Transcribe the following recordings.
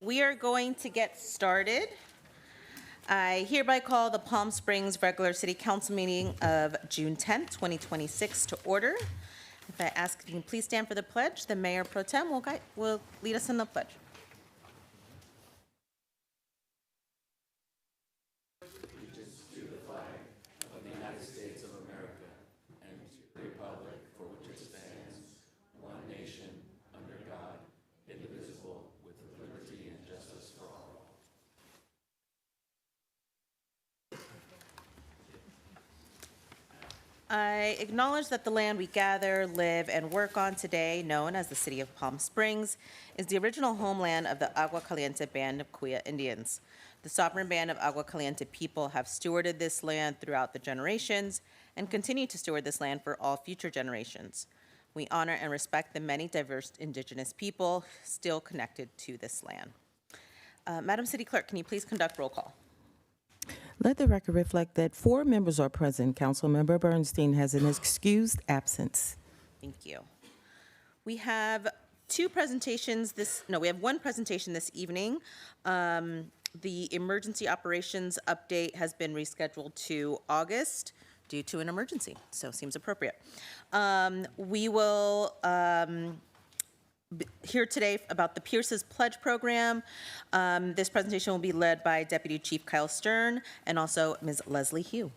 We are going to get started. I hereby call the Palm Springs regular city council meeting of June 10th, 2026 to order. If I ask if you can please stand for the pledge, the Mayor Pro Tem will lead us in the pledge. I acknowledge that the land we gather, live, and work on today, known as the City of Palm Springs, is the original homeland of the Agua Caliente Band of Kuya Indians. The sovereign band of Agua Caliente people have stewarded this land throughout the generations and continue to steward this land for all future generations. We honor and respect the many diverse indigenous people still connected to this land. Madam City Clerk, can you please conduct roll call? Let the record reflect that 4 members are present. Councilmember Bernstein has an excused absence. Thank you. We have one presentation this evening. The emergency operations update has been rescheduled to August due to an emergency, so seems appropriate. We will hear today about the Pierce's Pledge Program. This presentation will be led by Deputy Chief Kyle Stern and also Ms. Leslie Hugh.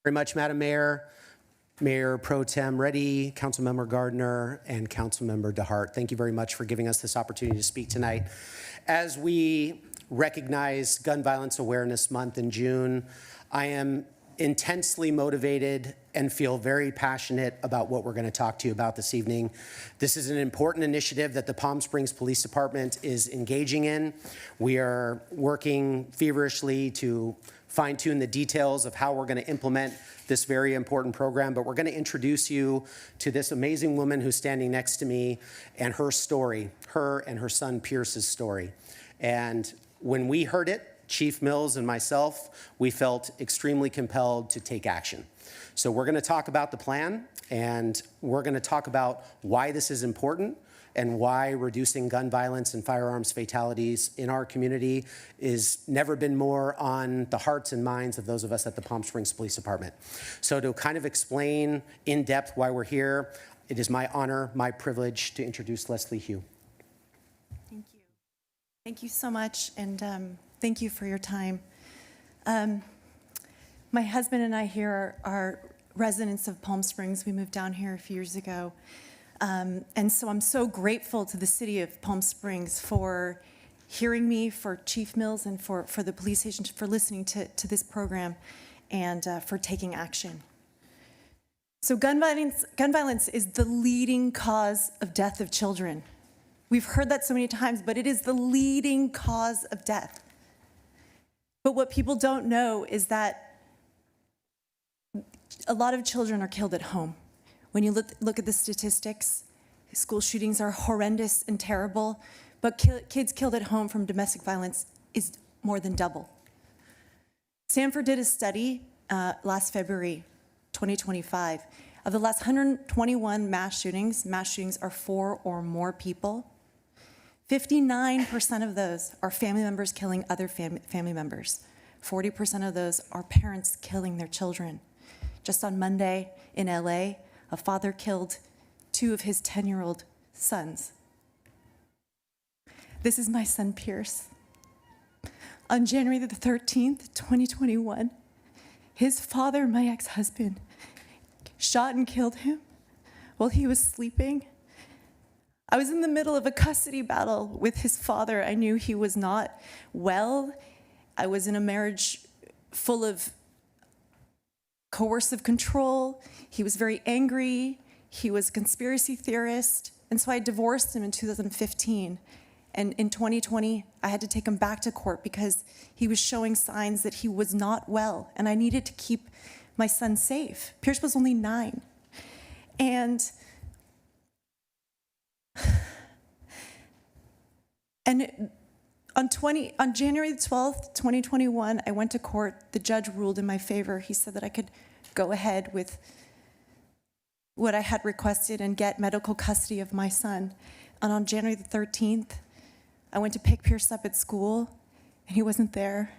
Very much, Madam Mayor, Mayor Pro Tem Reddy, Councilmember Gardner, and Councilmember DeHart. Thank you very much for giving us this opportunity to speak tonight. As we recognize Gun Violence Awareness Month in June, I am intensely motivated and feel very passionate about what we're going to talk to you about this evening. This is an important initiative that the Palm Springs Police Department is engaging in. We are working feverishly to fine-tune the details of how we're going to implement this very important program, but we're going to introduce you to this amazing woman who's standing next to me and her story, her and her son Pierce's story. And when we heard it, Chief Mills and myself, we felt extremely compelled to take action. So we're going to talk about the plan, and we're going to talk about why this is important and why reducing gun violence and firearms fatalities in our community is never been more on the hearts and minds of those of us at the Palm Springs Police Department. So to kind of explain in depth why we're here, it is my honor, my privilege to introduce Leslie Hugh. Thank you. Thank you so much, and thank you for your time. My husband and I here are residents of Palm Springs. We moved down here a few years ago. And so I'm so grateful to the city of Palm Springs for hearing me, for Chief Mills, and for the police station for listening to this program and for taking action. So gun violence is the leading cause of death of children. We've heard that so many times, but it is the leading cause of death. But what people don't know is that a lot of children are killed at home. When you look at the statistics, school shootings are horrendous and terrible, but kids killed at home from domestic violence is more than double. Stanford did a study last February 2025. Of the last 121 mass shootings are 4 or more people. 59% of those are family members killing other family members. 40% of those are parents killing their children. Just on Monday in LA, a father killed 2 of his 10-year-old sons. This is my son, Pierce. On January the 13th, 2021, his father, my ex-husband, shot and killed him while he was sleeping. I was in the middle of a custody battle with his father. I knew he was not well. I was in a marriage full of coercive control. He was very angry. He was a conspiracy theorist. And so I divorced him in 2015. And in 2020, I had to take him back to court because he was showing signs that he was not well. And I needed to keep my son safe. Pierce was only 9. And On January the 12th, 2021, I went to court. The judge ruled in my favor. He said that I could go ahead with what I had requested and get medical custody of my son. And on January the 13th, I went to pick Pierce up at school, and he wasn't there.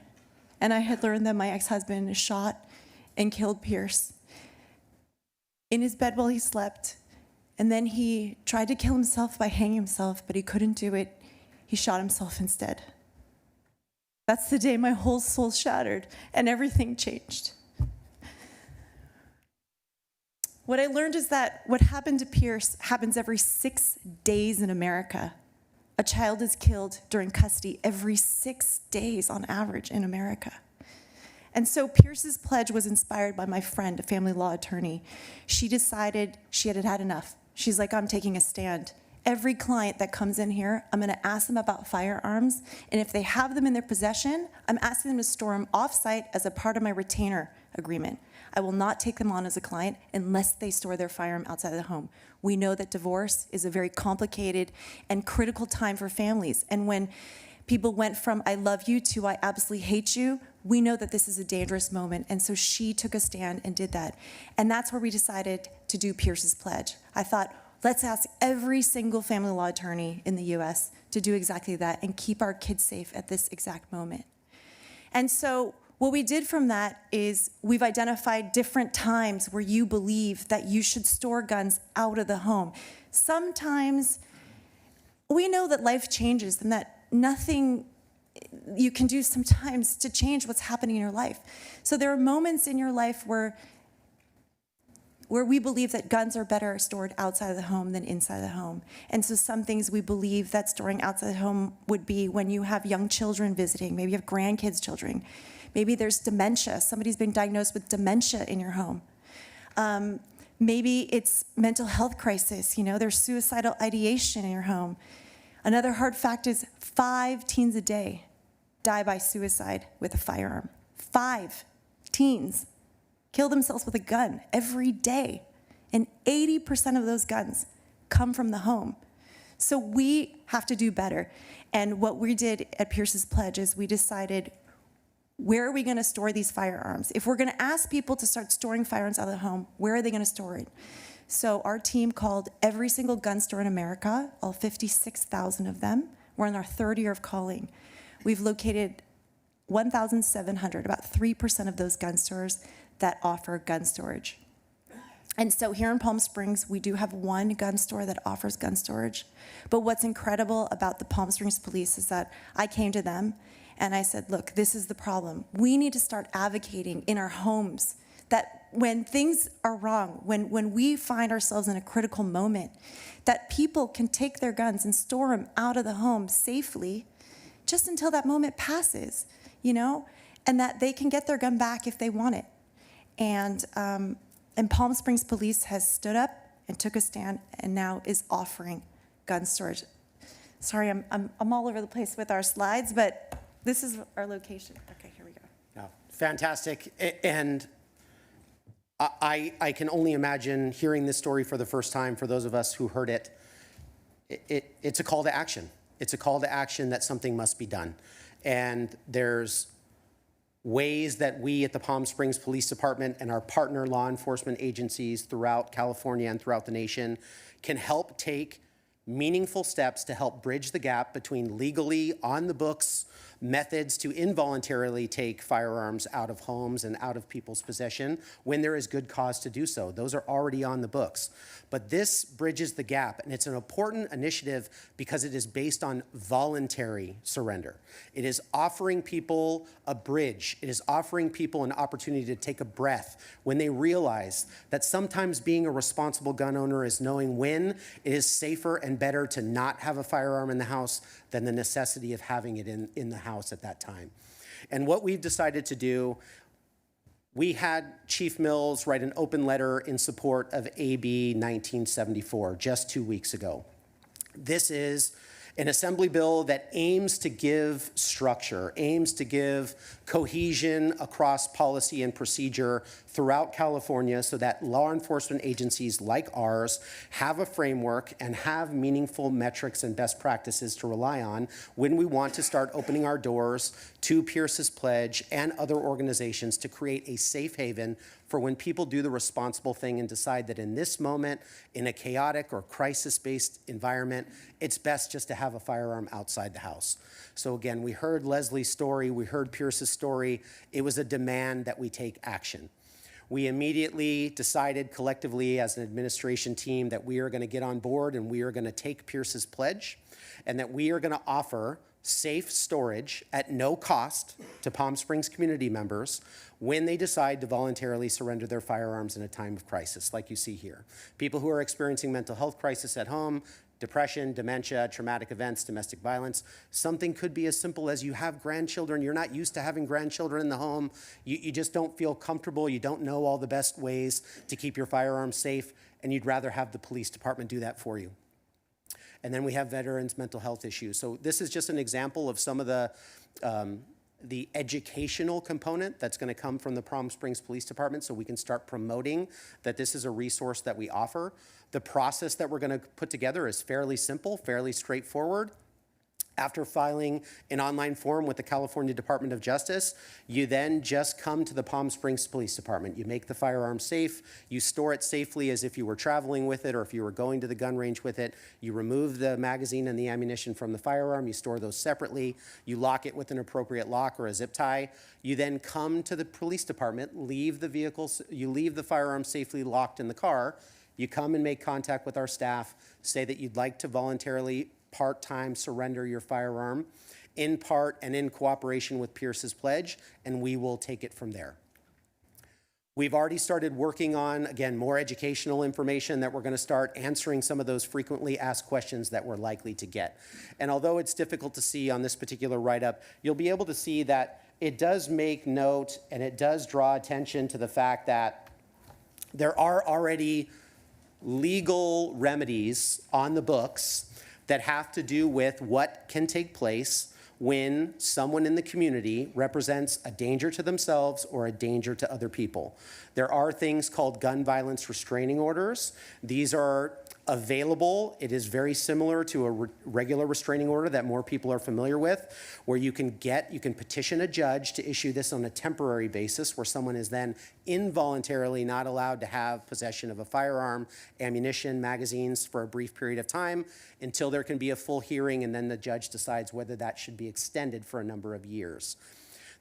And I had learned that my ex-husband shot and killed Pierce in his bed while he slept. And then he tried to kill himself by hanging himself, but he couldn't do it. He shot himself instead. That's the day my whole soul shattered and everything changed. What I learned is that what happened to Pierce happens every 6 days in America. A child is killed during custody every 6 days on average in America. And so Pierce's pledge was inspired by my friend, a family law attorney. She decided she had had enough. She's like, I'm taking a stand. Every client that comes in here, I'm going to ask them about firearms, and if they have them in their possession, I'm asking them to store them off-site as a part of my retainer agreement. I will not take them on as a client unless they store their firearm outside of the home. We know that divorce is a very complicated and critical time for families, and when people went from I love you to I absolutely hate you, we know that this is a dangerous moment, and so she took a stand and did that. And that's where we decided to do Pierce's pledge. I thought, let's ask every single family law attorney in the US to do exactly that and keep our kids safe at this exact moment. And so what we did from that is we've identified different times where you believe that you should store guns out of the home. Sometimes we know that life changes and that nothing you can do sometimes to change what's happening in your life. So there are moments in your life where we believe that guns are better stored outside of the home than inside the home. And so some things we believe that storing outside the home would be when you have young children visiting, maybe you have grandkids' children, maybe there's dementia, somebody's been diagnosed with dementia in your home. Maybe it's mental health crisis, there's suicidal ideation in your home. Another hard fact is 5 teens a day die by suicide with a firearm. 5 teens kill themselves with a gun every day. And 80% of those guns come from the home. So we have to do better. And what we did at Pierce's Pledge is we decided, where are we going to store these firearms? If we're going to ask people to start storing firearms out of the home, where are they going to store it? So our team called every single gun store in America, all 56,000 of them. We're in our 3rd year of calling. We've located 1,700, about 3% of those gun stores that offer gun storage. And so here in Palm Springs, we do have one gun store that offers gun storage. But what's incredible about the Palm Springs police is that I came to them and I said, look, this is the problem. We need to start advocating in our homes that when things are wrong, when we find ourselves in a critical moment, that people can take their guns and store them out of the home safely just until that moment passes, and that they can get their gun back if they want it. And Palm Springs Police has stood up and took a stand and now is offering gun storage. Sorry, I'm all over the place with our slides, but this is our location. Okay, here we go. Yeah, fantastic. And I can only imagine hearing this story for the first time, for those of us who heard it, it's a call to action. It's a call to action that something must be done. And there's ways that we at the Palm Springs Police Department and our partner law enforcement agencies throughout California and throughout the nation can help take meaningful steps to help bridge the gap between legally on the books methods to involuntarily take firearms out of homes and out of people's possession when there is good cause to do so. Those are already on the books. But this bridges the gap, and it's an important initiative because it is based on voluntary surrender. It is offering people a bridge. It is offering people an opportunity to take a breath when they realize that sometimes being a responsible gun owner is knowing when it is safer and better to not have a firearm in the house than the necessity of having it in the house at that time. And what we've decided to do, we had Chief Mills write an open letter in support of AB 1974 just 2 weeks ago. This is An assembly bill that aims to give structure, aims to give cohesion across policy and procedure throughout California so that law enforcement agencies like ours have a framework and have meaningful metrics and best practices to rely on when we want to start opening our doors to Pierce's Pledge and other organizations to create a safe haven for when people do the responsible thing and decide that in this moment, in a chaotic or crisis-based environment, it's best just to have a firearm outside the house. So again, we heard Leslie's story, we heard Pierce's story. It was a demand that we take action. We immediately decided collectively as an administration team that we are going to get on board and we are going to take Pierce's Pledge and that we are going to offer safe storage at no cost to Palm Springs community members when they decide to voluntarily surrender their firearms in a time of crisis, like you see here. People who are experiencing mental health crisis at home, depression, dementia, traumatic events, domestic violence. Something could be as simple as you have grandchildren, you're not used to having grandchildren in the home, you just don't feel comfortable, you don't know all the best ways to keep your firearms safe, and you'd rather have the police department do that for you. And then we have veterans' mental health issues. So this is just an example of some of the educational component that's going to come from the Palm Springs Police Department so we can start promoting that this is a resource that we offer. The process that we're going to put together is fairly simple, fairly straightforward. After filing an online form with the California Department of Justice, you then just come to the Palm Springs Police Department. You make the firearm safe, you store it safely as if you were traveling with it or if you were going to the gun range with it. You remove the magazine and the ammunition from the firearm, you store those separately, you lock it with an appropriate lock or a zip tie. You then come to the police department, leave the vehicles, you leave the firearm safely locked in the car, you come and make contact with our staff, say that you'd like to voluntarily part-time surrender your firearm in part and in cooperation with Pierce's Pledge, and we will take it from there. We've already started working on, again, more educational information that we're going to start answering some of those frequently asked questions that we're likely to get. And although it's difficult to see on this particular write-up, you'll be able to see that it does make note and it does draw attention to the fact that there are already legal remedies on the books that have to do with what can take place when someone in the community represents a danger to themselves or a danger to other people. There are things called gun violence restraining orders. These are available. It is very similar to a regular restraining order that more people are familiar with, where you can petition a judge to issue this on a temporary basis, where someone is then involuntarily not allowed to have possession of a firearm, ammunition, magazines for a brief period of time until there can be a full hearing, and then the judge decides whether that should be extended for a number of years.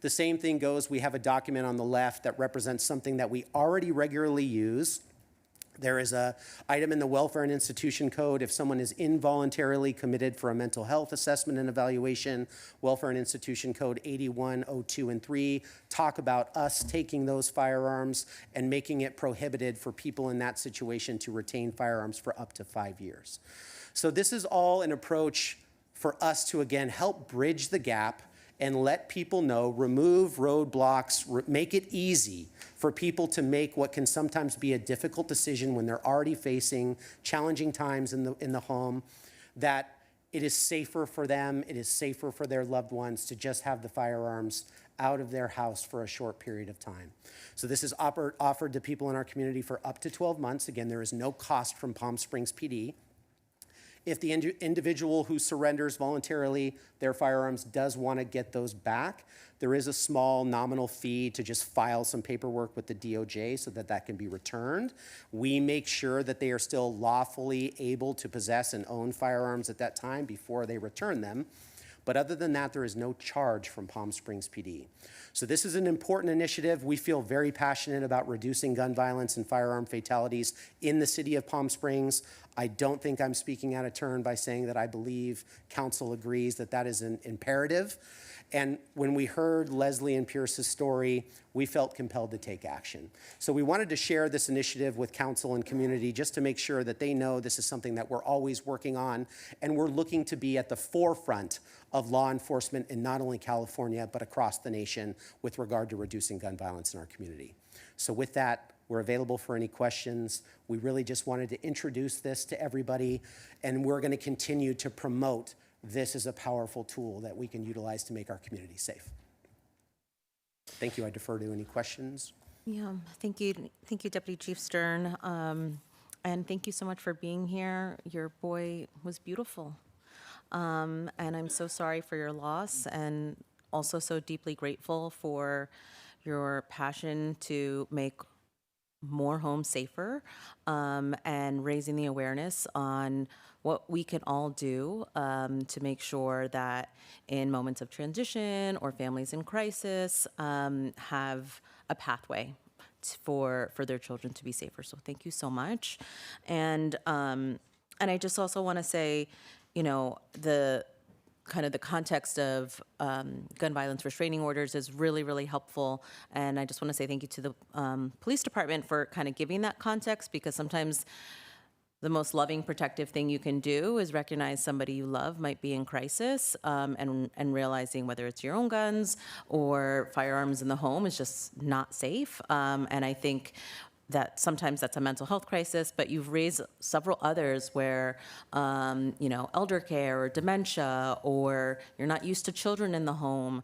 The same thing goes, we have a document on the left that represents something that we already regularly use. There is an item in the Welfare and Institution Code if someone is involuntarily committed for a mental health assessment and evaluation. Welfare and Institution Code 8102 and 3 talk about us taking those firearms and making it prohibited for people in that situation to retain firearms for up to 5 years. So this is all an approach for us to, again, help bridge the gap and let people know, remove roadblocks, make it easy for people to make what can sometimes be a difficult decision when they're already facing challenging times in the home, that it is safer for them, it is safer for their loved ones to just have the firearms out of their house for a short period of time. So this is offered to people in our community for up to 12 months. Again, there is no cost from Palm Springs PD. If the individual who surrenders voluntarily their firearms does want to get those back, there is a small nominal fee to just file some paperwork with the DOJ so that that can be returned. We make sure that they are still lawfully able to possess and own firearms at that time before they return them. But other than that, there is no charge from Palm Springs PD. So this is an important initiative. We feel very passionate about reducing gun violence and firearm fatalities in the city of Palm Springs. I don't think I'm speaking out of turn by saying that I believe council agrees that that is an imperative. And when we heard Leslie and Pierce's story, we felt compelled to take action. So we wanted to share this initiative with council and community just to make sure that they know this is something that we're always working on, and we're looking to be at the forefront of law enforcement in not only California, but across the nation with regard to reducing gun violence in our community. So with that, we're available for any questions. We really just wanted to introduce this to everybody, and we're going to continue to promote this is a powerful tool that we can utilize to make our community safe. Thank you. I defer to any questions. Yeah, thank you, Deputy Chief Stern, and thank you so much for being here. Your boy was beautiful, and I'm so sorry for your loss, and also so deeply grateful for your passion to make more homes safer, and raising the awareness on what we can all do to make sure that in moments of transition or families in crisis have a pathway for their children to be safer. So thank you so much. And I just also want to say, you know, the context of gun violence restraining orders is really, really helpful. And I just want to say thank you to the police department for kind of giving that context, because sometimes the most loving, protective thing you can do is recognize somebody you love might be in crisis, and realizing whether it's your own guns or firearms in the home is just not safe. And I think that sometimes that's a mental health crisis, but you've raised several others where, you know, elder care or dementia, or you're not used to children in the home.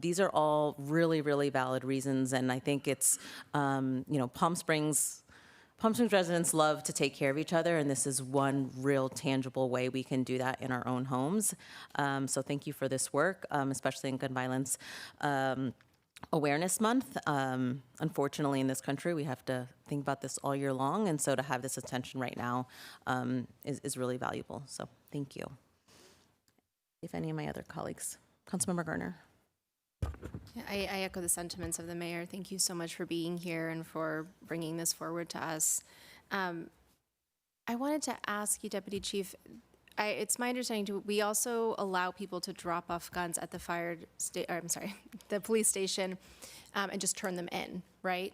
These are all really, really valid reasons. And I think it's, you know, Palm Springs residents love to take care of each other, and this is one real tangible way we can do that in our own homes. So thank you for this work, especially in Gun Violence Awareness Month. Unfortunately, in this country, we have to think about this all year long, and so to have this attention right now is really valuable. So thank you. If any of my other colleagues, Councilmember Garner. Yeah, I echo the sentiments of the mayor. Thank you so much for being here and for bringing this forward to us. I wanted to ask you, Deputy Chief, it's my understanding too, we also allow people to drop off guns at the the police station, and just turn them in, right?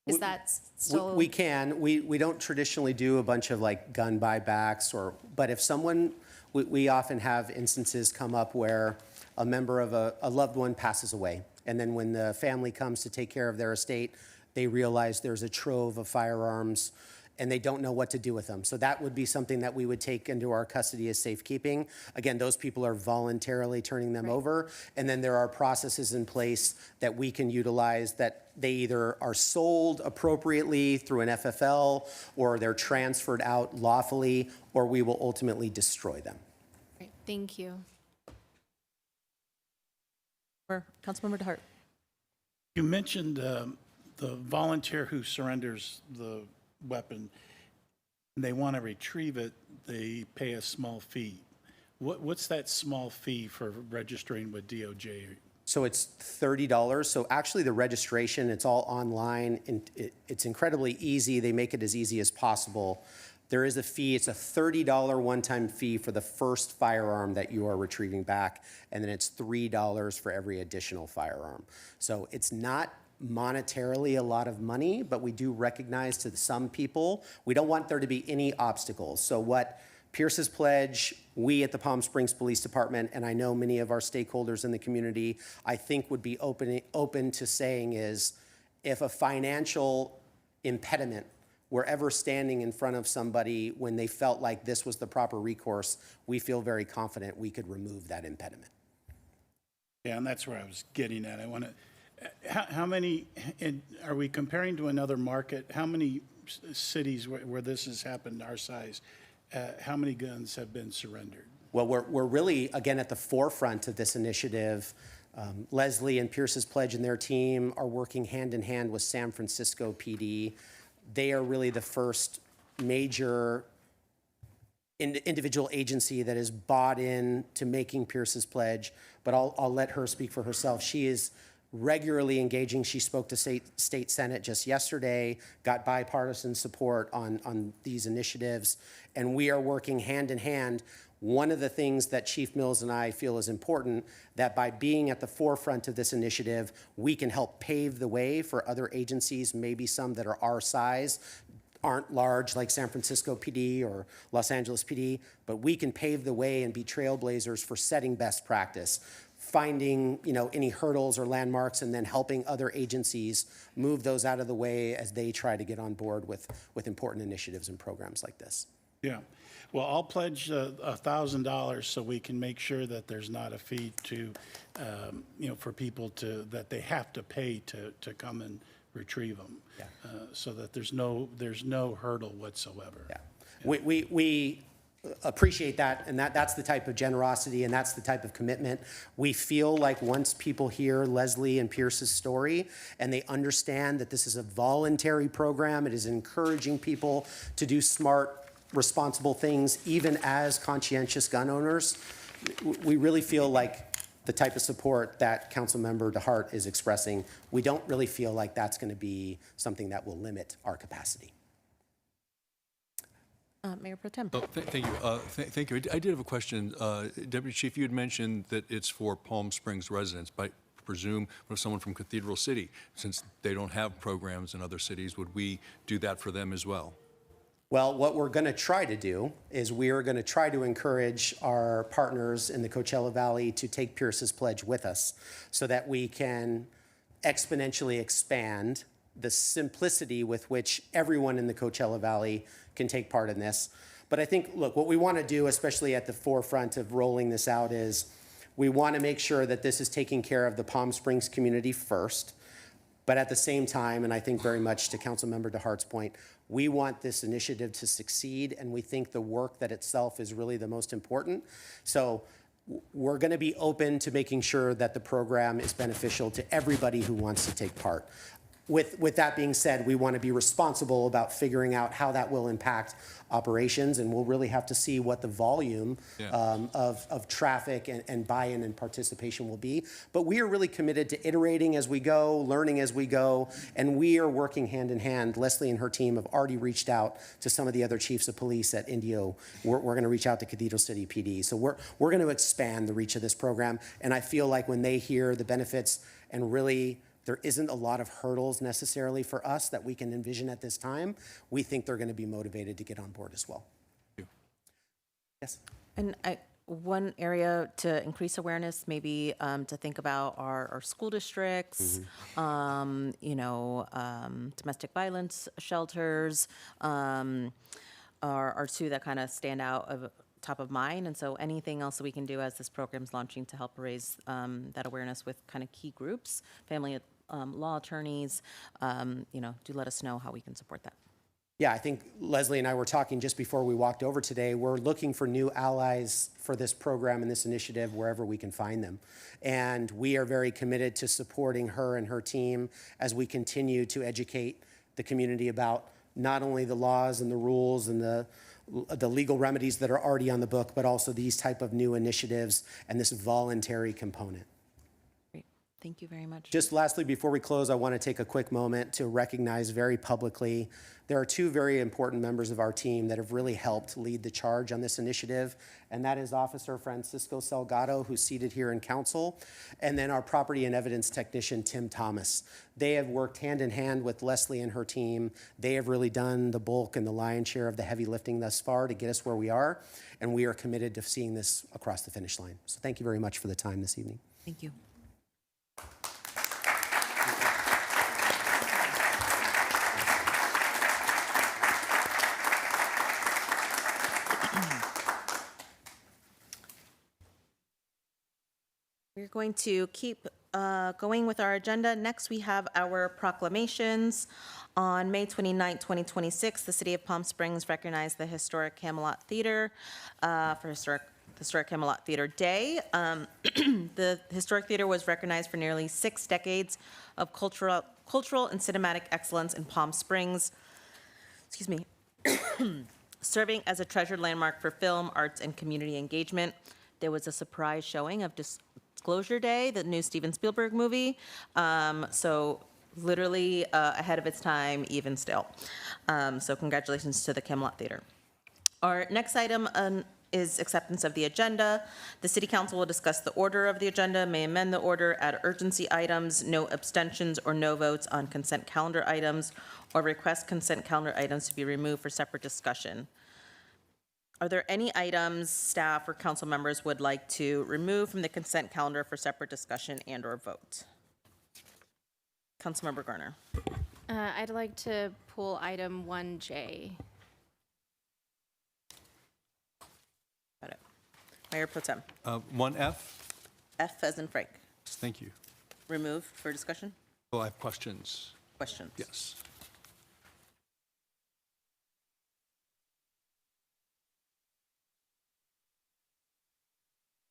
Is that still? We can. We don't traditionally do a bunch of like gun buybacks, but if someone, we often have instances come up where a member of a loved one passes away. And then when the family comes to take care of their estate, they realize there's a trove of firearms and they don't know what to do with them. So that would be something that we would take into our custody as safekeeping. Again, those people are voluntarily turning them over. And then there are processes in place that we can utilize that they either are sold appropriately through an FFL, or they're transferred out lawfully, or we will ultimately destroy them. Great, thank you. Or Councilmember DeHart. You mentioned the volunteer who surrenders the weapon. They want to retrieve it, they pay a small fee. What's that small fee for registering with DOJ? So it's $30. So actually the registration, it's all online, and it's incredibly easy. They make it as easy as possible. There is a fee. It's a $30 one-time fee for the first firearm that you are retrieving back, and then it's $3 for every additional firearm. So it's not monetarily a lot of money, but we do recognize to some people, we don't want there to be any obstacles. So what Pierce's Pledge, we at the Palm Springs Police Department, and I know many of our stakeholders in the community, I think would be open to saying is, if a financial impediment were ever standing in front of somebody when they felt like this was the proper recourse, we feel very confident we could remove that impediment. Yeah, and that's where I was getting at. I want to, how many, are we comparing to another market? How many cities where this has happened our size, how many guns have been surrendered? Well, we're really, again, at the forefront of this initiative. Leslie and Pierce's Pledge and their team are working hand in hand with San Francisco PD. They are really the first major individual agency that is bought in to making Pierce's Pledge, but I'll let her speak for herself. She is regularly engaging. She spoke to State Senate just yesterday, got bipartisan support on these initiatives, and we are working hand in hand. One of the things that Chief Mills and I feel is important, that by being at the forefront of this initiative, we can help pave the way for other agencies, maybe some that are our size, aren't large like San Francisco PD or Los Angeles PD, but we can pave the way and be trailblazers for setting best practice, finding, any hurdles or landmarks, and then helping other agencies move those out of the way as they try to get on board with important initiatives and programs like this. Yeah. Well, I'll pledge $1,000 so we can make sure that there's not a fee to, for people that they have to pay to come and retrieve them. Yeah. So that there's no hurdle whatsoever. Yeah. We appreciate that, and that's the type of generosity and that's the type of commitment. We feel like once people hear Leslie and Pierce's story and they understand that this is a voluntary program, it is encouraging people to do smart, responsible things, even as conscientious gun owners, we really feel like the type of support that Councilmember DeHart is expressing, we don't really feel like that's going to be something that will limit our capacity. Mayor Pro Tem. Oh, thank you. Thank you. I did have a question. Deputy Chief, you had mentioned that it's for Palm Springs residents, but I presume for someone from Cathedral City, since they don't have programs in other cities, would we do that for them as well? Well, what we're going to try to do is we are going to try to encourage our partners in the Coachella Valley to take Pierce's pledge with us so that we can exponentially expand the simplicity with which everyone in the Coachella Valley can take part in this. But I think, look, what we want to do, especially at the forefront of rolling this out, is we want to make sure that this is taking care of the Palm Springs community first. But at the same time, and I think very much to Councilmember DeHart's point, we want this initiative to succeed, and we think the work that itself is really the most important. So we're going to be open to making sure that the program is beneficial to everybody who wants to take part. With that being said, we want to be responsible about figuring out how that will impact operations, and we'll really have to see what the volume of traffic and buy-in and participation will be. But we are really committed to iterating as we go, learning as we go, and we are working hand in hand. Leslie and her team have already reached out to some of the other chiefs of police at Indio. We're going to reach out to Cathedral City PD. So we're going to expand the reach of this program, and I feel like when they hear the benefits and really there isn't a lot of hurdles necessarily for us that we can envision at this time, we think they're going to be motivated to get on board as well. Thank you. Yes. And one area to increase awareness, maybe to think about our school districts, domestic violence shelters are two that kind of stand out of top of mind. And so anything else that we can do as this program's launching to help raise that awareness with kind of key groups, family law attorneys, do let us know how we can support that. Yeah, I think Leslie and I were talking just before we walked over today. We're looking for new allies for this program and this initiative wherever we can find them. And we are very committed to supporting her and her team as we continue to educate the community about not only the laws and the rules and the legal remedies that are already on the book, but also these type of new initiatives and this voluntary component. Great. Thank you very much. Just lastly, before we close, I want to take a quick moment to recognize very publicly there are two very important members of our team that have really helped lead the charge on this initiative, and that is Officer Francisco Salgado, who's seated here in council, and then our property and evidence technician, Tim Thomas. They have worked hand in hand with Leslie and her team. They have really done the bulk and the lion's share of the heavy lifting thus far to get us where we are, and we are committed to seeing this across the finish line. So thank you very much for the time this evening. Thank you. We're going to keep going with our agenda. Next, we have our proclamations. On May 29, 2026, the City of Palm Springs recognized the Historic Camelot Theater for Historic Camelot Theater Day. The Historic Theater was recognized for nearly 6 decades of cultural and cinematic excellence in Palm Springs. Excuse me. Serving as a treasured landmark for film, arts, and community engagement. There was a surprise showing of Disclosure Day, the new Steven Spielberg movie. So literally ahead of its time, even still. So congratulations to the Camelot Theater. Our next item is acceptance of the agenda. The City Council will discuss the order of the agenda, may amend the order, add urgency items, no abstentions or no votes on consent calendar items, or request consent calendar items to be removed for separate discussion. Are there any items staff or council members would like to remove from the consent calendar for separate discussion and or vote? Councilmember Garner. I'd like to pull item 1J. Mayor Pro Tem. 1F, F as in Frank. thank you. Removed for discussion? Oh, I have questions. Questions? Yes.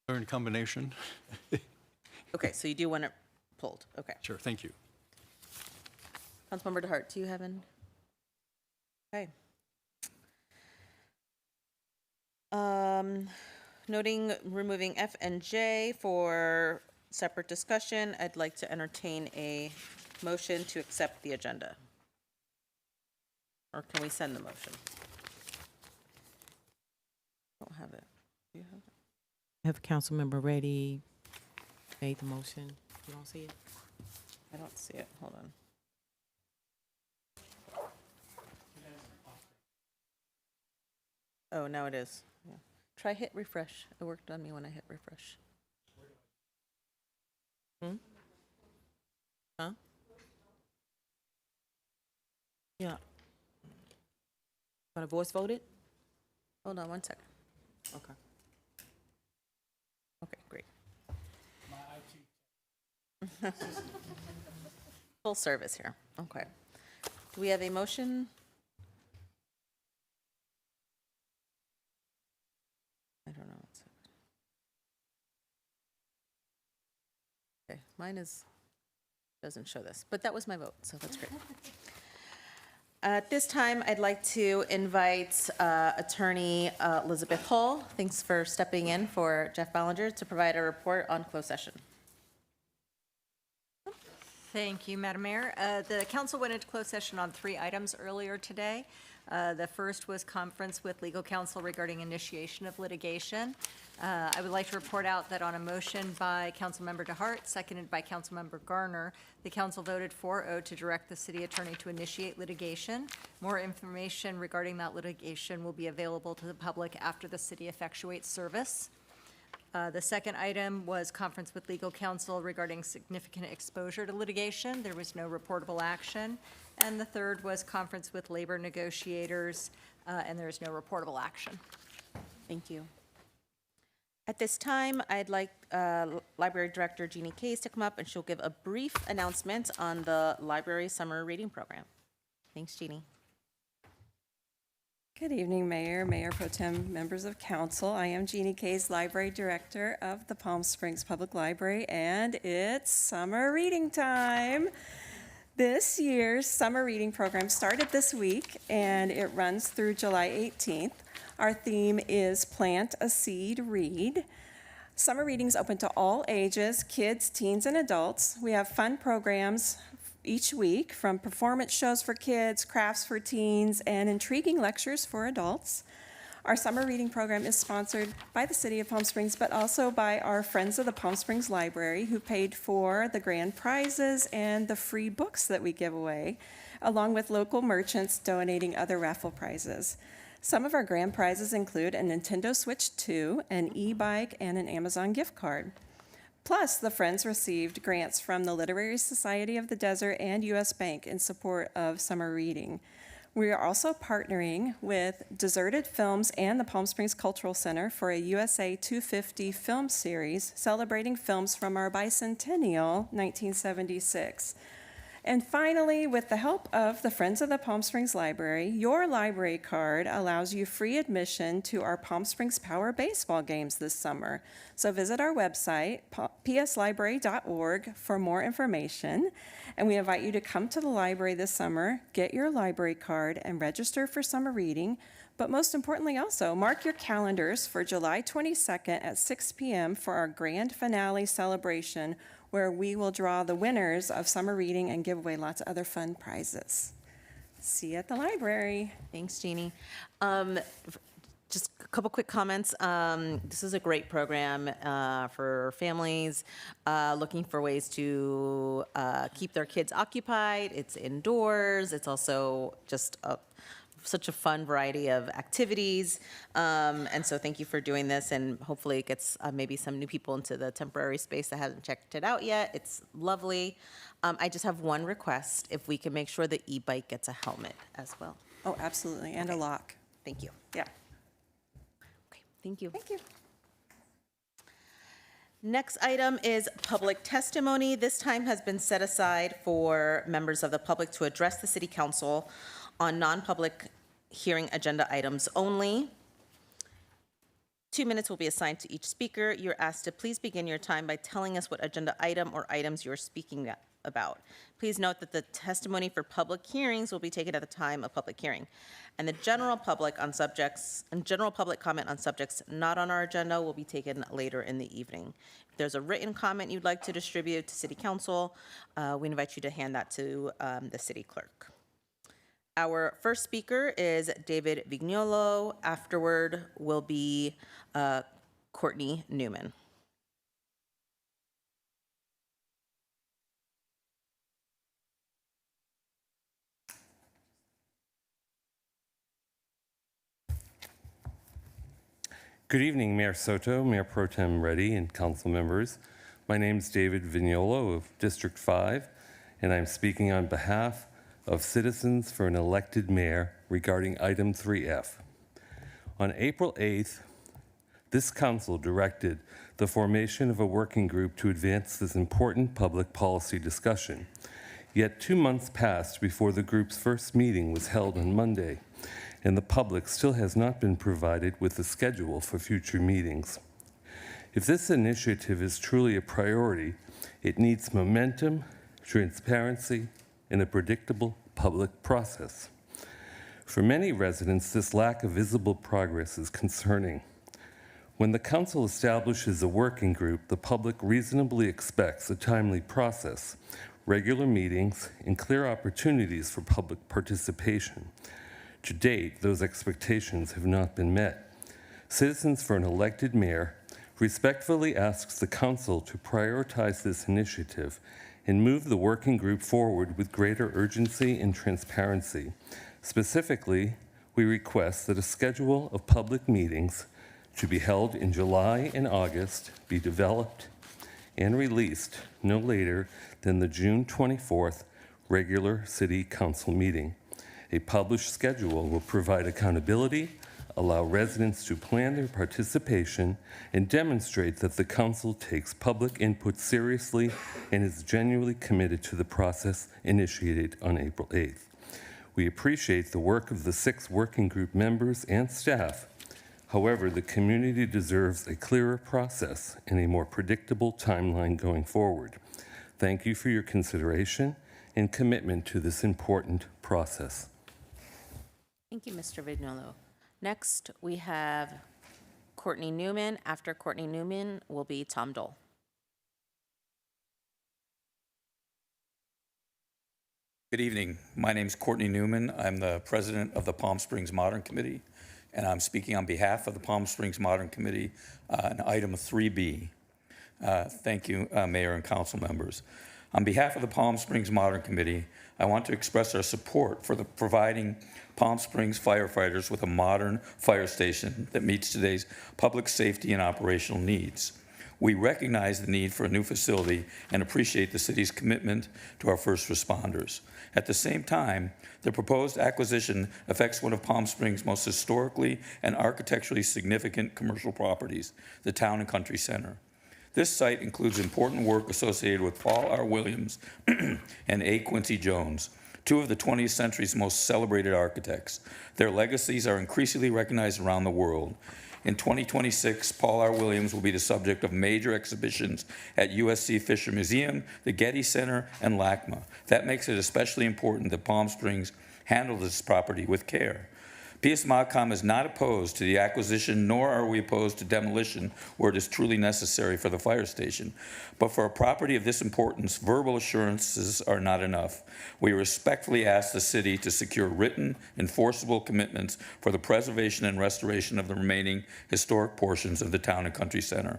They're in combination? Okay, so you do want it pulled. Okay. Sure, thank you. Councilmember DeHart, do you have any? Okay. Noting removing F and J for separate discussion, I'd like to entertain a motion to accept the agenda. Or can we send the motion? Don't have it. Do you have it? Have Councilmember Reddy made the motion? You don't see it? I don't see it. Hold on. Oh, now it is. Yeah. Try hit refresh. It worked on me when I hit refresh. Huh? Yeah. Want to voice vote it? Hold on one second. Okay. Okay, great. Full service here. Okay. Do we have a motion? I don't know. Okay, mine doesn't show this, but that was my vote, so that's great. At this time, I'd like to invite Attorney Elizabeth Hull. Thanks for stepping in for Jeff Ballinger to provide a report on closed session. Thank you, Madam Mayor. The council went into closed session on 3 items earlier today. The first was conference with legal counsel regarding initiation of litigation. I would like to report out that on a motion by Councilmember DeHart, seconded by Councilmember Garner, the council voted 4-0 to direct the city attorney to initiate litigation. More information regarding that litigation will be available to the public after the city effectuates service. The second item was conference with legal counsel regarding significant exposure to litigation. There was no reportable action. And the third was conference with labor negotiators, and there is no reportable action. Thank you. At this time, I'd like Library Director Jeannie Case to come up, and she'll give a brief announcement on the library summer reading program. Thanks, Jeannie. Good evening, Mayor, Mayor Pro Tem, members of council. I am Jeannie Case, Library Director of the Palm Springs Public Library, and it's summer reading time. This year's summer reading program started this week, and it runs through July 18th. Our theme is Plant a Seed, Read. Summer reading's open to all ages, kids, teens, and adults. We have fun programs each week, from performance shows for kids, crafts for teens, and intriguing lectures for adults. Our summer reading program is sponsored by the City of Palm Springs, but also by our Friends of the Palm Springs Library, who paid for the grand prizes and the free books that we give away, along with local merchants donating other raffle prizes. Some of our grand prizes include a Nintendo Switch 2, an e-bike, and an Amazon gift card. Plus, the Friends received grants from the Literary Society of the Desert and U.S. Bank in support of summer reading. We are also partnering with Deserted Films and the Palm Springs Cultural Center for a USA 250 film series celebrating films from our bicentennial 1976. And finally, with the help of the Friends of the Palm Springs Library, your library card allows you free admission to our Palm Springs Power baseball games this summer. So visit our website, pslibrary.org, for more information. And we invite you to come to the library this summer, get your library card, and register for summer reading. But most importantly also, mark your calendars for July 22nd at 6 p.m. for our grand finale celebration, where we will draw the winners of summer reading and give away lots of other fun prizes. See you at the library. Thanks, Jeannie. Just a couple quick comments. This is a great program for families looking for ways to keep their kids occupied. It's indoors. It's also just such a fun variety of activities. And so thank you for doing this, and hopefully it gets maybe some new people into the temporary space that hasn't checked it out yet. It's lovely. I just have one request, if we can make sure the e-bike gets a helmet as well. Oh, absolutely, and a lock. Thank you. Yeah. Okay, thank you. Thank you. Next item is public testimony. This time has been set aside for members of the public to address the city council on non-public hearing agenda items only. 2 minutes will be assigned to each speaker. You're asked to please begin your time by telling us what agenda item or items you're speaking about. Please note that the testimony for public hearings will be taken at the time of public hearing, and the general public comment on subjects not on our agenda will be taken later in the evening. If there's a written comment you'd like to distribute to City Council, we invite you to hand that to the city clerk. Our first speaker is David Vignolo. Afterward will be Courtney Newman. Good evening, Mayor Soto, Mayor Pro Tem Reddy, and council members. My name is David Vignolo of District 5, and I'm speaking on behalf of Citizens for an Elected Mayor regarding item 3F. On April 8th, this council directed the formation of a working group to advance this important public policy discussion. Yet 2 months passed before the group's first meeting was held on Monday, and the public still has not been provided with a schedule for future meetings. If this initiative is truly a priority, it needs momentum, transparency, and a predictable public process. For many residents, this lack of visible progress is concerning. When the council establishes a working group, the public reasonably expects a timely process, regular meetings, and clear opportunities for public participation. To date, those expectations have not been met. Citizens for an Elected Mayor respectfully asks the council to prioritize this initiative and move the working group forward with greater urgency and transparency. Specifically, we request that a schedule of public meetings to be held in July and August be developed and released no later than the June 24th regular City Council meeting. A published schedule will provide accountability, allow residents to plan their participation, and demonstrate that the council takes public input seriously and is genuinely committed to the process initiated on April 8th. We appreciate the work of the 6 working group members and staff. However, the community deserves a clearer process and a more predictable timeline going forward. Thank you for your consideration and commitment to this important process. Thank you, Mr. Vignolo. Next, we have Courtney Newman. After Courtney Newman will be Tom Dole. Good evening. My name is Courtney Newman. I'm the president of the Palm Springs Modern Committee, and I'm speaking on behalf of the Palm Springs Modern Committee on item 3B. Thank you, Mayor and council members. On behalf of the Palm Springs Modern Committee, I want to express our support for providing Palm Springs firefighters with a modern fire station that meets today's public safety and operational needs. We recognize the need for a new facility and appreciate the city's commitment to our first responders. At the same time, the proposed acquisition affects one of Palm Springs' most historically and architecturally significant commercial properties, the Town and Country Center. This site includes important work associated with Paul R. Williams and A. Quincy Jones, 2 of the 20th century's most celebrated architects. Their legacies are increasingly recognized around the world. In 2026, Paul R. Williams will be the subject of major exhibitions at USC Fisher Museum, the Getty Center, and LACMA. That makes it especially important that Palm Springs handle this property with care. PS MODCOM is not opposed to the acquisition, nor are we opposed to demolition where it is truly necessary for the fire station. But for a property of this importance, verbal assurances are not enough. We respectfully ask the city to secure written, enforceable commitments for the preservation and restoration of the remaining historic portions of the Town and Country Center.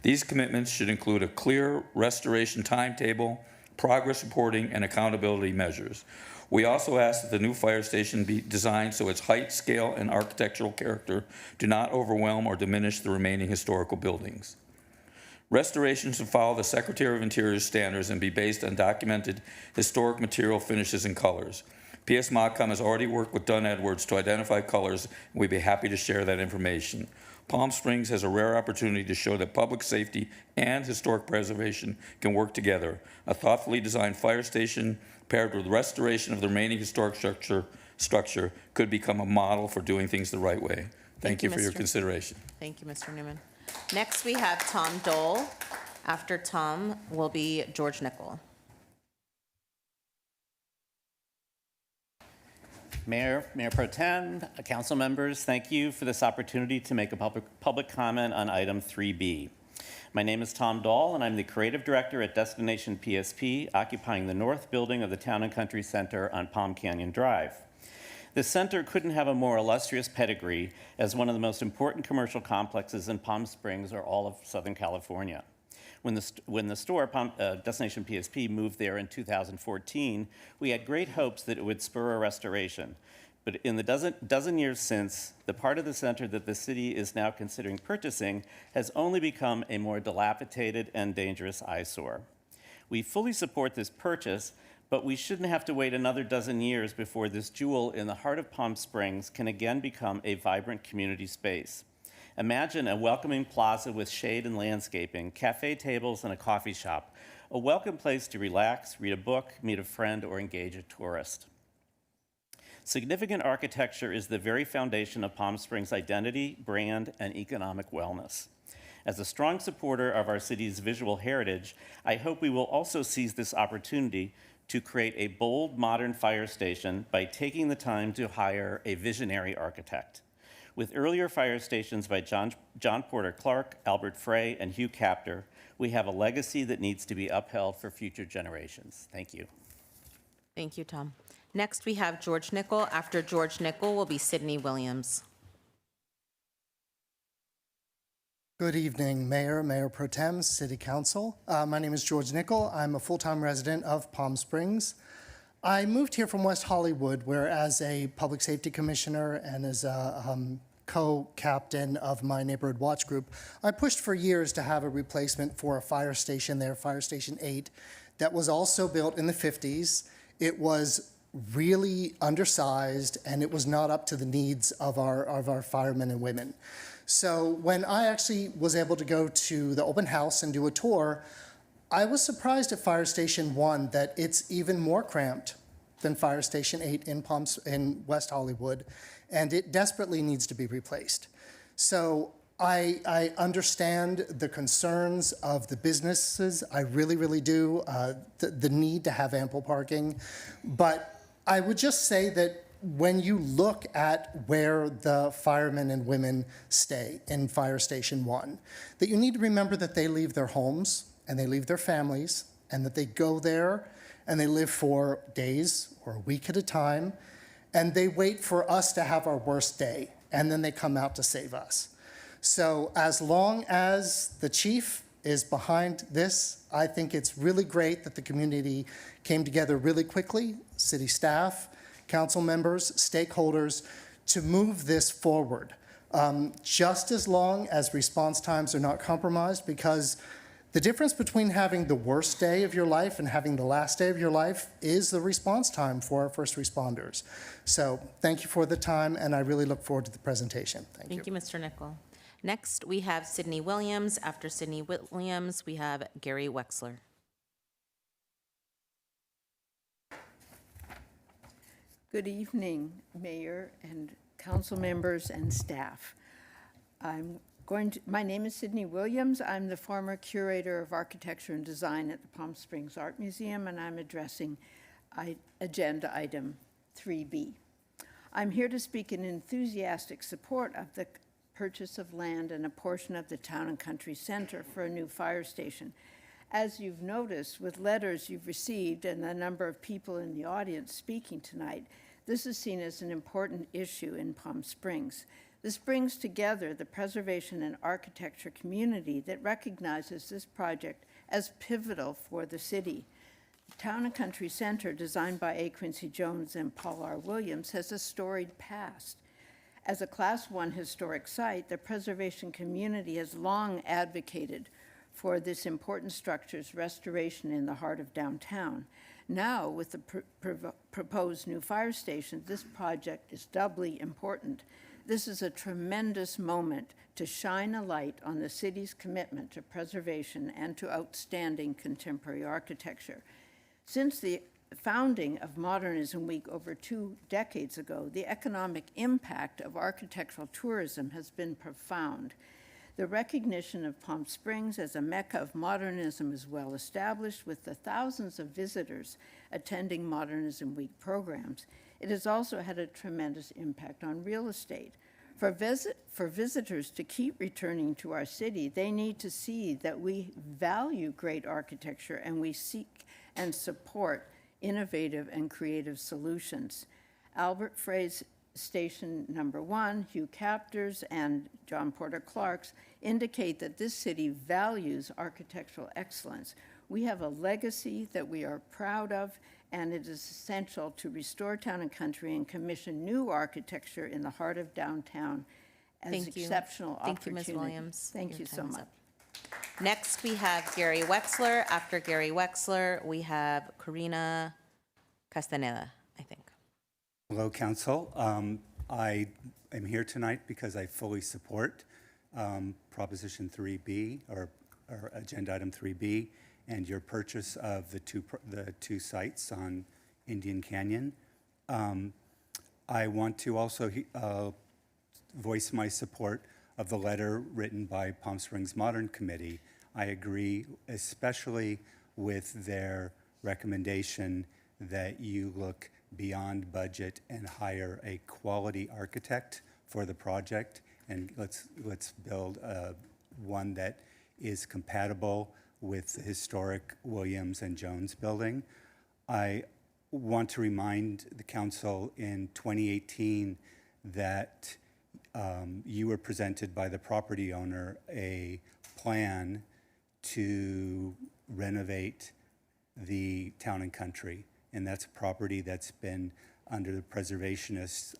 These commitments should include a clear restoration timetable, progress reporting, and accountability measures. We also ask that the new fire station be designed so its height, scale, and architectural character do not overwhelm or diminish the remaining historical buildings. Restoration should follow the Secretary of Interior's standards and be based on documented historic material finishes and colors. PS MODCOM has already worked with Dunn Edwards to identify colors, and we'd be happy to share that information. Palm Springs has a rare opportunity to show that public safety and historic preservation can work together. A thoughtfully designed fire station paired with restoration of the remaining historic structure could become a model for doing things the right way. Thank you for your Mr. consideration. Thank you, Mr. Newman. Next, we have Tom Dole. After Tom will be George Nickel. Mayor Pro Tem, council members, thank you for this opportunity to make a public comment on item 3B. My name is Tom Dahl, and I'm the creative director at Destination PSP, occupying the north building of the Town and Country Center on Palm Canyon Drive. This center couldn't have a more illustrious pedigree as one of the most important commercial complexes in Palm Springs or all of Southern California. When the store, Destination PSP, moved there in 2014, we had great hopes that it would spur a restoration. But in the dozen years since, the part of the center that the city is now considering purchasing has only become a more dilapidated and dangerous eyesore. We fully support this purchase, but we shouldn't have to wait another dozen years before this jewel in the heart of Palm Springs can again become a vibrant community space. Imagine a welcoming plaza with shade and landscaping, cafe tables, and a coffee shop. A welcome place to relax, read a book, meet a friend, or engage a tourist. Significant architecture is the very foundation of Palm Springs' identity, brand, and economic wellness. As a strong supporter of our city's visual heritage, I hope we will also seize this opportunity to create a bold, modern fire station by taking the time to hire a visionary architect. With earlier fire stations by John Porter Clark, Albert Frey, and Hugh Captor, we have a legacy that needs to be upheld for future generations. Thank you. Thank you, Tom. Next, we have George Nickel. After George Nickel will be Sydney Williams. Good evening, Mayor Pro Tem, City Council. My name is George Nickel. I'm a full-time resident of Palm Springs. I moved here from West Hollywood, where as a public safety commissioner and as a co-captain of my neighborhood watch group, I pushed for years to have a replacement for a fire station there, Fire Station 8, that was also built in the 50s. It was really undersized, and it was not up to the needs of our firemen and women. So when I actually was able to go to the open house and do a tour, I was surprised at Fire Station 1 that it's even more cramped than Fire Station 8 in West Hollywood, and it desperately needs to be replaced. So I understand the concerns of the businesses. I really, really do, the need to have ample parking. But I would just say that when you look at where the firemen and women stay in Fire Station 1, that you need to remember that they leave their homes and they leave their families, and that they go there and they live for days or a week at a time, and they wait for us to have our worst day, and then they come out to save us. So as long as the chief is behind this, I think it's really great that the community came together really quickly, city staff, council members, stakeholders, to move this forward. Just as long as response times are not compromised, because the difference between having the worst day of your life and having the last day of your life is the response time for our first responders. So thank you for the time, and I really look forward to the presentation. Thank you. Thank you, Mr. Nickel. Next, we have Sydney Williams. After Sydney Williams, we have Gary Wexler. Good evening, Mayor and council members and staff. My name is Sydney Williams. I'm the former curator of architecture and design at the Palm Springs Art Museum, and I'm addressing agenda item 3B. I'm here to speak in enthusiastic support of the purchase of land and a portion of the Town and Country Center for a new fire station. As you've noticed with letters you've received and the number of people in the audience speaking tonight, this is seen as an important issue in Palm Springs. This brings together the preservation and architecture community that recognizes this project as pivotal for the city. The Town and Country Center, designed by A. Quincy Jones and Paul R. Williams, has a storied past. As a Class 1 historic site, the preservation community has long advocated for this important structure's restoration in the heart of downtown. Now, with the proposed new fire station, this project is doubly important. this is a tremendous moment to shine a light on the city's commitment to preservation and to outstanding contemporary architecture. Since the founding of Modernism Week over 2 decades ago, the economic impact of architectural tourism has been profound. The recognition of Palm Springs as a mecca of modernism is well established, with the thousands of visitors attending Modernism Week programs. It has also had a tremendous impact on real estate. For visitors to keep returning to our city, they need to see that we value great architecture and we seek and support innovative and creative solutions. Albert Frey's Station Number 1, Hugh Captors, and John Porter Clark's indicate that this city values architectural excellence. We have a legacy that we are proud of, and it is essential to restore Town and Country and commission new architecture in the heart of downtown as Thank you. exceptional Thank you, opportunity. Ms. Williams. Thank Your you so time is much. up. Next, we have Gary Wexler. After Gary Wexler, we have Karina Castaneda, I think. Hello, Council. I am here tonight because I fully support Proposition 3B, or Agenda Item 3B, and your purchase of the two sites on Indian Canyon. I want to also voice my support of the letter written by Palm Springs Modern Committee. I agree especially with their recommendation that you look beyond budget and hire a quality architect for the project, and let's build one that is compatible with the historic Williams and Jones building. I want to remind the council in 2018 that you were presented by the property owner a plan to renovate the Town and Country. And that's a property that's been under the preservationist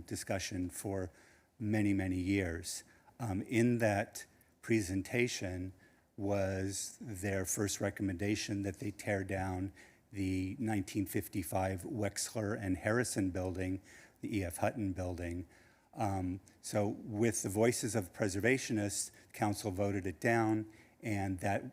discussion for many, many years. In that presentation was their first recommendation that they tear down the 1955 Wexler and Harrison building, the E.F. Hutton building. So with the voices of preservationists, council voted it down, and that,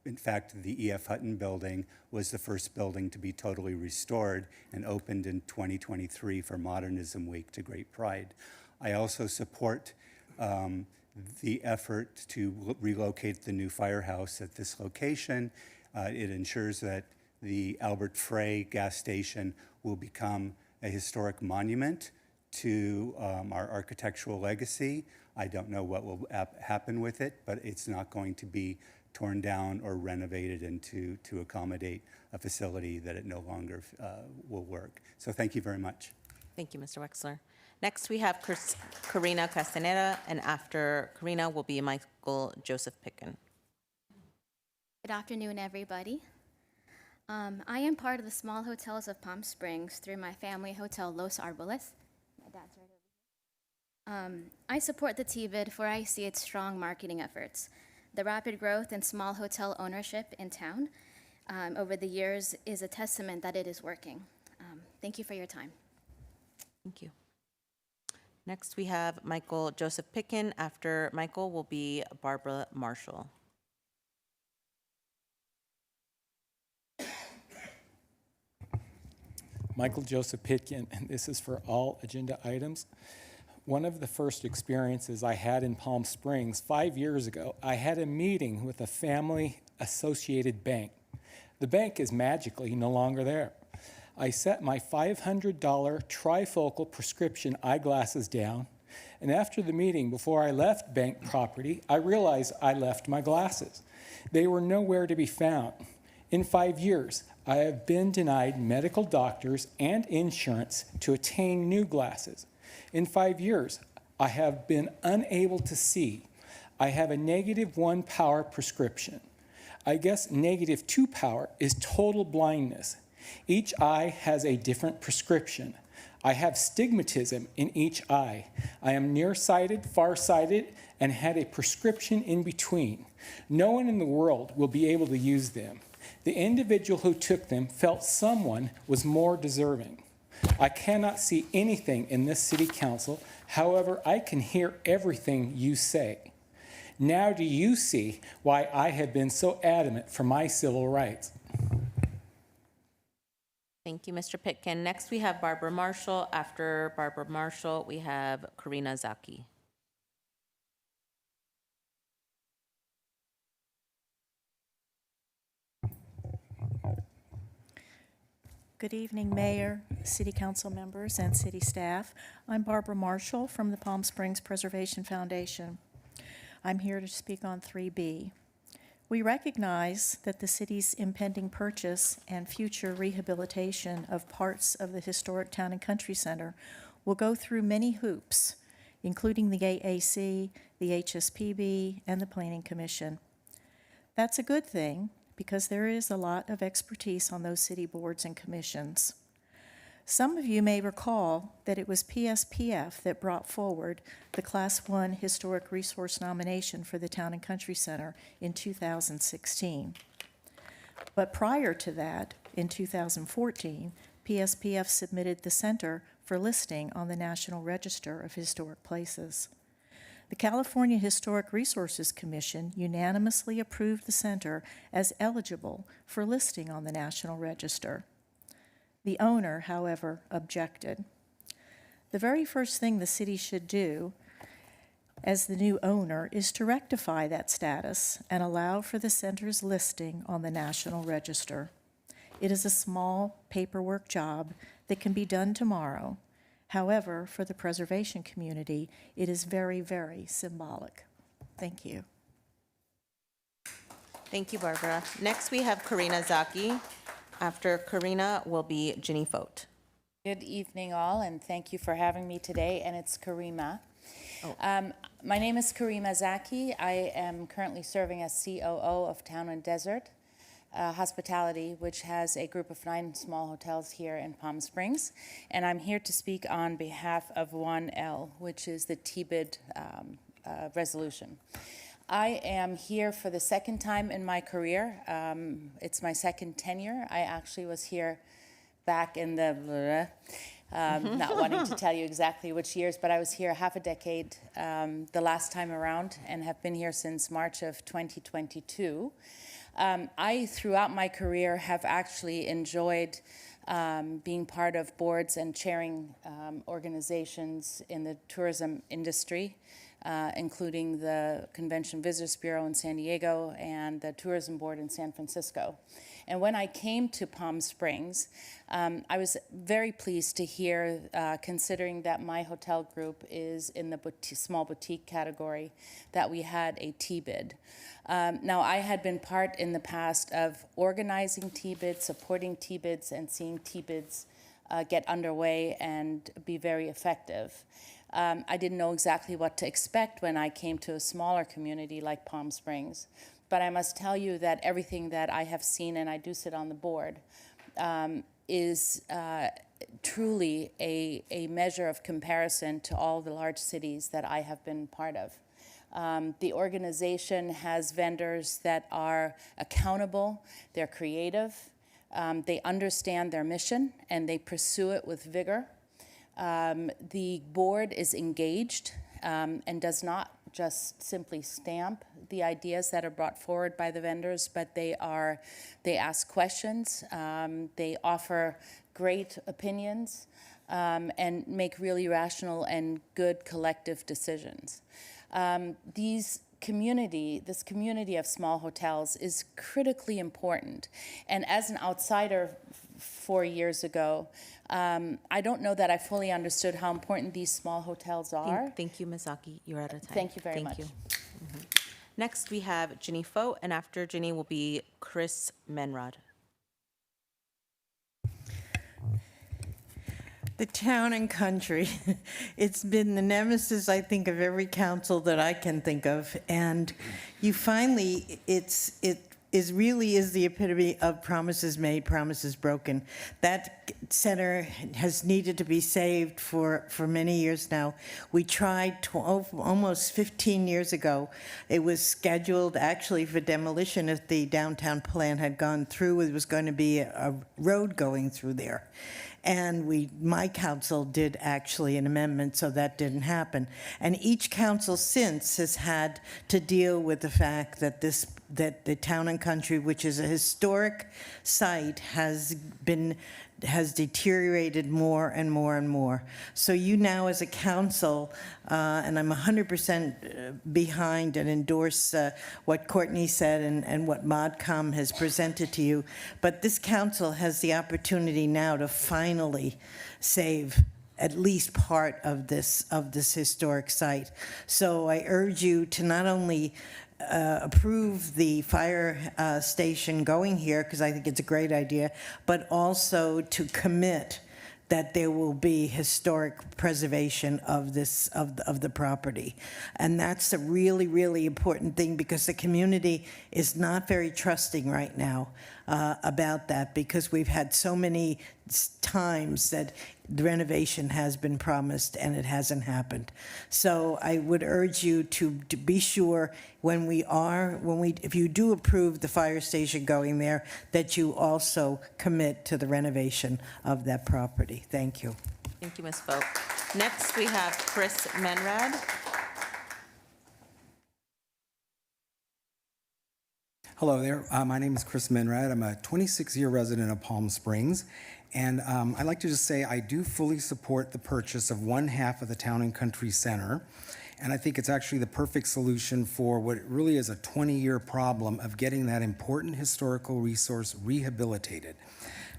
in fact, the E.F. Hutton building was the first building to be totally restored and opened in 2023 for Modernism Week to great pride. I also support the effort to relocate the new firehouse at this location. It ensures that the Albert Frey gas station will become a historic monument to our architectural legacy. I don't know what will happen with it, but it's not going to be torn down or renovated into to accommodate a facility that it no longer will work. So thank you very much. Thank you, Mr. Wexler. Next, we have Karina Castaneda, and after Karina will be Michael Joseph Picken. Good afternoon, everybody. I am part of the Small Hotels of Palm Springs through my family hotel, Los Arboles. My dad's right over here. I support the TBID for I see its strong marketing efforts. The rapid growth in small hotel ownership in town over the years is a testament that it is working. Thank you for your time. Thank you. Next, we have Michael Joseph Picken. After Michael will be Barbara Marshall. Michael Joseph Pitkin, and this is for all agenda items. One of the first experiences I had in Palm Springs 5 years ago, I had a meeting with a family-associated bank. The bank is magically no longer there. I set my $500 trifocal prescription eyeglasses down, and after the meeting, before I left bank property, I realized I left my glasses. They were nowhere to be found. In 5 years, I have been denied medical doctors and insurance to attain new glasses. In 5 years, I have been unable to see. I have a -1 power prescription. I guess -2 power is total blindness. Each eye has a different prescription. I have stigmatism in each eye. I am nearsighted, farsighted, and had a prescription in between. No one in the world will be able to use them. The individual who took them felt someone was more deserving. I cannot see anything in this city council. However, I can hear everything you say. Now do you see why I have been so adamant for my civil rights? Thank you, Mr. Pitkin. Next, we have Barbara Marshall. After Barbara Marshall, we have Karina Zaki. Good evening, Mayor, City Council members, and city staff. I'm Barbara Marshall from the Palm Springs Preservation Foundation. I'm here to speak on 3B. We recognize that the city's impending purchase and future rehabilitation of parts of the historic Town and Country Center will go through many hoops, including the AAC, the HSPB, and the Planning Commission. That's a good thing, because there is a lot of expertise on those city boards and commissions. Some of you may recall that it was PSPF that brought forward the Class 1 Historic Resource nomination for the Town and Country Center in 2016. But prior to that, in 2014, PSPF submitted the center for listing on the National Register of Historic Places. The California Historic Resources Commission unanimously approved the center as eligible for listing on the National Register. The owner, however, objected. The very first thing the city should do as the new owner is to rectify that status and allow for the center's listing on the National Register. It is a small paperwork job that can be done tomorrow. However, for the preservation community, it is very, very symbolic. Thank you. Thank you, Barbara. Next, we have Karina Zaki. After Karina will be Ginny Fote. Good evening, all, and thank you for having me today, and it's Karima. My name is Karima Zaki. I am currently serving as COO of Town and Desert Hospitality, which has a group of 9 small hotels here in Palm Springs, and I'm here to speak on behalf of 1L, which is the TBID resolution. I am here for the second time in my career. It's my second tenure. I actually was here back in the, not wanting to tell you exactly which years, but I was here half a decade the last time around and have been here since March of 2022. I, throughout my career, have actually enjoyed being part of boards and chairing organizations in the tourism industry, including the Convention Visitors Bureau in San Diego and the Tourism Board in San Francisco. And when I came to Palm Springs, I was very pleased to hear, considering that my hotel group is in the small boutique category, that we had a TBID. Now, I had been part in the past of organizing TBIDs, supporting TBIDs, and seeing TBIDs get underway and be very effective. I didn't know exactly what to expect when I came to a smaller community like Palm Springs. But I must tell you that everything that I have seen, and I do sit on the board, is truly a measure of comparison to all the large cities that I have been part of. The organization has vendors that are accountable, they're creative, they understand their mission, and they pursue it with vigor. The board is engaged and does not just simply stamp the ideas that are brought forward by the vendors, but they ask questions, they offer great opinions, and make really rational and good collective decisions. This community of small hotels is critically important. And as an outsider 4 years ago, I don't know that I fully understood how important these small hotels are. Thank you, Ms. Zaki. You're out of time. Thank you very much. Thank you. Next, we have Ginny Fote, and after Ginny will be Chris Menrod. The Town and Country. It's been the nemesis, I think, of every council that I can think of. And you finally, it really is the epitome of promises made, promises broken. That center has needed to be saved for many years now. We tried almost 15 years ago. It was scheduled actually for demolition if the downtown plan had gone through. It was going to be a road going through there. And my council did actually an amendment, so that didn't happen. And each council since has had to deal with the fact that that the Town and Country, which is a historic site, has deteriorated more and more and more. So you now as a council, and I'm 100% behind and endorse what Courtney said and what ModCom has presented to you, but this council has the opportunity now to finally save at least part of this historic site. So I urge you to not only approve the fire station going here, because I think it's a great idea, but also to commit that there will be historic preservation of the property. And that's a really, really important thing, because the community is not very trusting right now about that, because we've had so many times that the renovation has been promised and it hasn't happened. So I would urge you to be sure if you do approve the fire station going there, that you also commit to the renovation of that property. Thank you. Thank you, Ms. Folk. Next, we have Chris Menrad. Hello there. My name is Chris Menrad. I'm a 26-year resident of Palm Springs. And I'd like to just say I do fully support the purchase of one half of the Town and Country Center. And I think it's actually the perfect solution for what really is a 20-year problem of getting that important historical resource rehabilitated.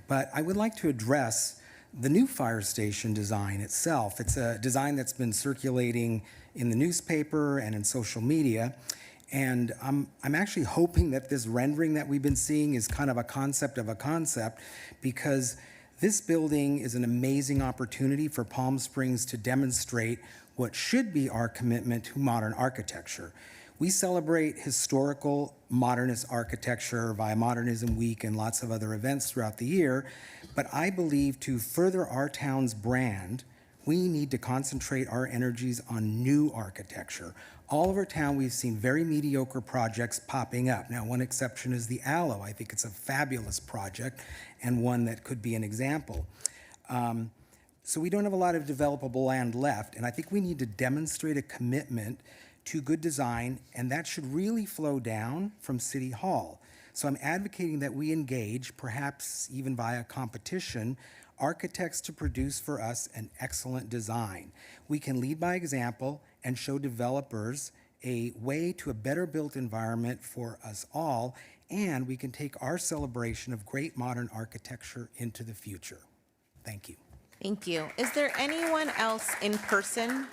But I would like to address the new fire station design itself. It's a design that's been circulating in the newspaper and in social media. And I'm actually hoping that this rendering that we've been seeing is kind of a concept, because this building is an amazing opportunity for Palm Springs to demonstrate what should be our commitment to modern architecture. We celebrate historical modernist architecture via Modernism Week and lots of other events throughout the year, but I believe to further our town's brand, we need to concentrate our energies on new architecture. All over town, we've seen very mediocre projects popping up. Now, one exception is the Aloe. I think it's a fabulous project and one that could be an example. So we don't have a lot of developable land left, and I think we need to demonstrate a commitment to good design, and that should really flow down from City Hall. So I'm advocating that we engage, perhaps even via competition, architects to produce for us an excellent design. We can lead by example and show developers a way to a better built environment for us all, and we can take our celebration of great modern architecture into the future. Thank you. Thank you. Is there anyone else in person?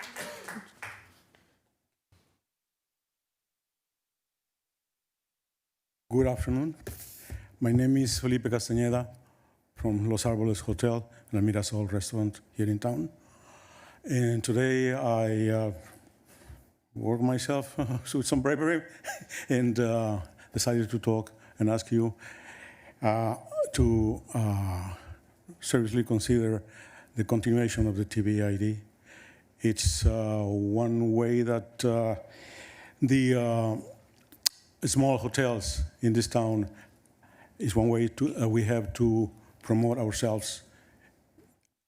Good afternoon. My name is Felipe Castañeda from Los Árboles Hotel and a Mirasol restaurant here in town. And today I worked myself with some bravery and decided to talk and ask you to seriously consider the continuation of the TBID. It's one way that the small hotels in this town is one way to we have to promote ourselves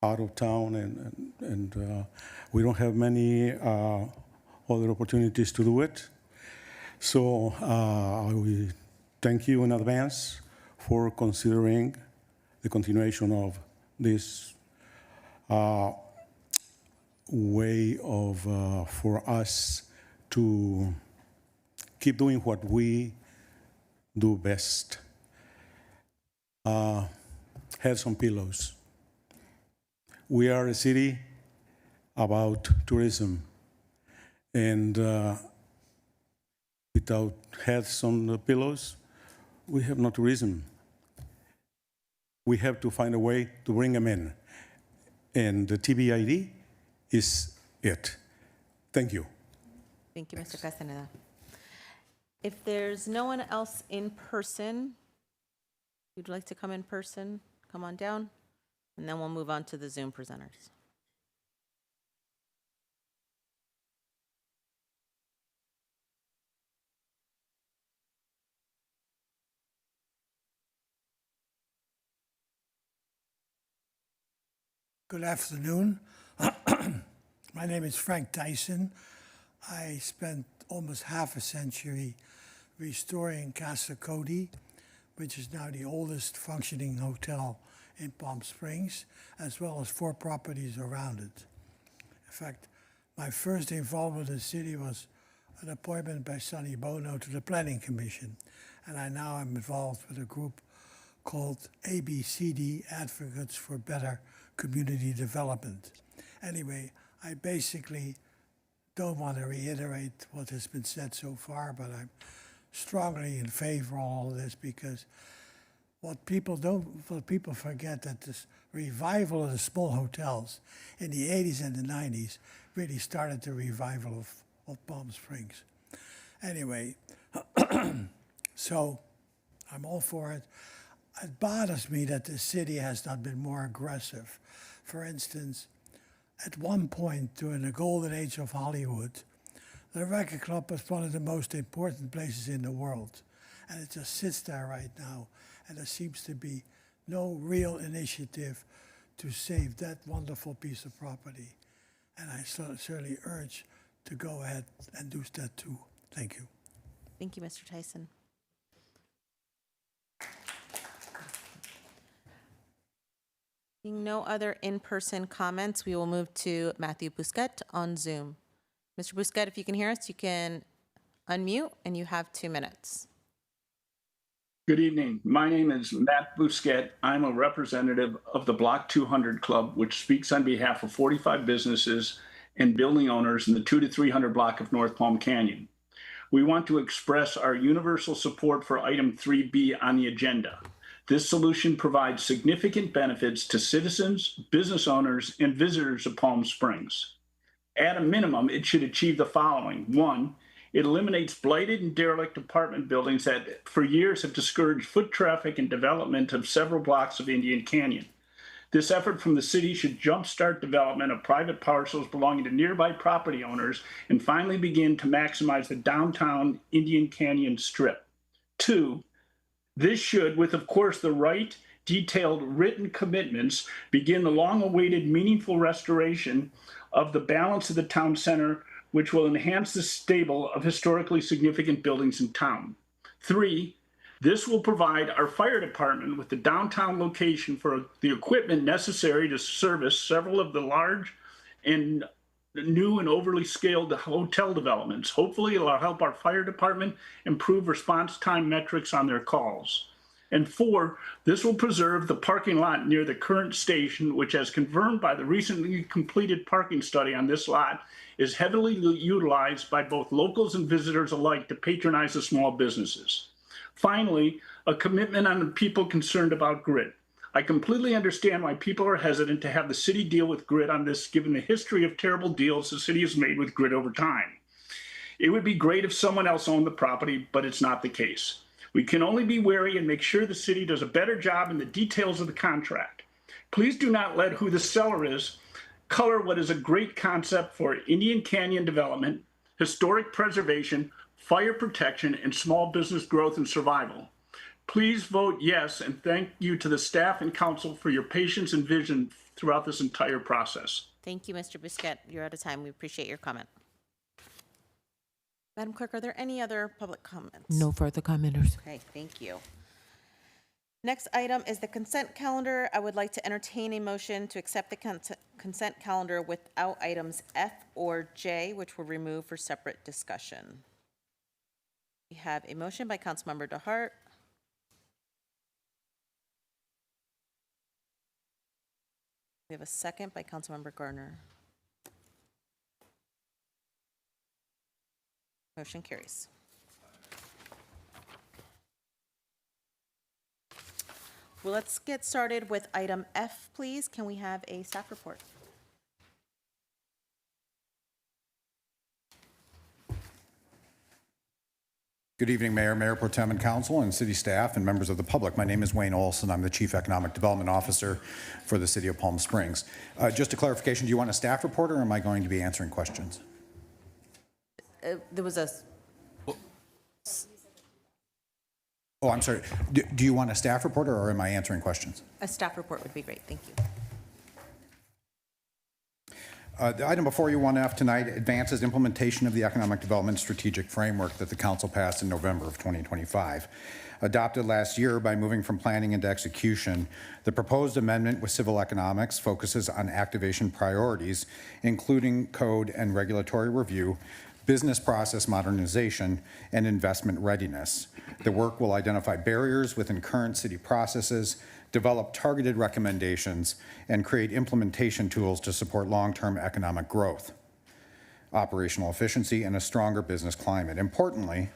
out of town, and we don't have many other opportunities to do it. So we thank you in advance for considering the continuation of this way of for us to keep doing what we do best. Have some pillows. We are a city about tourism, and without heads on the pillows, we have no tourism. We have to find a way to bring them in, and the TBID is it. Thank you. Thank you, Mr. Castaneda. If there's no one else in person, who'd like to come in person, come on down, and then we'll move on to the Zoom presenters. Good afternoon. My name is Frank Tyson. I spent almost half a century restoring Casa Cody, which is now the oldest functioning hotel in Palm Springs, as well as 4 properties around it. In fact, my first involvement in the city was an appointment by Sonny Bono to the Planning Commission, and I now am involved with a group called ABCD, Advocates for Better Community Development. Anyway, I basically don't want to reiterate what has been said so far, but I'm strongly in favor of all of this, because what people forget, that this revival of the small hotels in the 80s and the 90s really started the revival of Palm Springs. Anyway, so I'm all for it. It bothers me that the city has not been more aggressive. For instance, at one point during the golden age of Hollywood, the Record Club was one of the most important places in the world. And it just sits there right now. And there seems to be no real initiative to save that wonderful piece of property. And I certainly urge to go ahead and do that too. Thank you. Thank you, Mr. Tyson. Seeing no other in-person comments, we will move to Matthew Bousquet on Zoom. Mr. Bousquet, if you can hear us, you can unmute, and you have 2 minutes. Good evening. My name is Matt Bousquet. I'm a representative of the Block 200 Club, which speaks on behalf of 45 businesses and building owners in the 200 to 300 block of North Palm Canyon. We want to express our universal support for item 3B on the agenda. This solution provides significant benefits to citizens, business owners, and visitors of Palm Springs. At a minimum, it should achieve the following. 1, it eliminates blighted and derelict apartment buildings that for years have discouraged foot traffic and development of several blocks of Indian Canyon. This effort from the city should jumpstart development of private parcels belonging to nearby property owners and finally begin to maximize the downtown Indian Canyon strip. 2, this should, with of course the right detailed written commitments, begin the long-awaited meaningful restoration of the balance of the town center, which will enhance the stable of historically significant buildings in town. 3, this will provide our fire department with the downtown location for the equipment necessary to service several of the large and new and overly scaled hotel developments. Hopefully it'll help our fire department improve response time metrics on their calls. And 4, this will preserve the parking lot near the current station, which, as confirmed by the recently completed parking study on this lot, is heavily utilized by both locals and visitors alike to patronize the small businesses. Finally, a commitment on the people concerned about grit. I completely understand why people are hesitant to have the city deal with grit on this, given the history of terrible deals the city has made with grit over time. It would be great if someone else owned the property, but it's not the case. We can only be wary and make sure the city does a better job in the details of the contract. Please do not let who the seller is color what is a great concept for Indian Canyon development, historic preservation, fire protection, and small business growth and survival. Please vote yes, and thank you to the staff and council for your patience and vision throughout this entire process. Thank you, Mr. Bousquet. You're out of time. We appreciate your comment. Madam Clerk, are there any other public comments? No further commenters. Okay, thank you. Next item is the consent calendar. I would like to entertain a motion to accept the consent calendar without items F or J, which were removed for separate discussion. We have a motion by Councilmember DeHart. We have a second by Councilmember Gardner. Motion carries. Well, let's get started with item F, please. Can we have a staff report? Good evening, Mayor, Mayor Pro Tem and Council, and city staff and members of the public. My name is Wayne Olson. I'm the Chief Economic Development Officer for the City of Palm Springs. Just a clarification, do you want a staff report or am I going to be answering questions? There was a... Oh, I'm sorry. Do you want a staff report or am I answering questions? A staff report would be great. Thank you. The item before you, 1F, tonight advances implementation of the Economic Development Strategic Framework that the Council passed in November of 2025. Adopted last year by moving from planning into execution, the proposed amendment with civil economics focuses on activation priorities, including code and regulatory review, business process modernization, and investment readiness. The work will identify barriers within current city processes, develop targeted recommendations, and create implementation tools to support long-term economic growth, operational efficiency, and a stronger business climate. Importantly,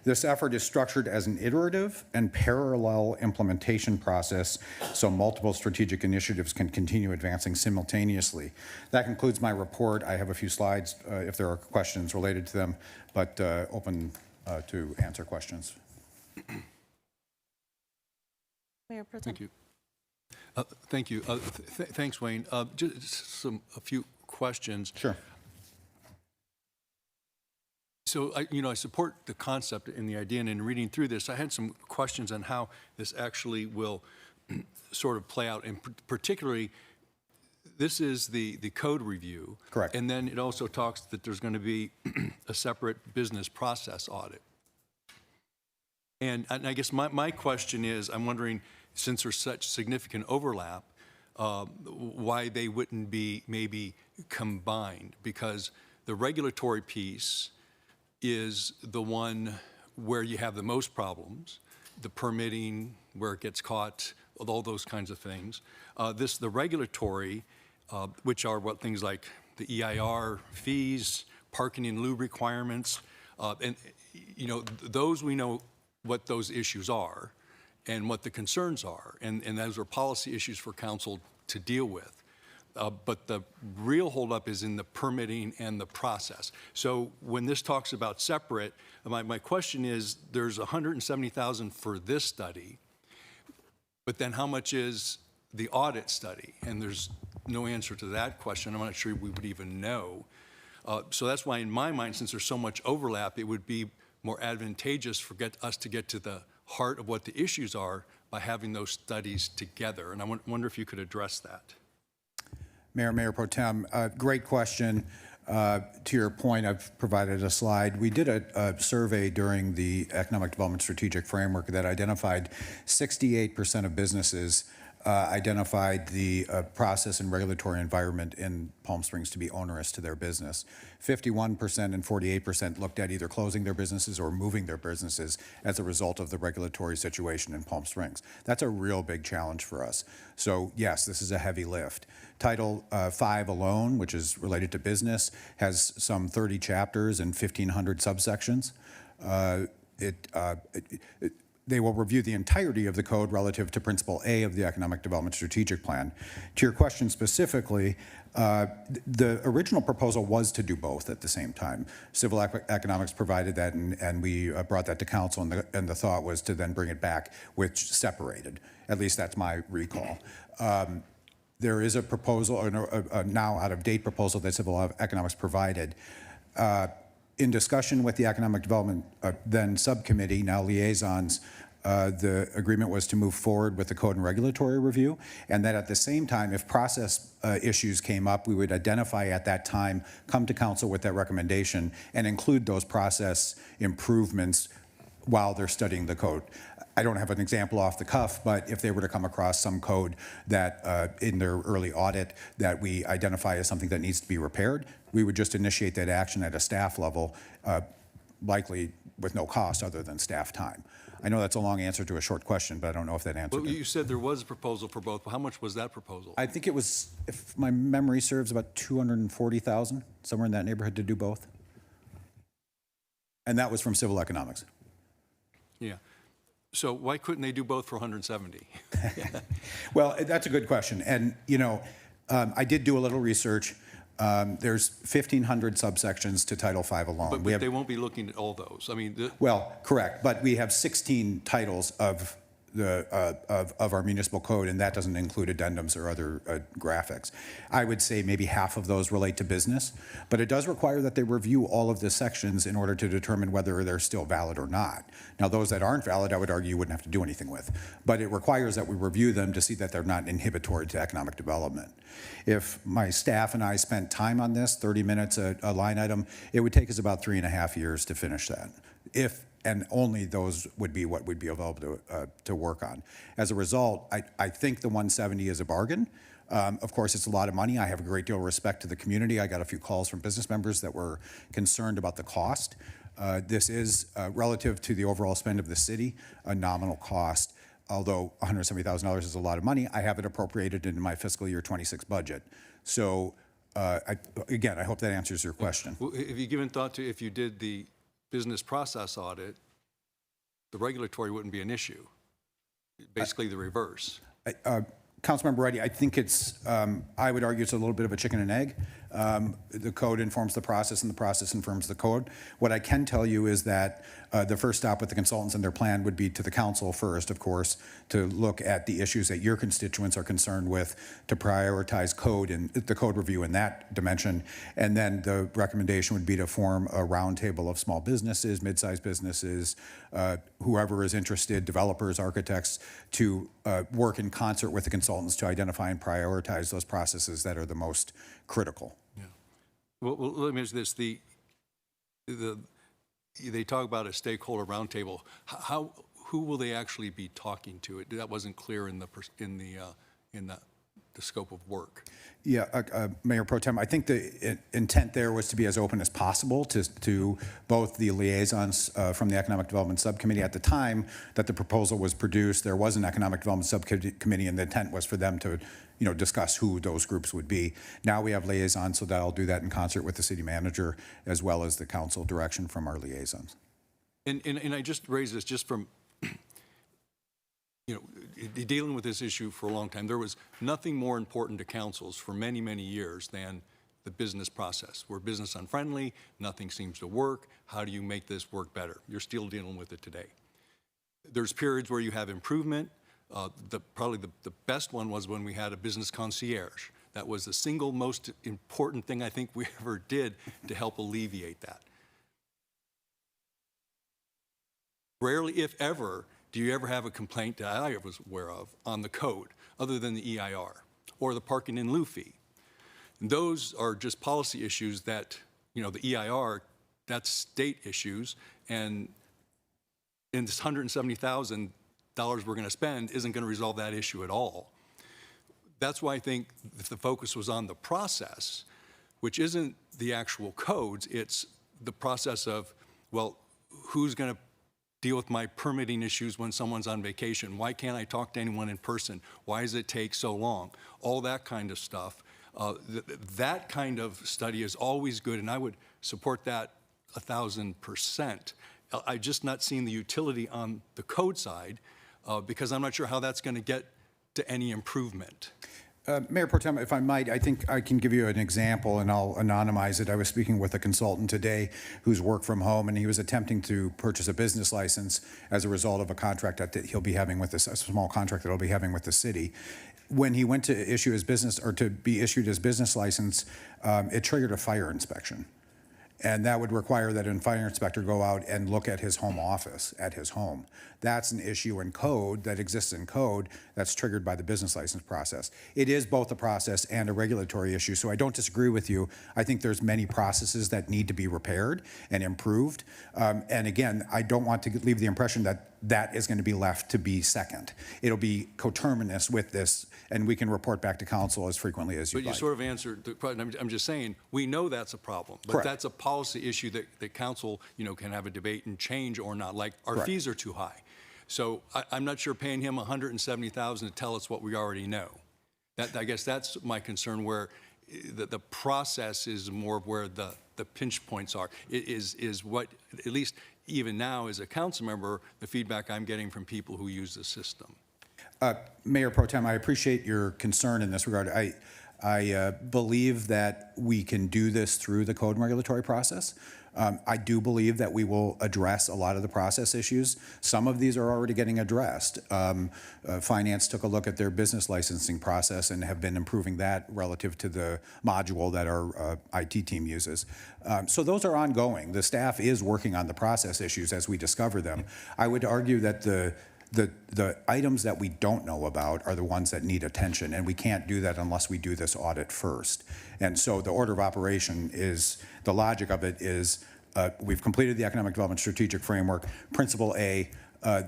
this effort is structured as an iterative and parallel implementation process so multiple strategic initiatives can continue advancing simultaneously. That concludes my report. I have a few slides if there are questions related to them, but open to answer questions. Mayor Pro Tem. Thank you. Thank you. Thanks, Wayne. Just a few questions. Sure. So, I support the concept and the idea, and in reading through this, I had some questions on how this actually will sort of play out, and particularly, this is the code review. Correct. And then it also talks that there's going to be a separate business process audit. And I guess my question is, I'm wondering, since there's such significant overlap, why they wouldn't be maybe combined? Because the regulatory piece is the one where you have the most problems, the permitting, where it gets caught, all those kinds of things. The regulatory, which are what things like the EIR fees, parking and lieu requirements, and those we know what those issues are and what the concerns are, and those are policy issues for council to deal with. But the real holdup is in the permitting and the process. So when this talks about separate, my question is, there's $170,000 for this study, but then how much is the audit study? And there's no answer to that question. I'm not sure we would even know. So that's why in my mind, since there's so much overlap, it would be more advantageous for us to get to the heart of what the issues are by having those studies together. And I wonder if you could address that. Mayor Pro Tem, great question. To your point, I've provided a slide. We did a survey during the Economic Development Strategic Framework that identified 68% of businesses identified the process and regulatory environment in Palm Springs to be onerous to their business. 51% and 48% looked at either closing their businesses or moving their businesses as a result of the regulatory situation in Palm Springs. That's a real big challenge for us. So yes, this is a heavy lift. Title 5 alone, which is related to business, has some 30 chapters and 1,500 subsections. They will review the entirety of the code relative to Principle A of the Economic Development Strategic Plan. To your question specifically, the original proposal was to do both at the same time. Civil economics provided that, and we brought that to council, and the thought was to then bring it back, which separated. At least that's my recall. There is a proposal, a now out-of-date proposal that civil economics provided. In discussion with the Economic Development then subcommittee, now liaisons, the agreement was to move forward with the code and regulatory review, and that at the same time, if process issues came up, we would identify at that time, come to council with that recommendation, and include those process improvements while they're studying the code. I don't have an example off the cuff, but if they were to come across some code that in their early audit that we identify as something that needs to be repaired, we would just initiate that action at a staff level, likely with no cost other than staff time. I know that's a long answer to a short question, but I don't know if that answered it. You said there was a proposal for both. How much was that proposal? I think it was, if my memory serves, about $240,000, somewhere in that neighborhood to do both. And that was from civil economics. Yeah. So why couldn't they do both for 170? Well, that's a good question. And, I did do a little research. There's 1,500 subsections to Title V alone. But they won't be looking at all those. I mean, well, correct. But we have 16 titles of of our municipal code, and that doesn't include addendums or other graphics. I would say maybe half of those relate to business, but it does require that they review all of the sections in order to determine whether they're still valid or not. Now, those that aren't valid, I would argue you wouldn't have to do anything with, but it requires that we review them to see that they're not inhibitory to economic development. If my staff and I spent time on this, 30 minutes a line item, it would take us about 3.5 years to finish that. And only those would be what would be available to work on. As a result, I think the 170 is a bargain. Of course, it's a lot of money. I have a great deal of respect to the community. I got a few calls from business members that were concerned about the cost. This is, relative to the overall spend of the city, a nominal cost. Although $170,000 is a lot of money, I have it appropriated into my fiscal year 26 budget. So, again, I hope that answers your question. Well, have you given thought to if you did the business process audit, the regulatory wouldn't be an issue? Basically the reverse. Councilmember Reddy, I think it's, I would argue it's a little bit of a chicken and egg. The code informs the process and the process informs the code. What I can tell you is that the first stop with the consultants and their plan would be to the council first, of course, to look at the issues that your constituents are concerned with, to prioritize code and the code review in that dimension. And then the recommendation would be to form a roundtable of small businesses, mid-sized businesses, whoever is interested, developers, architects, to work in concert with the consultants to identify and prioritize those processes that are the most critical. Yeah. Well, let me ask this: they talk about a stakeholder roundtable. Who will they actually be talking to? That wasn't clear in the scope of work. Yeah, Mayor Pro Tem, I think the intent there was to be as open as possible to both the liaisons from the Economic Development Subcommittee. At the time that the proposal was produced, there was an Economic Development Subcommittee, and the intent was for them to, discuss who those groups would be. Now we have liaisons, so that I'll do that in concert with the city manager as well as the council direction from our liaisons. And I just raised this just from, dealing with this issue for a long time. There was nothing more important to councils for many, many years than the business process. We're business unfriendly, nothing seems to work. How do you make this work better? You're still dealing with it today. There's periods where you have improvement. Probably the best one was when we had a business concierge. That was the single most important thing I think we ever did to help alleviate that. Rarely, if ever, do you ever have a complaint that I was aware of on the code, other than the EIR or the parking in lieu fee? And those are just policy issues that, the EIR, that's state issues, and in this $170,000 we're going to spend isn't going to resolve that issue at all. That's why I think if the focus was on the process, which isn't the actual codes, it's the process of, well, who's going to deal with my permitting issues when someone's on vacation? Why can't I talk to anyone in person? Why does it take so long? All that kind of stuff. That kind of study is always good, and I would support that 1,000%. I've just not seen the utility on the code side because I'm not sure how that's going to get to any improvement. Mayor Pro Tem, if I might, I think I can give you an example, and I'll anonymize it. I was speaking with a consultant today who's worked from home, and he was attempting to purchase a business license as a result of a contract that he'll be having with this, a small contract that he'll be having with the city. When he went to issue his business, or to be issued his business license, it triggered a fire inspection. And that would require that a fire inspector go out and look at his home office, at his home. That's an issue in code, that exists in code, that's triggered by the business license process. It is both a process and a regulatory issue, so I don't disagree with you. I think there's many processes that need to be repaired and improved. And again, I don't want to leave the impression that that is going to be left to be second. It'll be coterminous with this, and we can report back to council as frequently as you'd like. But you sort of answered the question. I'm just saying, we know that's a problem, but Correct. That's a policy issue that council, can have a debate and change or not. Like, our Correct. fees are too high. So I'm not sure paying him $170,000 to tell us what we already know. I guess that's my concern, where the process is more of where the pinch points are. It is what, at least even now as a council member, the feedback I'm getting from people who use the system. Mayor Pro Tem, I appreciate your concern in this regard. I believe that we can do this through the code and regulatory process. I do believe that we will address a lot of the process issues. Some of these are already getting addressed. Finance took a look at their business licensing process and have been improving that relative to the module that our IT team uses. So those are ongoing. The staff is working on the process issues as we discover them. I would argue that the items that we don't know about are the ones that need attention, and we can't do that unless we do this audit first. And so the order of operation is, the logic of it is, we've completed the Economic Development Strategic Framework. Principle A,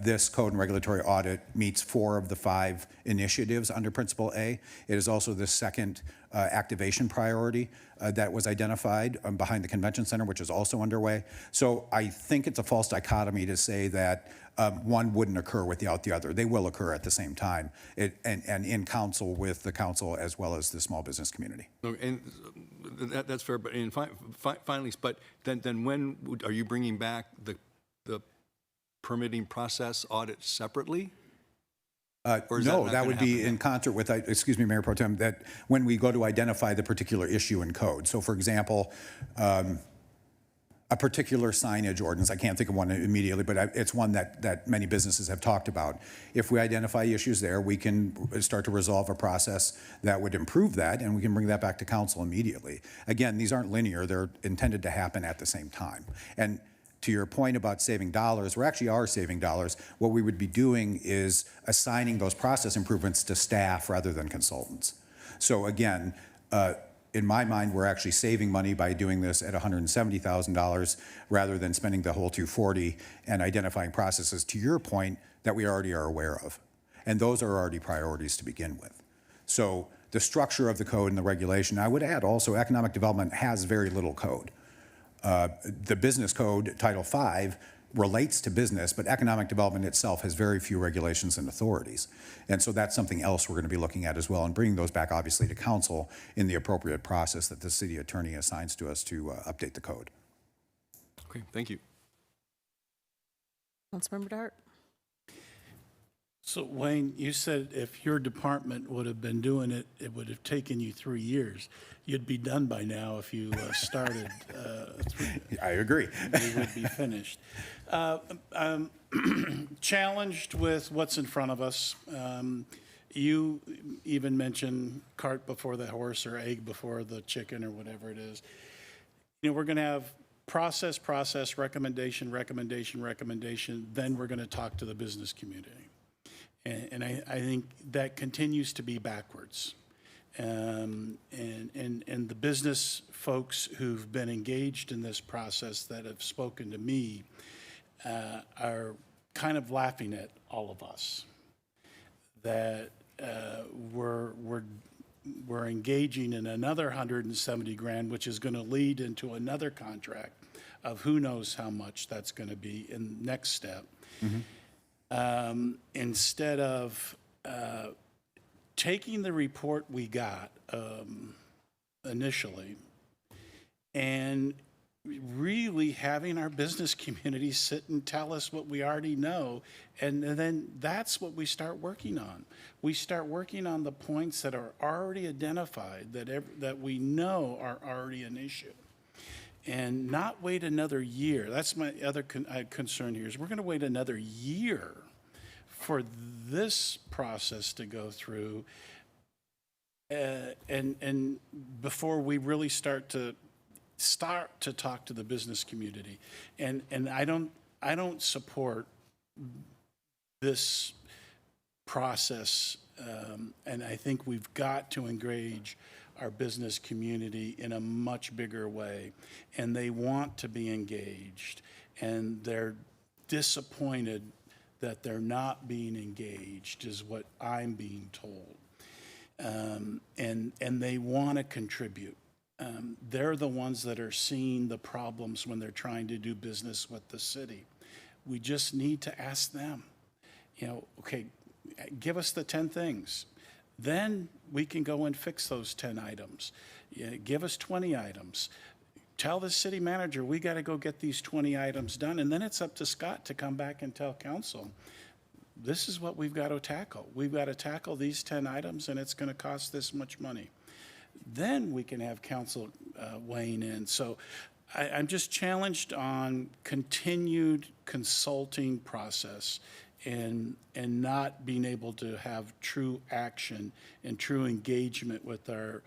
this code and regulatory audit meets 4 of the 5 initiatives under Principle A. It is also the second activation priority that was identified behind the convention center, which is also underway. So I think it's a false dichotomy to say that one wouldn't occur without the other. They will occur at the same time, and in council with the council as well as the small business community. And that's fair, but finally, but then when are you bringing back the permitting process audit separately? No, that would be in concert with, excuse me, Mayor Pro Tem, that when we go to identify the particular issue in code. So for example, a particular signage ordinance, I can't think of one immediately, but it's one that many businesses have talked about. If we identify issues there, we can start to resolve a process that would improve that, and we can bring that back to council immediately. Again, these aren't linear, they're intended to happen at the same time. And to your point about saving dollars, we actually are saving dollars. What we would be doing is assigning those process improvements to staff rather than consultants. So again, in my mind, we're actually saving money by doing this at $170,000 rather than spending the whole $240 and identifying processes, to your point, that we already are aware of. And those are already priorities to begin with. So the structure of the code and the regulation, I would add also economic development has very little code. The business code, Title V, relates to business, but economic development itself has very few regulations and authorities. And so that's something else we're going to be looking at as well, and bringing those back obviously to council in the appropriate process that the city attorney assigns to us to update the code. Okay, thank you. Councilmember Dart? So Wayne, you said if your department would have been doing it, it would have taken you 3 years. You'd be done by now if you started. I agree. You would be finished. Challenged with what's in front of us. You even mentioned cart before the horse or egg before the chicken or whatever it is. You know, we're going to have process, recommendation, then we're going to talk to the business community. And I think that continues to be backwards. And the business folks who've been engaged in this process that have spoken to me are kind of laughing at all of us. That we're engaging in another $170,000, which is going to lead into another contract of who knows how much that's going to be in the next step. Mm-hmm. Instead of taking the report we got initially and really having our business community sit and tell us what we already know, and then that's what we start working on. We start working on the points that are already identified, that we know are already an issue. And not wait another year. That's my other concern here, is we're going to wait another year for this process to go through, and before we really start to talk to the business community. And I don't support this process, and I think we've got to engage our business community in a much bigger way, and they want to be engaged, and they're disappointed that they're not being engaged, is what I'm being told. And they want to contribute. They're the ones that are seeing the problems when they're trying to do business with the city. We just need to ask them, okay, give us the 10 things. Then we can go and fix those 10 items. Give us 20 items. Tell the city manager, we got to go get these 20 items done. And then it's up to Scott to come back and tell council, this is what we've got to tackle. We've got to tackle these 10 items, and it's going to cost this much money. Then we can have council weighing in. So I'm just challenged on continued consulting process and not being able to have true action and true engagement with our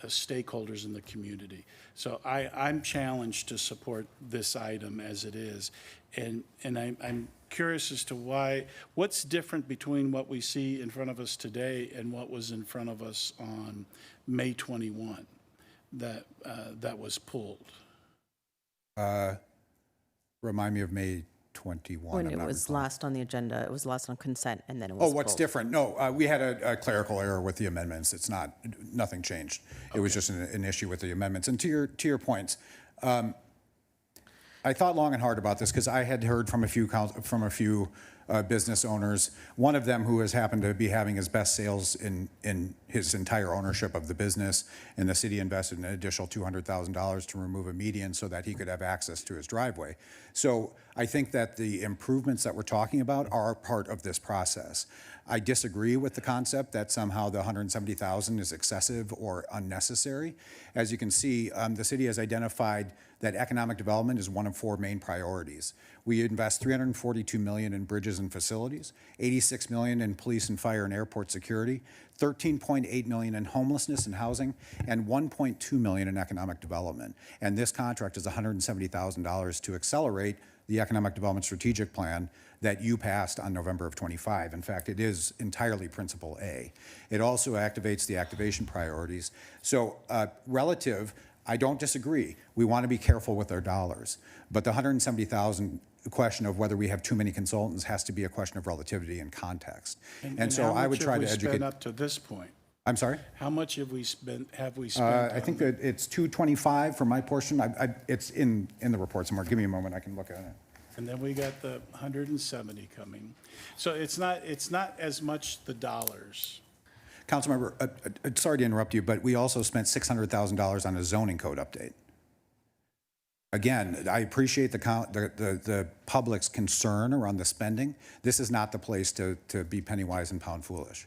stakeholders in the community. So I'm challenged to support this item as it is. And I'm curious as to what's different between what we see in front of us today and what was in front of us on May 21 that was pulled. Remind me of May 21. When I'm it not was recalling. last on the agenda, it was last on consent, and then it was Oh, what's pulled. different? No, we had a clerical error with the amendments. It's not, nothing changed. It was just an issue with the amendments. And to your points, I thought long and hard about this because I had heard from a few business owners, one of them who has happened to be having his best sales in his entire ownership of the business, and the city invested an additional $200,000 to remove a median so that he could have access to his driveway. So I think that the improvements that we're talking about are part of this process. I disagree with the concept that somehow the 170,000 is excessive or unnecessary. As you can see, the city has identified that economic development is one of 4 main priorities. We invest $342 million in bridges and facilities, $86 million in police and fire and airport security, $13.8 million in homelessness and housing, and $1.2 million in economic development. And this contract is $170,000 to accelerate the economic development strategic plan that you passed on November of 25. In fact, it is entirely Principle A. It also activates the activation priorities. So relative, I don't disagree. We want to be careful with our dollars. But the 170,000 question of whether we have too many consultants has to be a question of relativity and context. And so I would try to educate. How much have we spent up to this point? I'm sorry? How much have we spent? I think that it's 225 for my portion. It's in the report somewhere. Give me a moment. I can look at it. And then we got the 170 coming. So it's not as much the dollars. Councilmember, sorry to interrupt you, but we also spent $600,000 on a zoning code update. Again, I appreciate the public's concern around the spending. This is not the place to be penny-wise and pound-foolish.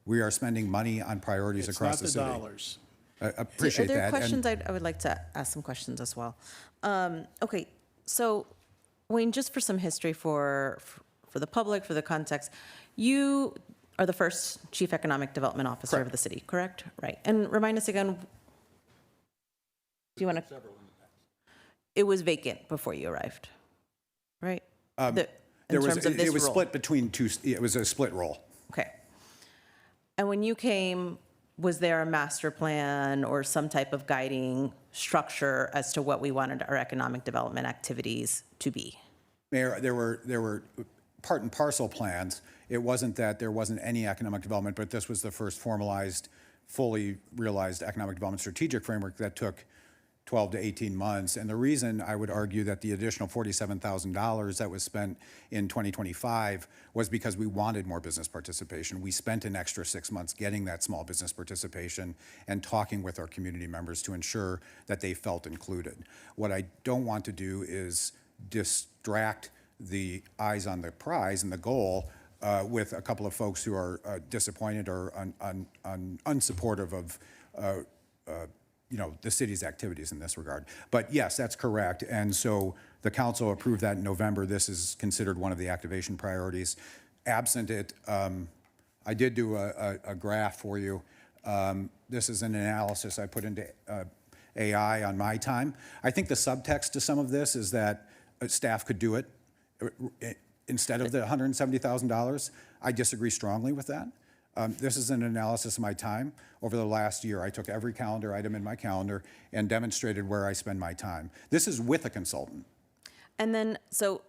We are spending money on priorities across the city. It's not the dollars. I appreciate that. Are there questions? I would like to ask some questions as well. Okay, so Wayne, just for some history for the public, for the context, you are the first Chief Economic Development Officer of the city, correct? Right. And remind us again, do you want to? It was vacant before you arrived, right? It was split between two, it was a split role. Okay. And when you came, was there a master plan or some type of guiding structure as to what we wanted our economic development activities to be? Mayor, there were part and parcel plans. It wasn't that there wasn't any economic development, but this was the first formalized, fully realized economic development strategic framework that took 12 to 18 months. And the reason I would argue that the additional $47,000 that was spent in 2025 was because we wanted more business participation. We spent an extra 6 months getting that small business participation and talking with our community members to ensure that they felt included. What I don't want to do is distract the eyes on the prize and the goal with a couple of folks who are disappointed or unsupportive of the city's activities in this regard. But yes, that's correct. And so the council approved that in November. This is considered one of the activation priorities. Absent it, I did do a graph for you. This is an analysis I put into AI on my time. I think the subtext to some of this is that staff could do it instead of the $170,000. I disagree strongly with that. This is an analysis of my time. Over the last year, I took every calendar item in my calendar and demonstrated where I spend my time. This is with a consultant. And then, so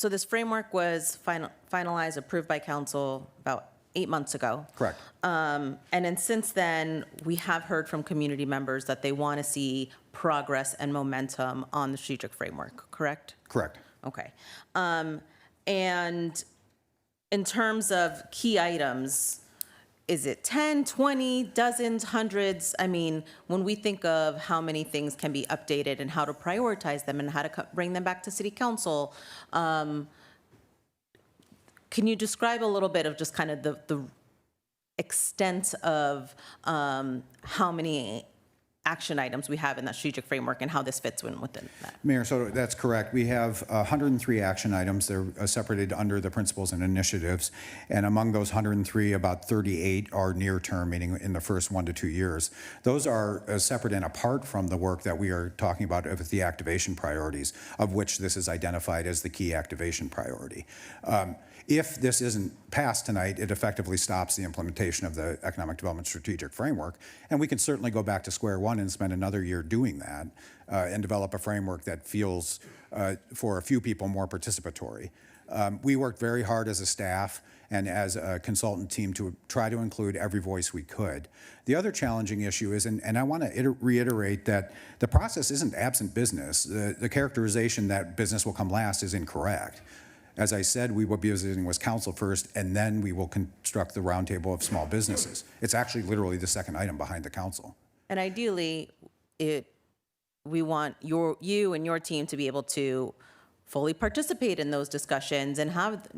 this framework was finalized, approved by council about 8 months ago. Correct. And then since then, we have heard from community members that they want to see progress and momentum on the strategic framework, correct? Correct. Okay. And in terms of key items, is it 10, 20, dozens, hundreds? I mean, when we think of how many things can be updated and how to prioritize them and how to bring them back to city council, can you describe a little bit of just kind of the extent of how many action items we have in that strategic framework and how this fits within that. Mayor Soto, that's correct. We have 103 action items. They're separated under the principles and initiatives. And among those 103, about 38 are near term, meaning in the first 1 to 2 years. Those are separate and apart from the work that we are talking about with the activation priorities, of which this is identified as the key activation priority. If this isn't passed tonight, it effectively stops the implementation of the Economic Development Strategic Framework. And we can certainly go back to square one and spend another year doing that and develop a framework that feels, for a few people, more participatory. We worked very hard as a staff and as a consultant team to try to include every voice we could. The other challenging issue is, and I want to reiterate that the process isn't absent business. The characterization that business will come last is incorrect. As I said, we will be visiting with council first, and then we will construct the roundtable of small businesses. It's actually literally the second item behind the council. And ideally, we want you and your team to be able to fully participate in those discussions and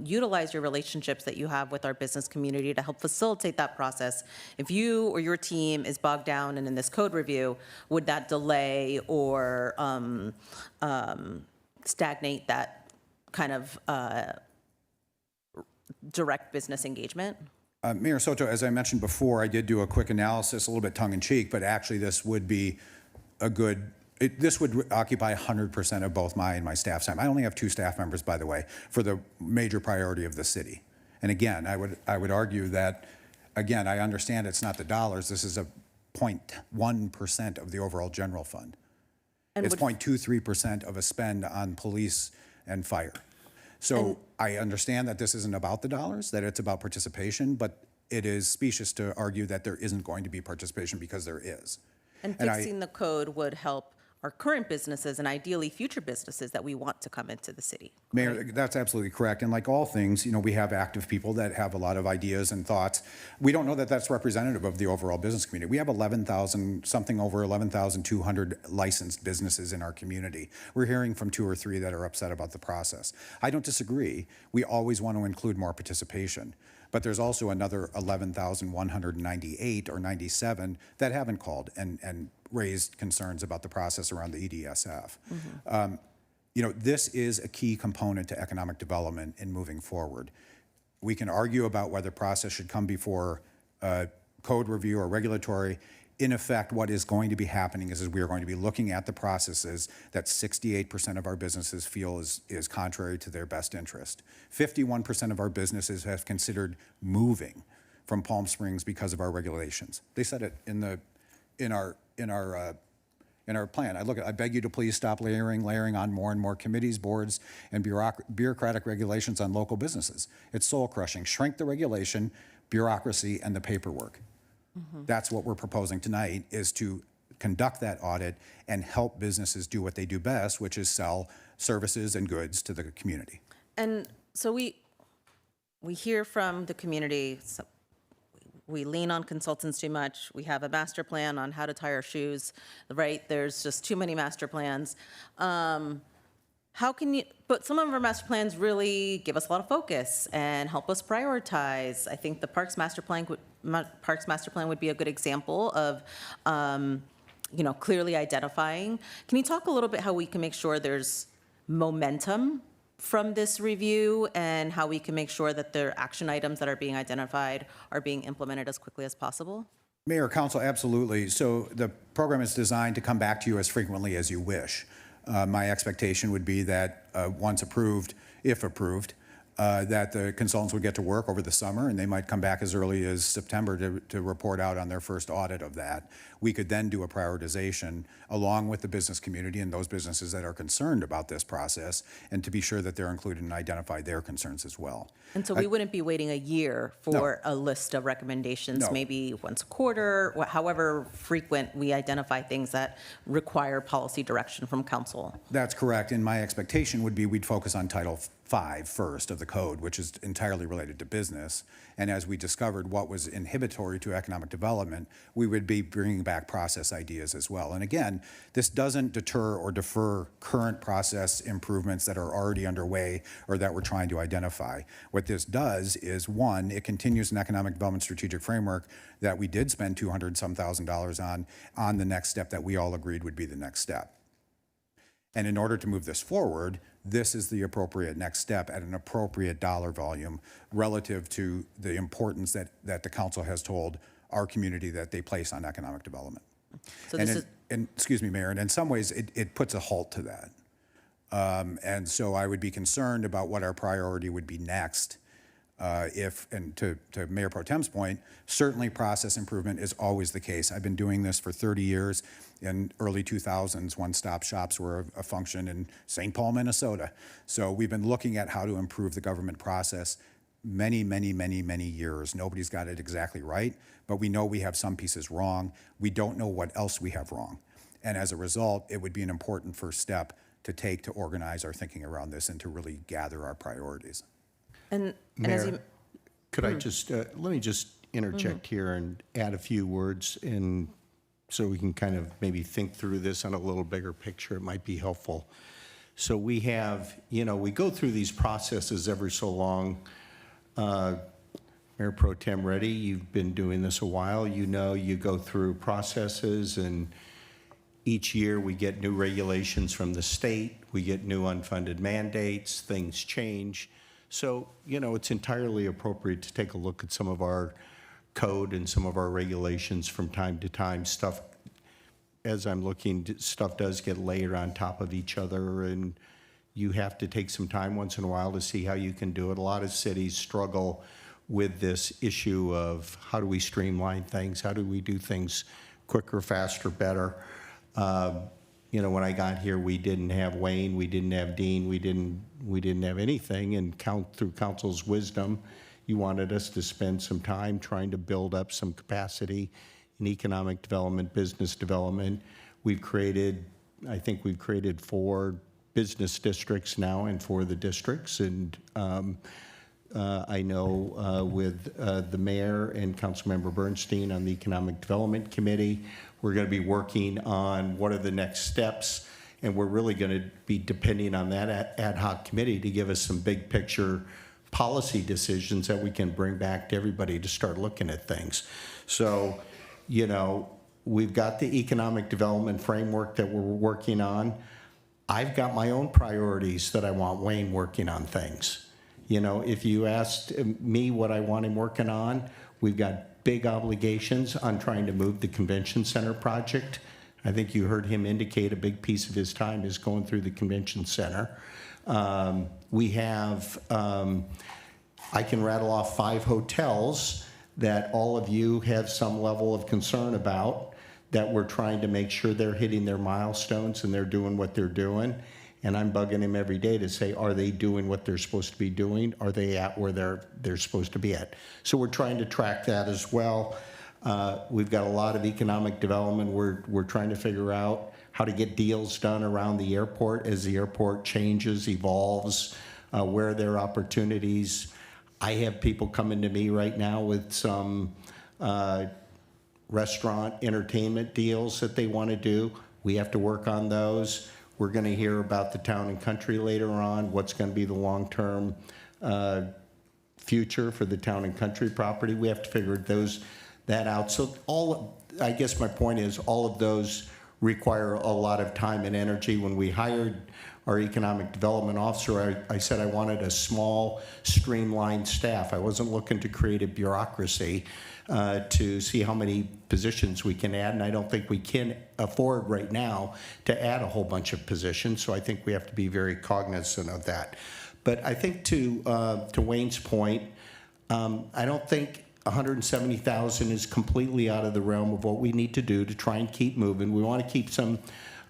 utilize your relationships that you have with our business community to help facilitate that process. If you or your team is bogged down and in this code review, would that delay or stagnate that kind of direct business engagement? Mayor Soto, as I mentioned before, I did do a quick analysis, a little bit tongue-in-cheek, but actually this would be this would occupy 100% of both my and my staff's time. I only have 2 staff members, by the way, for the major priority of the city. And again, I would argue that, again, I understand it's not the dollars. This is a 0.1% of the overall general fund. And it's 0.23% of a spend on police and fire. So I understand that this isn't about the dollars, that it's about participation, but it is specious to argue that there isn't going to be participation because there is. And fixing the code would help our current businesses and ideally future businesses that we want to come into the city. Mayor, that's absolutely correct. And like all things, we have active people that have a lot of ideas and thoughts. We don't know that that's representative of the overall business community. We have something over 11,200 licensed businesses in our community. We're hearing from 2 or 3 that are upset about the process. I don't disagree. We always want to include more participation. But there's also another 11,198 or 97 that haven't called and raised concerns about the process around the EDSF. This is a key component to economic development in moving forward. We can argue about whether process should come before code review or regulatory. In effect, what is going to be happening is we are going to be looking at the processes that 68% of our businesses feel is contrary to their best interest. 51% of our businesses have considered moving from Palm Springs because of our regulations. They said it in our plan. I beg you to please stop layering on more and more committees, boards, and bureaucratic regulations on local businesses. It's soul crushing. Shrink the regulation, bureaucracy, and the paperwork. That's what we're proposing tonight, is to conduct that audit and help businesses do what they do best, which is sell services and goods to the community. And so we hear from the community, we lean on consultants too much. We have a master plan on how to tie our shoes, right? There's just too many master plans. But some of our master plans really give us a lot of focus and help us prioritize. I think the Parks Master Plan would be a good example of, clearly identifying. Can you talk a little bit how we can make sure there's momentum from this review and how we can make sure that the action items that are being identified are being implemented as quickly as possible? Mayor, Council, absolutely. So the program is designed to come back to you as frequently as you wish. My expectation would be that once approved, if approved, that the consultants would get to work over the summer, and they might come back as early as September to report out on their first audit of that. We could then do a prioritization along with the business community and those businesses that are concerned about this process, and to be sure that they're included and identify their concerns as well. And so we wouldn't be waiting a year for a list of recommendations, maybe once a quarter, however frequent we identify things that require policy direction from council. That's correct, and my expectation would be we'd focus on Title 5 first of the code, which is entirely related to business. And as we discovered what was inhibitory to economic development, we would be bringing back process ideas as well. And again, this doesn't deter or defer current process improvements that are already underway or that we're trying to identify. What this does is, one, it continues an economic development strategic framework that we did spend $200-some thousand on the next step that we all agreed would be the next step. And in order to move this forward, this is the appropriate next step at an appropriate dollar volume relative to the importance that the council has told our community that they place on economic development. So and, this is, and excuse me, Mayor, and in some ways it puts a halt to that. And so I would be concerned about what our priority would be next. And to Mayor Pro Tem's point, certainly process improvement is always the case. I've been doing this for 30 years. In early 2000s, one-stop shops were a function in St. Paul, Minnesota. So we've been looking at how to improve the government process many years. Nobody's got it exactly right, but we know we have some pieces wrong. We don't know what else we have wrong. And as a result, it would be an important first step to take to organize our thinking around this and to really gather our priorities. and Mayor, as you, could I just, let me just interject here and add a few words in so we can kind of maybe think through this on a little bigger picture. It might be helpful. So we have, we go through these processes every so long. Mayor Pro Tem Reddy, you've been doing this a while. You go through processes, and each year we get new regulations from the state. We get new unfunded mandates. Things change. So, it's entirely appropriate to take a look at some of our code and some of our regulations from time to time. Stuff, as I'm looking, stuff does get layered on top of each other, and you have to take some time once in a while to see how you can do it. A lot of cities struggle with this issue of how do we streamline things? How do we do things quicker, faster, better? When I got here, we didn't have Wayne, we didn't have Dean, we didn't have anything, and through council's wisdom, you wanted us to spend some time trying to build up some capacity in economic development, business development. I think we've created 4 business districts now and 4 of the districts. And I know with the mayor and Councilmember Bernstein on the Economic Development Committee, we're going to be working on what are the next steps. And we're really going to be depending on that ad hoc committee to give us some big picture policy decisions that we can bring back to everybody to start looking at things. So, we've got the economic development framework that we're working on. I've got my own priorities that I want Wayne working on things. If you asked me what I want him working on, we've got big obligations on trying to move the convention center project. I think you heard him indicate a big piece of his time is going through the convention center. We have, I can rattle off 5 hotels that all of you have some level of concern about, that we're trying to make sure they're hitting their milestones and they're doing what they're doing. And I'm bugging him every day to say, are they doing what they're supposed to be doing? Are they at where they're supposed to be at? So we're trying to track that as well. We've got a lot of economic development. We're trying to figure out how to get deals done around the airport as the airport changes, evolves, where there are opportunities. I have people coming to me right now with some restaurant entertainment deals that they want to do. We have to work on those. We're going to hear about the Town and Country later on, what's going to be the long-term future for the Town and Country property. We have to figure that out. So I guess my point is all of those require a lot of time and energy. When we hired our economic development officer, I said I wanted a small, streamlined staff. I wasn't looking to create a bureaucracy to see how many positions we can add, and I don't think we can afford right now to add a whole bunch of positions, so I think we have to be very cognizant of that. But I think to Wayne's point, I don't think 170,000 is completely out of the realm of what we need to do to try and keep moving. We want to keep some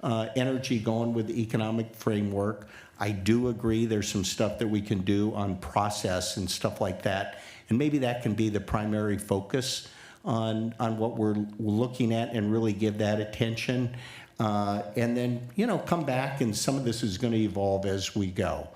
energy going with the economic framework. I do agree there's some stuff that we can do on process and stuff like that, and maybe that can be the primary focus on what we're looking at and really give that attention. And then, come back, and some of this is going to evolve as we go.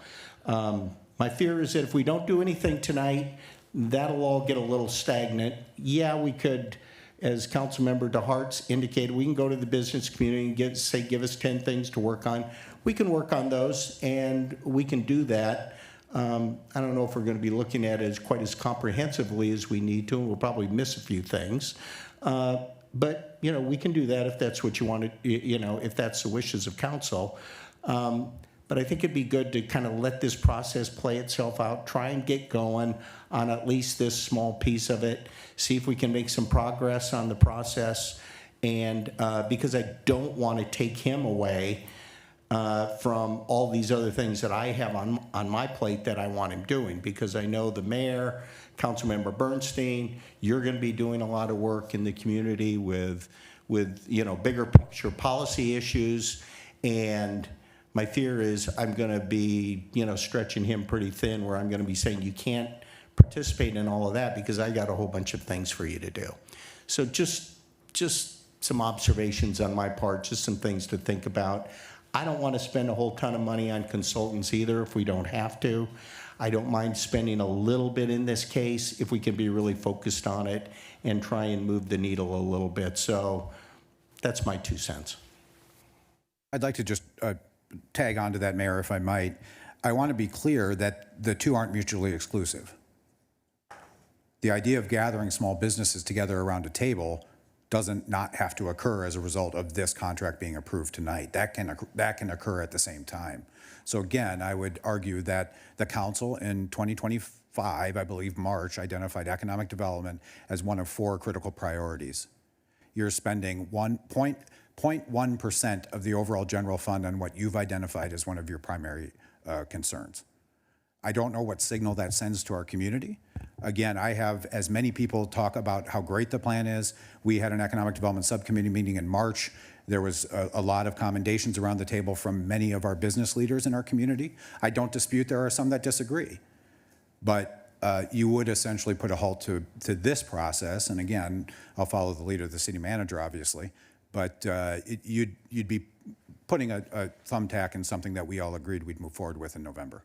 My fear is that if we don't do anything tonight, that'll all get a little stagnant. Yeah, we could, as Councilmember DeHart's indicated, we can go to the business community and give us 10 things to work on. We can work on those, and we can do that. I don't know if we're going to be looking at it quite as comprehensively as we need to, and we'll probably miss a few things. But, you know, we can do that if that's what you want to, you know, if that's the wishes of council. But I think it'd be good to kind of let this process play itself out, try and get going on at least this small piece of it, see if we can make some progress on the process. And because I don't want to take him away from all these other things that I have on my plate that I want him doing, because I know the mayor, Councilmember Bernstein, you're going to be doing a lot of work in the community with you know, bigger picture policy issues. And my fear is I'm going to be, you know, stretching him pretty thin, where I'm going to be saying you can't participate in all of that because I got a whole bunch of things for you to do. So just some observations on my part, just some things to think about. I don't want to spend a whole ton of money on consultants either if we don't have to. I don't mind spending a little bit in this case if we can be really focused on it and try and move the needle a little bit. So that's my 2 cents. I'd like to just tag on to that, Mayor, if I might. I want to be clear that the two aren't mutually exclusive. The idea of gathering small businesses together around a table doesn't not have to occur as a result of this contract being approved tonight. That can occur at the same time. So again, I would argue that the council in 2025, I believe March, identified economic development as one of 4 critical priorities. You're spending 0.1% of the overall general fund on what you've identified as one of your primary concerns. I don't know what signal that sends to our community. Again, I have as many people talk about how great the plan is. We had an economic development subcommittee meeting in March. There was a lot of commendations around the table from many of our business leaders in our community. I don't dispute there are some that disagree. But you would essentially put a halt to this process. And again, I'll follow the lead of the city manager, obviously. But you'd be putting a thumbtack in something that we all agreed we'd move forward with in November.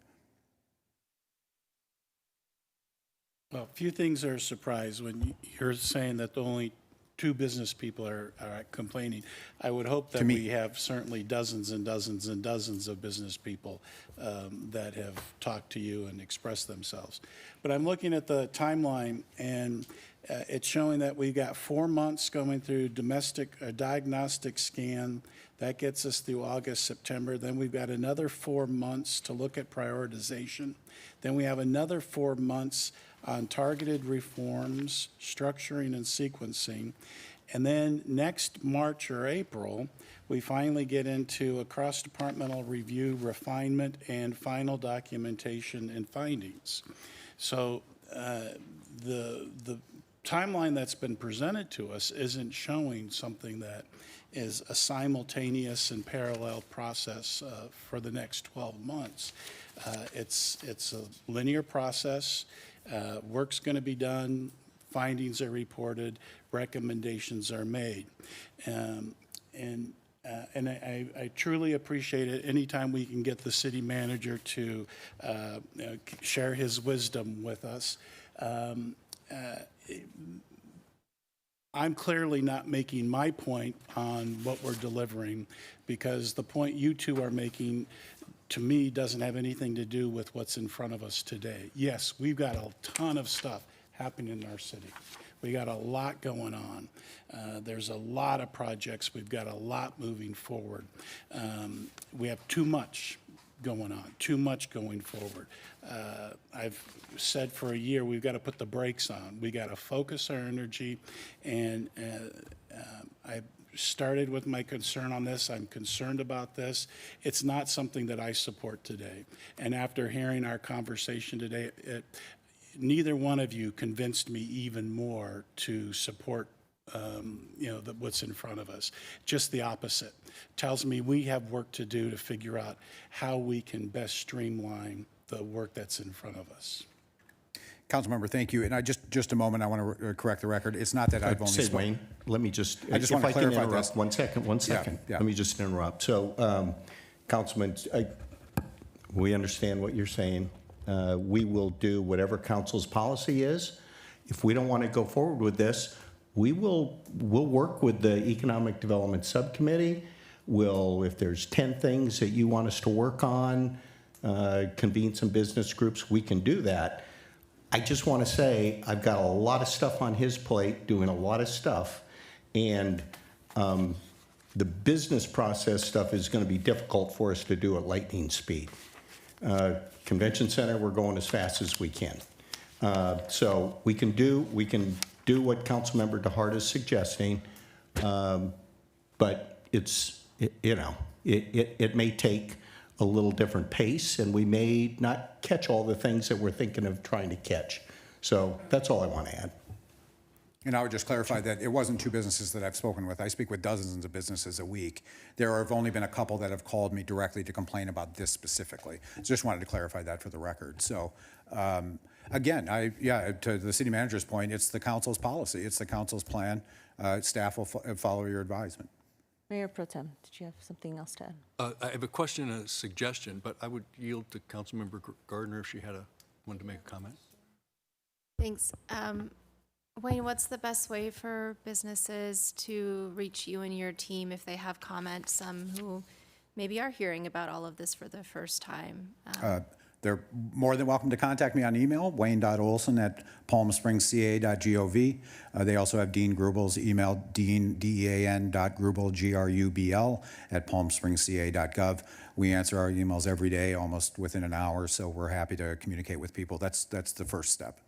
Well, a few things are a surprise when you're saying that only 2 business people are complaining. I would hope that we have certainly dozens and dozens and dozens of business people that have talked to you and expressed themselves. But I'm looking at the timeline, and it's showing that we've got 4 months going through diagnostic scan. That gets us through August, September. Then we've got another 4 months to look at prioritization. Then we have another 4 months on targeted reforms, structuring and sequencing. And then next March or April, we finally get into a cross-departmental review, refinement, and final documentation and findings. So the timeline that's been presented to us isn't showing something that is a simultaneous and parallel process for the next 12 months. It's a linear process. Work's going to be done, findings are reported, recommendations are made. And I truly appreciate it anytime we can get the city manager to share his wisdom with us. I'm clearly not making my point on what we're delivering, because the point you two are making, to me, doesn't have anything to do with what's in front of us today. Yes, we've got a ton of stuff happening in our city. We got a lot going on. There's a lot of projects. We've got a lot moving forward. We have too much going on, too much going forward. I've said for a year, we've got to put the brakes on. We got to focus our energy, and I started with my concern on this. I'm concerned about this. It's not something that I support today. And after hearing our conversation today, neither one of you convinced me even more to support what's in front of us. Just the opposite. Tells me we have work to do to figure out how we can best streamline the work that's in front of us. Councilmember, thank you. And I just a moment, I want to correct the record. It's not that I've only Say, Wayne, let me just, I just if want to I can clarify interrupt, this. one second. Yeah. Let me just interrupt. So, Councilman, we understand what you're saying. We will do whatever council's policy is. If we don't want to go forward with this, we'll work with the Economic Development Subcommittee. If there's 10 things that you want us to work on, convene some business groups, we can do that. I just want to say I've got a lot of stuff on his plate, doing a lot of stuff, and the business process stuff is going to be difficult for us to do at lightning speed. Convention Center, we're going as fast as we can. So we can do what Councilmember DeHart is suggesting, but it may take a little different pace, and we may not catch all the things that we're thinking of trying to catch. So that's all I want to add. And I would just clarify that it wasn't 2 businesses that I've spoken with. I speak with dozens of businesses a week. There have only been a couple that have called me directly to complain about this specifically. Just wanted to clarify that for the record. So again, to the city manager's point, it's the council's policy. It's the council's plan. Staff will follow your advisement. Mayor Pro Tem, did you have something else to add? I have a question and a suggestion, but I would yield to Councilmember Gardner if she wanted to make a comment. Thanks. Wayne, what's the best way for businesses to reach you and your team if they have comments, some who maybe are hearing about all of this for the first time? They're more than welcome to contact me on email, wayne.olson@palmspringsca.gov. They also have Dean Grubel's email, dean.grubel, G-R-U-B-L, @palmspringsca.gov. We answer our emails every day, almost within an hour, so we're happy to communicate with people. That's the first step.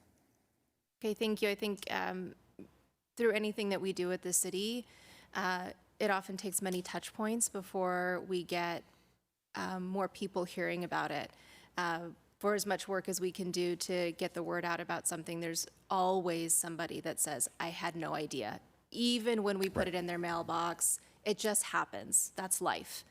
Okay, thank you. I think through anything that we do at the city, it often takes many touch points before we get more people hearing about it. For as much work as we can do to get the word out about something, there's always somebody that says, I had no idea. Even when we put it in their mailbox, it just happens. That's life.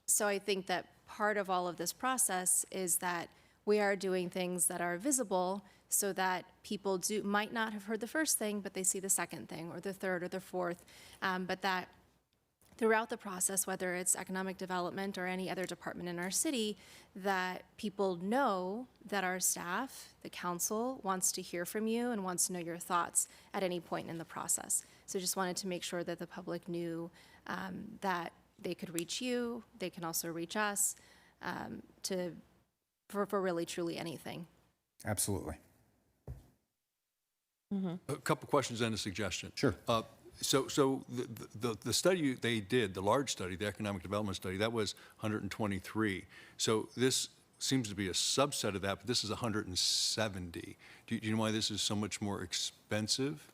So I think that part of all of this process is that we are doing things that are visible so that people might not have heard the first thing, but they see the second thing or the third or the fourth, but that throughout the process, whether it's economic development or any other department in our city, that people know that our staff, the council, wants to hear from you and wants to know your thoughts at any point in the process. So just wanted to make sure that the public knew that they could reach you, they can also reach us for really truly anything. Absolutely. A couple questions and a suggestion. Sure. So the study they did, the large study, the economic development study, that was 123. So this seems to be a subset of that, but this is 170. Do you know why this is so much more expensive?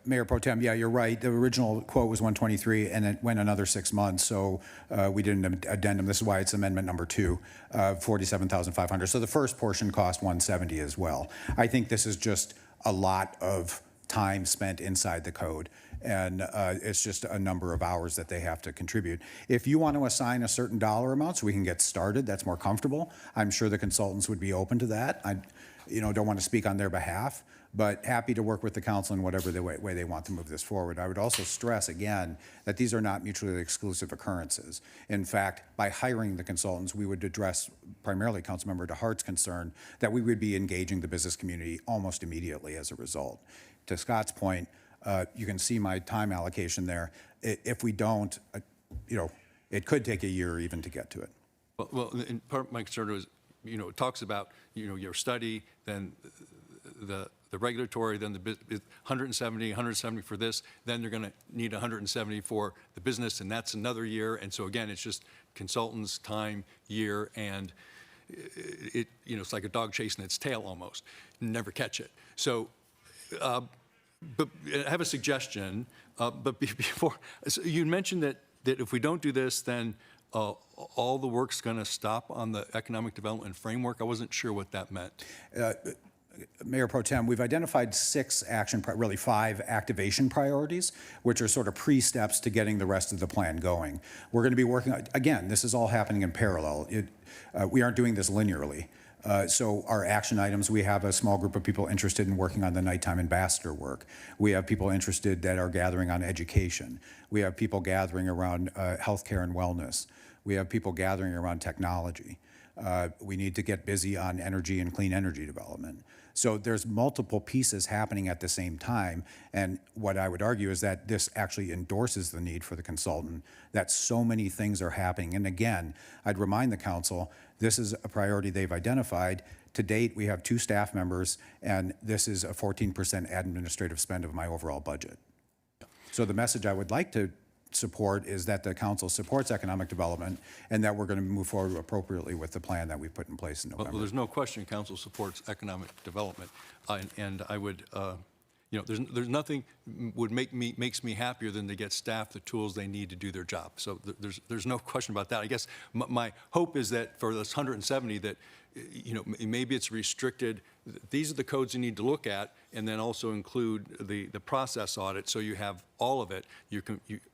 Mayor Pro Tem, yeah, you're right. The original quote was 123, and it went another 6 months, so we did an addendum. This is why it's amendment number 2, 47,500. So the first portion cost 170 as well. I think this is just a lot of time spent inside the code, and it's just a number of hours that they have to contribute. If you want to assign a certain dollar amount so we can get started, that's more comfortable. I'm sure the consultants would be open to that. I don't want to speak on their behalf, but happy to work with the council in whatever the way they want to move this forward. I would also stress again that these are not mutually exclusive occurrences. In fact, by hiring the consultants, we would address primarily Councilmember DeHart's concern that we would be engaging the business community almost immediately as a result. To Scott's point, you can see my time allocation there. If we don't, it could take a year even to get to it. Well, and part of my concern was, it talks about, your study, then the regulatory, then the 170 for this, then they're going to need 170 for the business, and that's another year. And so again, it's just consultants, time, year, and it's like a dog chasing its tail almost. Never catch it. So, but I have a suggestion. But before, so you mentioned that if we don't do this, then all the work's going to stop on the economic development framework. I wasn't sure what that meant. Mayor Pro Tem, we've identified 5 activation priorities, which are sort of pre-steps to getting the rest of the plan going. We're going to be working, again, this is all happening in parallel. We aren't doing this linearly. So our action items, we have a small group of people interested in working on the nighttime ambassador work. We have people interested that are gathering on education. We have people gathering around healthcare and wellness. We have people gathering around technology. We need to get busy on energy and clean energy development. So there's multiple pieces happening at the same time. And what I would argue is that this actually endorses the need for the consultant, that so many things are happening. And again, I'd remind the council, this is a priority they've identified. To date, we have 2 staff members, and this is a 14% administrative spend of my overall budget. So the message I would like to support is that the council supports economic development and that we're going to move forward appropriately with the plan that we put in place in November. Well, there's no question council supports economic development. And I would, there's nothing makes me happier than to get staff the tools they need to do their job. So there's no question about that. I guess my hope is that for this 170 that, maybe it's restricted. These are the codes you need to look at, and then also include the process audit, so you have all of it.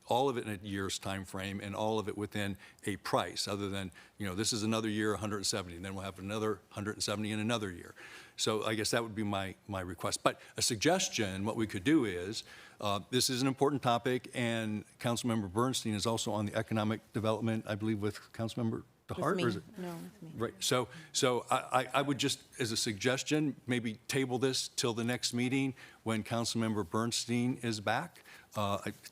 All of it in a year's time frame, and all of it within a price. Other than this is another year 170, and then we'll have another 170 in another year. So I guess that would be my request. But a suggestion, what we could do is, this is an important topic, and Councilmember Bernstein is also on the economic development, I believe, with Councilmember DeHart, or is it? No, with me. Right. So I would just, as a suggestion, maybe table this till the next meeting when Councilmember Bernstein is back.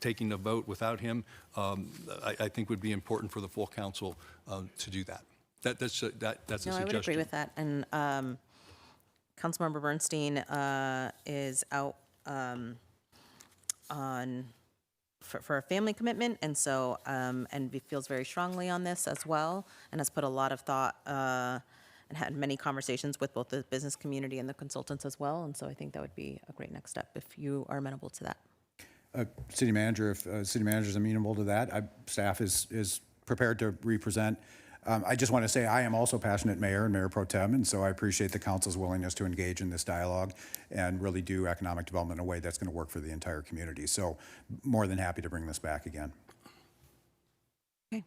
Taking the vote without him, I think would be important for the full council to do that. That's a suggestion. No, I would agree with that. And Councilmember Bernstein is out for a family commitment, and so and he feels very strongly on this as well, and has put a lot of thought and had many conversations with both the business community and the consultants as well. And so I think that would be a great next step if you are amenable to that. City manager, if city manager is amenable to that, staff is prepared to represent. I just want to say I am also passionate mayor and mayor pro tem, and so I appreciate the council's willingness to engage in this dialogue and really do economic development in a way that's going to work for the entire community. So more than happy to bring this back again. Okay.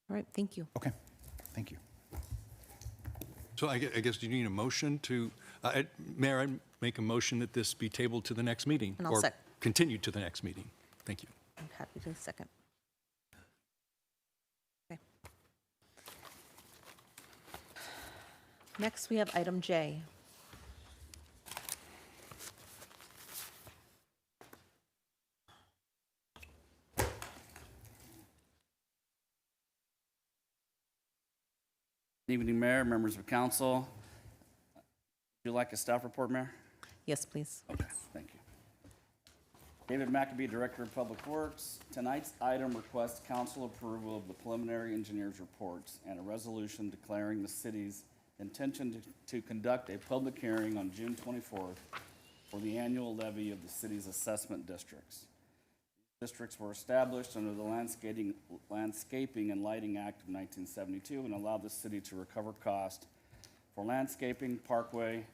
All right, thank you. Okay, thank you. So I guess do you need a motion to, Mayor, I'd make a motion that this be tabled to the next meeting. And I'll or sec- continued to the next meeting. Thank you. I'm happy to second. Okay. Next, we have item J. Good evening, Mayor, members of council. Would you like a staff report, Mayor? Yes, please. Okay, thank you. David McAbee, Director of Public Works. Tonight's item requests council approval of the preliminary engineer's reports and a resolution declaring the city's intention to conduct a public hearing on June 24th for the annual levy of the city's assessment districts. Districts were established under the Landscaping and Lighting Act of 1972 and allowed the city to recover cost for landscaping, parkway,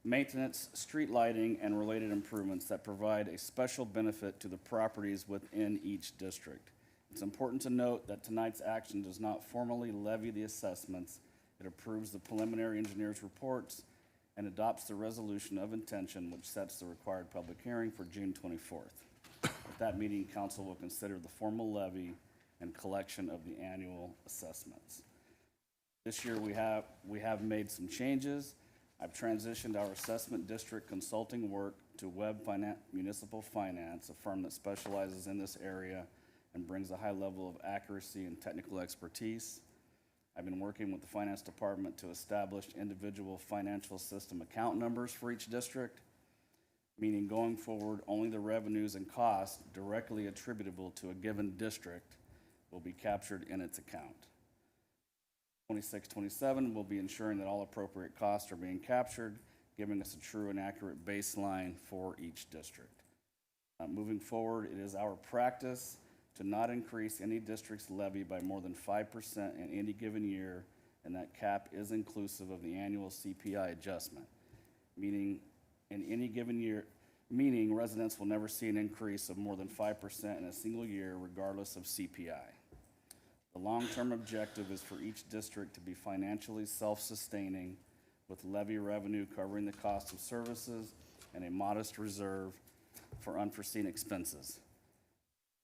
maintenance, street lighting, and related improvements that provide a special benefit to the properties within each district. It's important to note that tonight's action does not formally levy the assessments. It approves the preliminary engineer's reports and adopts the resolution of intention, which sets the required public hearing for June 24th. At that meeting, council will consider the formal levy and collection of the annual assessments. This year, we have made some changes. I've transitioned our assessment district consulting work to Webb Municipal Finance, a firm that specializes in this area and brings a high level of accuracy and technical expertise. I've been working with the finance department to establish individual financial system account numbers for each district, meaning going forward, only the revenues and costs directly attributable to a given district will be captured in its account. 26-27 will be ensuring that all appropriate costs are being captured, giving us a true and accurate baseline for each district. Moving forward, it is our practice to not increase any district's levy by more than 5% in any given year, and that cap is inclusive of the annual CPI adjustment, meaning in any given year, meaning residents will never see an increase of more than 5% in a single year, regardless of CPI. The long-term objective is for each district to be financially self-sustaining, with levy revenue covering the cost of services and a modest reserve for unforeseen expenses.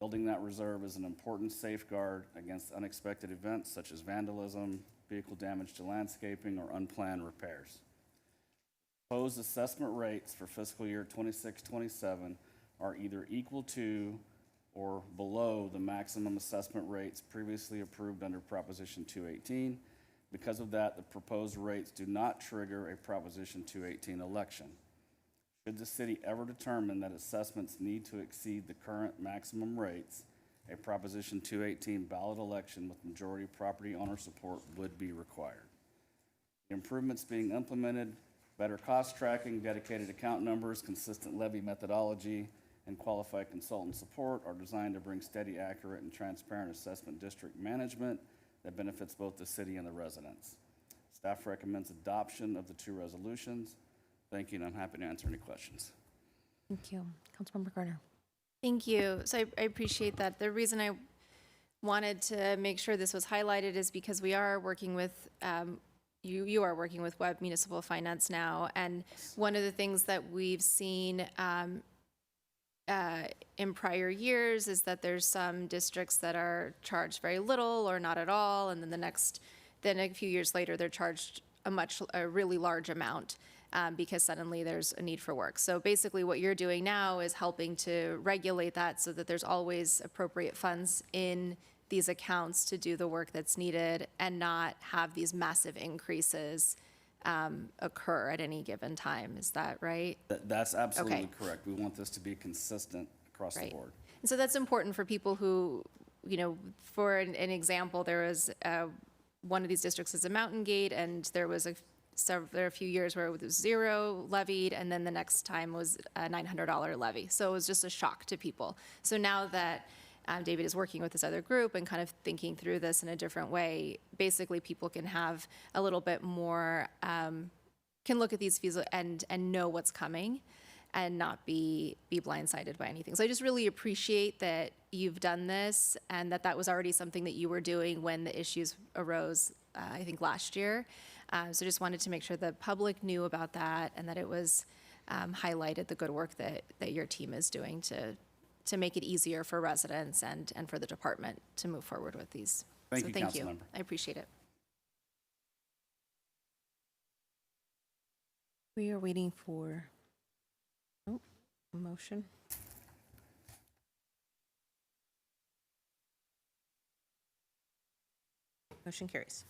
Building that reserve is an important safeguard against unexpected events such as vandalism, vehicle damage to landscaping, or unplanned repairs. Proposed assessment rates for fiscal year 26-27 are either equal to or below the maximum assessment rates previously approved under Proposition 218. Because of that, the proposed rates do not trigger a Proposition 218 election. Should the city ever determine that assessments need to exceed the current maximum rates, a Proposition 218 ballot election with majority property owner support would be required. The improvements being implemented, better cost tracking, dedicated account numbers, consistent levy methodology, and qualified consultant support are designed to bring steady, accurate, and transparent assessment district management that benefits both the city and the residents. Staff recommends adoption of the two resolutions. Thank you, and I'm happy to answer any questions. Thank you. Councilmember Garner. Thank you. So I appreciate that. The reason I wanted to make sure this was highlighted is because we are working with, you are working with Webb Municipal Finance now, and one of the things that we've seen in prior years is that there's some districts that are charged very little or not at all, and then a few years later they're charged a really large amount because suddenly there's a need for work. So basically what you're doing now is helping to regulate that so that there's always appropriate funds in these accounts to do the work that's needed and not have these massive increases occur at any given time. Is that right? That's absolutely Okay. correct. We want this to be consistent across the Right. board. And so that's important for people who, for an example, there was one of these districts is a Mountain Gate, and there was there were a few years where it was zero levied, and then the next time was a $900 levy. So it was just a shock to people. So now that David is working with this other group and kind of thinking through this in a different way, basically people can have a little bit more, can look at these fees and know what's coming and not be blindsided by anything. So I just really appreciate that you've done this and that was already something that you were doing when the issues arose, I think last year. So just wanted to make sure the public knew about that and that it was highlighted the good work that your team is doing to make it easier for residents and for the department to move forward with these. Thank So you, thank you. Councilmember. I appreciate it. We are waiting for a motion. Motion carries.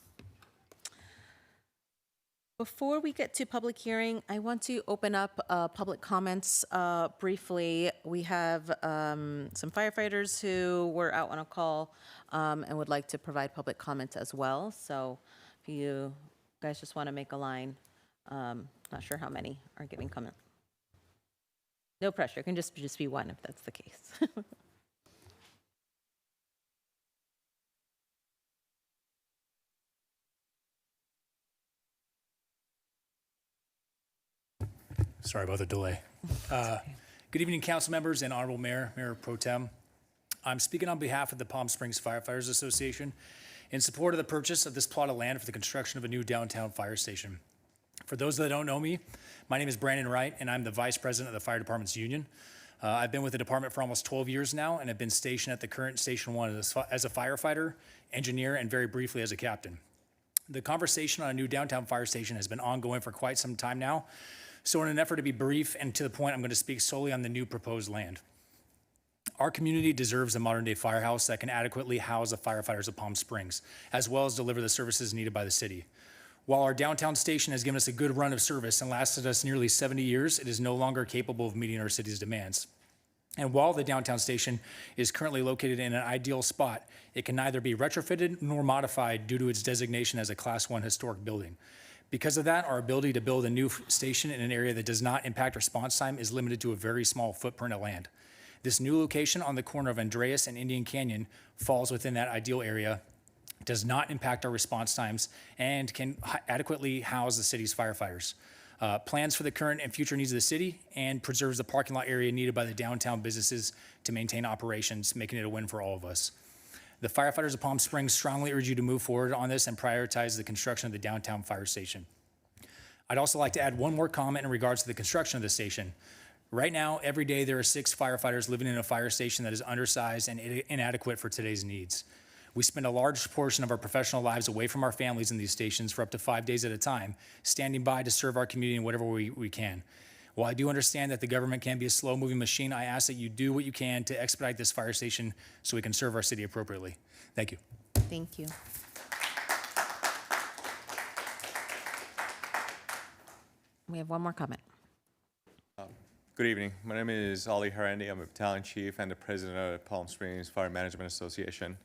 Before we get to public hearing, I want to open up public comments briefly. We have some firefighters who were out on a call and would like to provide public comments as well. So if you guys just want to make a line, not sure how many are giving comment. No pressure, it can just be one if that's the case. Sorry about the delay. Good evening, council members and honorable mayor, Mayor Pro Tem. I'm speaking on behalf of the Palm Springs Firefighters Association in support of the purchase of this plot of land for the construction of a new downtown fire station. For those that don't know me, my name is Brandon Wright, and I'm the vice president of the fire department's union. I've been with the department for almost 12 years now, and have been stationed at the current Station 1 as a firefighter, engineer, and very briefly as a captain. The conversation on a new downtown fire station has been ongoing for quite some time now. So in an effort to be brief and to the point, I'm going to speak solely on the new proposed land. Our community deserves a modern-day firehouse that can adequately house the firefighters of Palm Springs, as well as deliver the services needed by the city. While our downtown station has given us a good run of service and lasted us nearly 70 years, it is no longer capable of meeting our city's demands. And while the downtown station is currently located in an ideal spot, it can neither be retrofitted nor modified due to its designation as a Class 1 historic building. Because of that, our ability to build a new station in an area that does not impact response time is limited to a very small footprint of land. This new location on the corner of Andreas and Indian Canyon falls within that ideal area, does not impact our response times, and can adequately house the city's firefighters. Plans for the current and future needs of the city, and preserves the parking lot area needed by the downtown businesses to maintain operations, making it a win for all of us. The firefighters of Palm Springs strongly urge you to move forward on this and prioritize the construction of the downtown fire station. I'd also like to add one more comment in regards to the construction of the station. Right now, every day, there are 6 firefighters living in a fire station that is undersized and inadequate for today's needs. We spend a large portion of our professional lives away from our families in these stations for up to 5 days at a time, standing by to serve our community in whatever way we can. While I do understand that the government can be a slow-moving machine, I ask that you do what you can to expedite this fire station so we can serve our city appropriately. Thank you. Thank you. We have one more comment. Good evening. My name is Ali Harandi. I'm a battalion chief and the president of the Palm Springs Fire Management Association.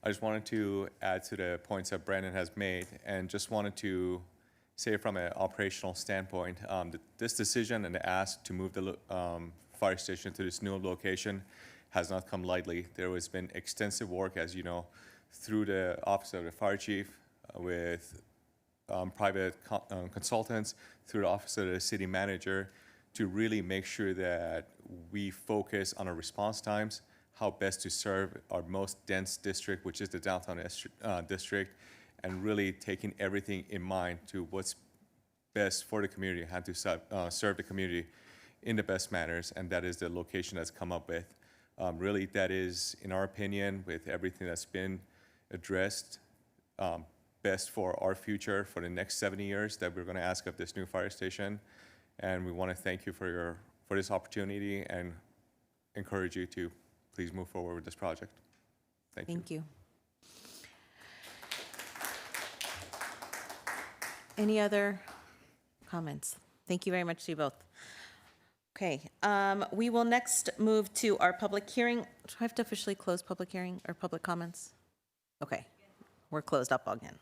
I just wanted to add to the points that Brandon has made and just wanted to say from an operational standpoint, this decision and the ask to move the fire station to this new location has not come lightly. There has been extensive work, as you know, through the Office of the Fire Chief with private consultants, through the Office of the City Manager, to really make sure that we focus on our response times, how best to serve our most dense district, which is the downtown district, and really taking everything in mind to what's best for the community, how to serve the community in the best manners, and that is the location that's come up with. Really, that is, in our opinion, with everything that's been addressed, best for our future for the next 70 years that we're going to ask of this new fire station. And we want to thank you for this opportunity and encourage you to please move forward with this project. Thank you. Any other comments? Thank you very much to you both. Okay, we will next move to our public hearing. Do I have to officially close public hearing or public comments? Okay, we're closed up again.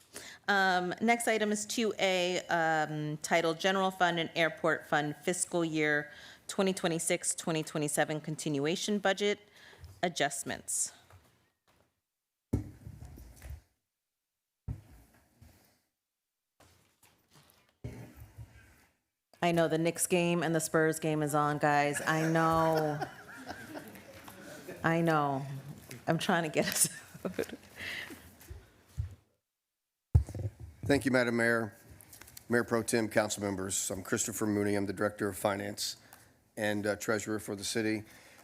Next item is 2A, titled General Fund and Airport Fund Fiscal Year 2026-2027 Continuation Budget Adjustments. I know the Knicks game and the Spurs game is on, guys. I know. I know. I'm trying to get us out. Thank you, Madam Mayor, Mayor Pro Tem, council members. I'm Christopher Mooney. I'm the Director of Finance and Treasurer for the city.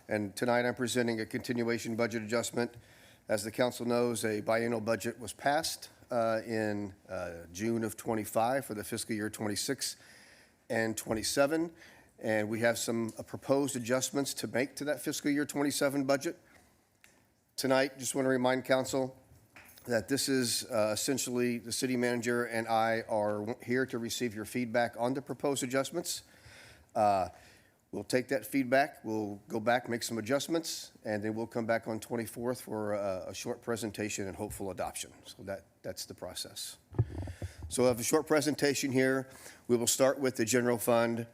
And tonight I'm presenting a continuation budget adjustment. As the council knows, a biennial budget was passed in June of 25 for the fiscal year 26 and 27. And we have some proposed adjustments to make to that fiscal year 27 budget. Tonight, just want to remind council that this is essentially the city manager and I are here to receive your feedback on the proposed adjustments. We'll take that feedback, we'll go back, make some adjustments, and then we'll come back on 24th for a short presentation and hopeful adoption. So that's the process. So I have a short presentation here. We will start with the general fund.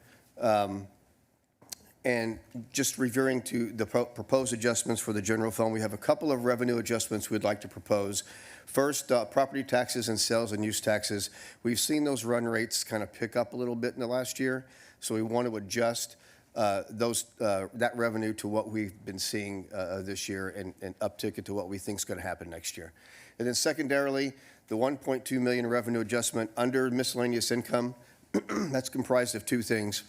And just referring to the proposed adjustments for the general fund, we have a couple of revenue adjustments we'd like to propose. First, property taxes and sales and use taxes. We've seen those run rates kind of pick up a little bit in the last year, so we want to adjust that revenue to what we've been seeing this year and uptick it to what we think is going to happen next year. And then secondarily, the $1.2 million revenue adjustment under miscellaneous income, that's comprised of two things.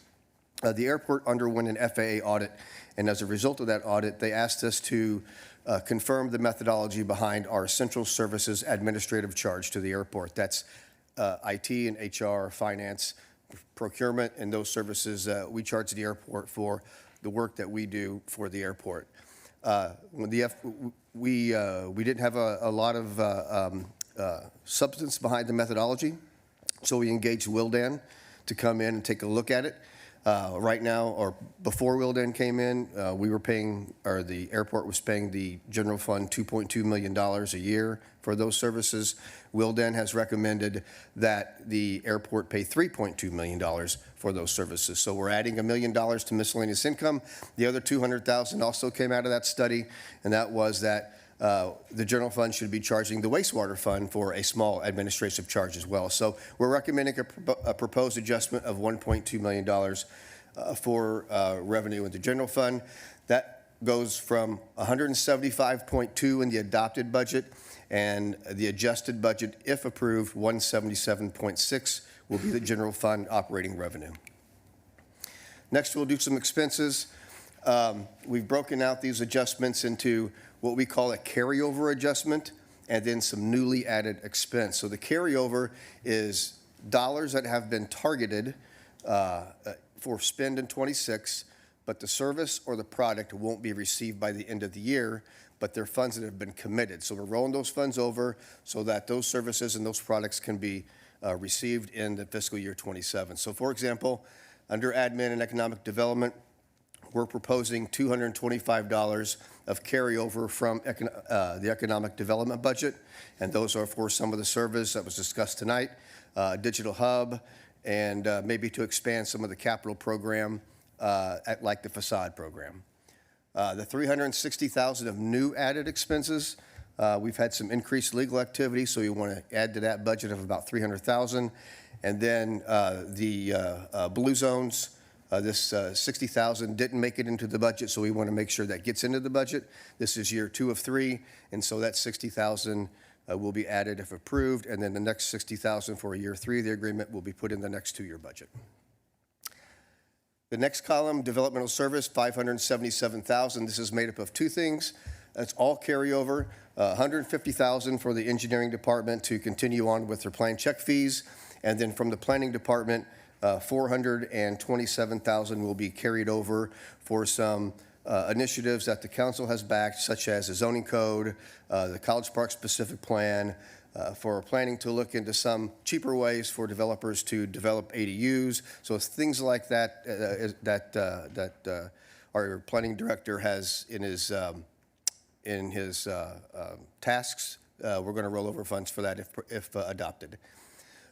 The airport underwent an FAA audit, and as a result of that audit, they asked us to confirm the methodology behind our central services administrative charge to the airport. That's IT and HR, finance, procurement, and those services we charge the airport for the work that we do for the airport. We didn't have a lot of substance behind the methodology, so we engaged Willdan to come in and take a look at it. Right now, or before Willdan came in, we were paying, or the airport was paying the general fund $2.2 million a year for those services. Willdan has recommended that the airport pay $3.2 million for those services. So we're adding $1 million to miscellaneous income. The other $200,000 also came out of that study, and that was that the general fund should be charging the wastewater fund for a small administrative charge as well. So we're recommending a proposed adjustment of $1.2 million for revenue in the general fund. That goes from 175.2 in the adopted budget, and the adjusted budget, if approved, 177.6 will be the general fund operating revenue. Next, we'll do some expenses. We've broken out these adjustments into what we call a carryover adjustment and then some newly added expense. So the carryover is dollars that have been targeted for spend in '26, but the service or the product won't be received by the end of the year, but they're funds that have been committed. So we're rolling those funds over so that those services and those products can be received in the fiscal year '27. So for example, under admin and economic development, we're proposing $225 of carryover from the economic development budget, and those are for some of the service that was discussed tonight, digital hub, and maybe to expand some of the capital program, like the facade program. The $360,000 of new added expenses, we've had some increased legal activity, so we want to add to that budget of about $300,000. And then the blue zones, this $60,000 didn't make it into the budget, so we want to make sure that gets into the budget. This is year 2 of 3, and so that $60,000 will be added if approved, and then the next $60,000 for year 3 of the agreement will be put in the next 2-year budget. The next column, developmental service, $577,000. This is made up of 2 things. That's all carryover. $150,000 for the engineering department to continue on with their plan check fees, and then from the planning department, $427,000 will be carried over for some initiatives that the council has backed, such as the zoning code, the College Park specific plan, for planning to look into some cheaper ways for developers to develop ADUs. So it's things like that that our planning director has in his tasks. We're going to roll over funds for that if adopted.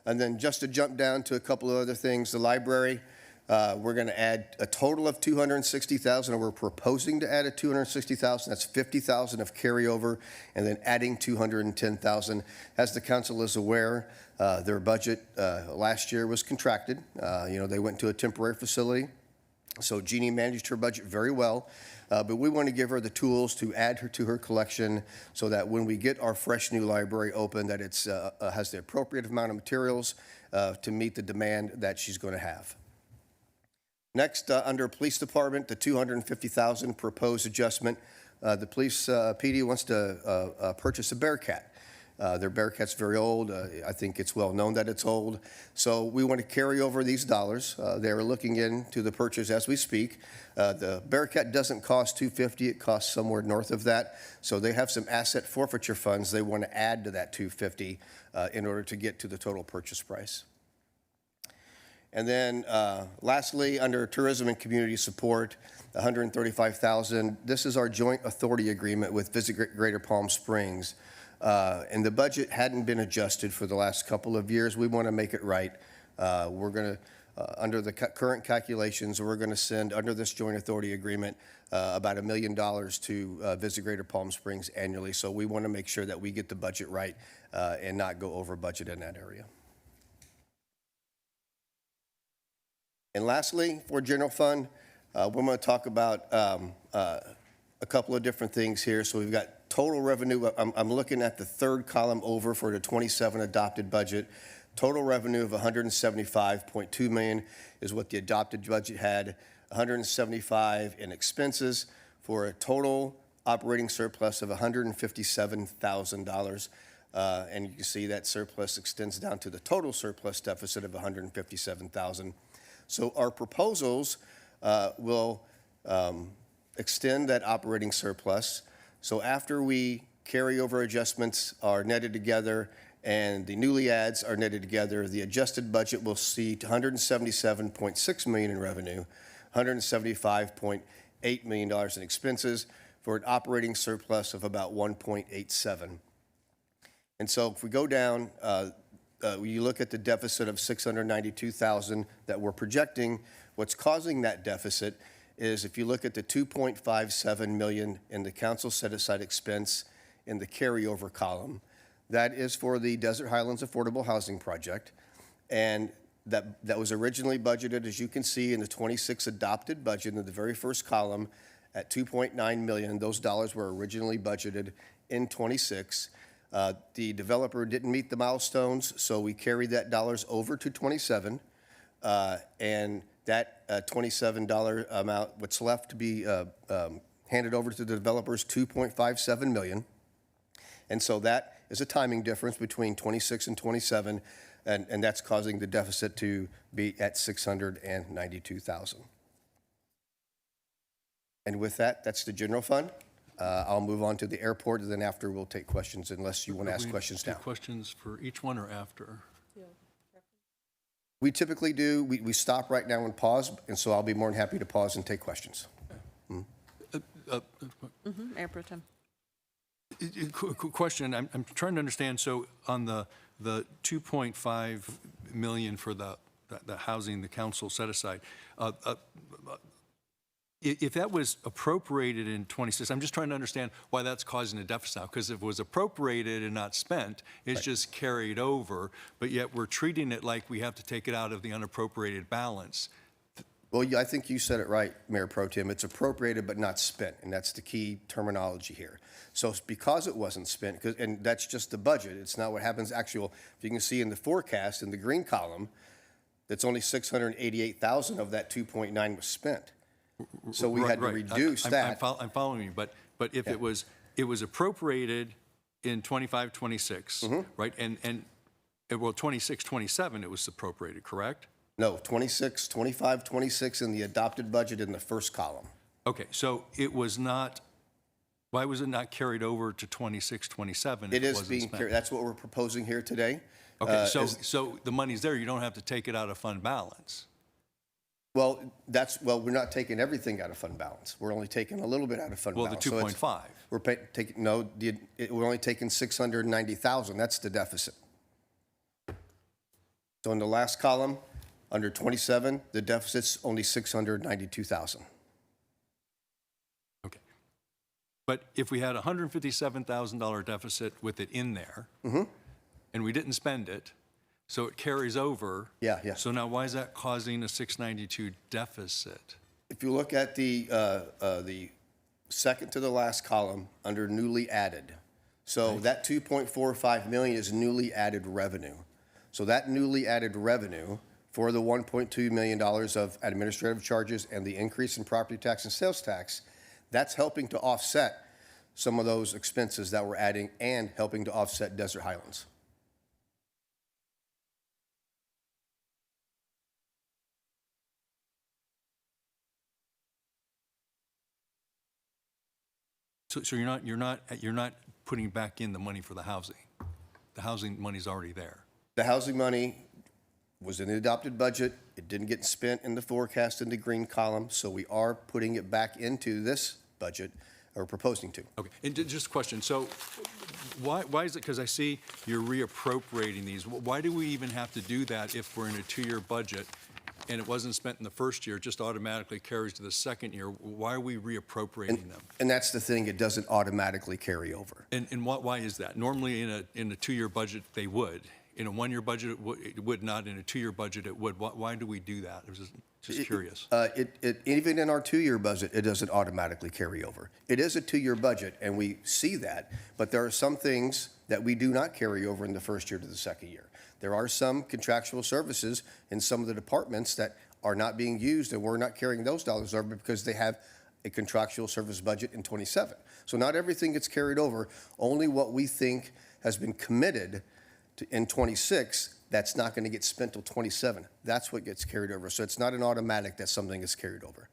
And then just to jump down to a couple of other things, the library, we're going to add a total of $260,000, and we're proposing to add a $260,000. That's $50,000 of carryover, and then adding $210,000. As the council is aware, their budget last year was contracted. They went to a temporary facility, so Jeannie managed her budget very well. But we want to give her the tools to add her to her collection so that when we get our fresh new library open, that it has the appropriate amount of materials to meet the demand that she's going to have. Next, under police department, the $250,000 proposed adjustment. The police PD wants to purchase a Bearcat. Their Bearcat's very old. I think it's well known that it's old. So we want to carry over these dollars. They're looking into the purchase as we speak. The Bearcat doesn't cost $250. It costs somewhere north of that. So they have some asset forfeiture funds they want to add to that $250 in order to get to the total purchase price. And then lastly, under tourism and community support, $135,000. This is our joint authority agreement with Visit Greater Palm Springs. And the budget hadn't been adjusted for the last couple of years. We want to make it right. We're going to, under the current calculations, we're going to send, under this joint authority agreement, about $1 million to Visit Greater Palm Springs annually. So we want to make sure that we get the budget right and not go over budget in that area. And lastly, for general fund, we're going to talk about a couple of different things here. So we've got total revenue. I'm looking at the third column over for the '27 adopted budget. Total revenue of $175.2 million is what the adopted budget had. $175 in expenses for a total operating surplus of $157,000. And you can see that surplus extends down to the total surplus deficit of $157,000. So our proposals will extend that operating surplus. So after we carry over adjustments are netted together and the newly adds are netted together, the adjusted budget will see $177.6 million in revenue, $175.8 million in expenses for an operating surplus of about 1.87. And so if we go down, you look at the deficit of $692,000 that we're projecting. What's causing that deficit is if you look at the $2.57 million in the council set-aside expense in the carryover column, that is for the Desert Highlands Affordable Housing Project, and that was originally budgeted, as you can see, in the '26 adopted budget in the very first column at $2.9 million. Those dollars were originally budgeted in '26. The developer didn't meet the milestones, so we carried that dollars over to '27, and That $27 amount, what's left to be handed over to the developers, $2.57 million. And so that is a timing difference between 26 and 27, and that's causing the deficit to be at $692,000. And with that, that's the general fund. I'll move on to the airport, and then after we'll take questions, unless you want to ask questions now. Take questions for each one or after? We typically do. We stop right now and pause, and so I'll be more than happy to pause and take questions. Mayor Pro Tem. Question, I'm trying to understand, so on the 2.5 million for the housing the council set aside, if that was appropriated in 26, I'm just trying to understand why that's causing a deficit now, because if it was appropriated and not spent, it's just carried over, but yet we're treating it like we have to take it out of the unappropriated balance. Well, yeah, I think you said it right, Mayor Pro Tem. It's appropriated but not spent, and that's the key terminology here. So it's because it wasn't spent, and that's just the budget, it's not what happens actual. If you can see in the forecast, in the green column, that's only 688,000 of that 2.9 was spent. So we had to reduce that. I'm following you, but if it was appropriated in 25, 26, right? And well, 26, 27, it was appropriated, correct? No, 26, 25, 26 in the adopted budget in the first column. Okay, so it was not, why was it not carried over to 26, 27? It is being carried, that's what we're proposing here today. Okay, so the money's there, you don't have to take it out of fund balance. Well, we're not taking everything out of fund balance. We're only taking a little bit out of fund balance. Well, the 2.5. We're taking, no, we're only taking 690,000. That's the deficit. So in the last column, under 27, the deficit's only 692,000. Okay. But if we had a $157,000 deficit with it in there, and we didn't spend it, so it carries over. Yeah. So now why is that causing a 692 deficit? If you look at the second to the last column under newly added, so that 2.45 million is newly added revenue. So that newly added revenue for the $1.2 million of administrative charges and the increase in property tax and sales tax, that's helping to offset some of those expenses that we're adding and helping to offset Desert Highlands. So you're not putting back in the money for the housing. The housing money's already there. The housing money was in the adopted budget. It didn't get spent in the forecast in the green column, so we are putting it back into this budget, or proposing to. Okay, and just a question. So why is it, because I see you're reappropriating these, why do we even have to do that if we're in a 2-year budget and it wasn't spent in the first year, it just automatically carries to the second year? Why are we reappropriating them? And that's the thing, it doesn't automatically carry over. And why is that? Normally in a 2-year budget, they would. In a 1-year budget, it would not. In a 2-year budget, it would. Why do we do that? I was just curious. Even in our 2-year budget, it doesn't automatically carry over. It is a 2-year budget, and we see that, but there are some things that we do not carry over in the first year to the second year. There are some contractual services in some of the departments that are not being used, and we're not carrying those dollars over because they have a contractual service budget in 27. So not everything gets carried over, only what we think has been committed in 26, that's not going to get spent till 27. That's what gets carried over. So it's not an automatic that something gets carried over.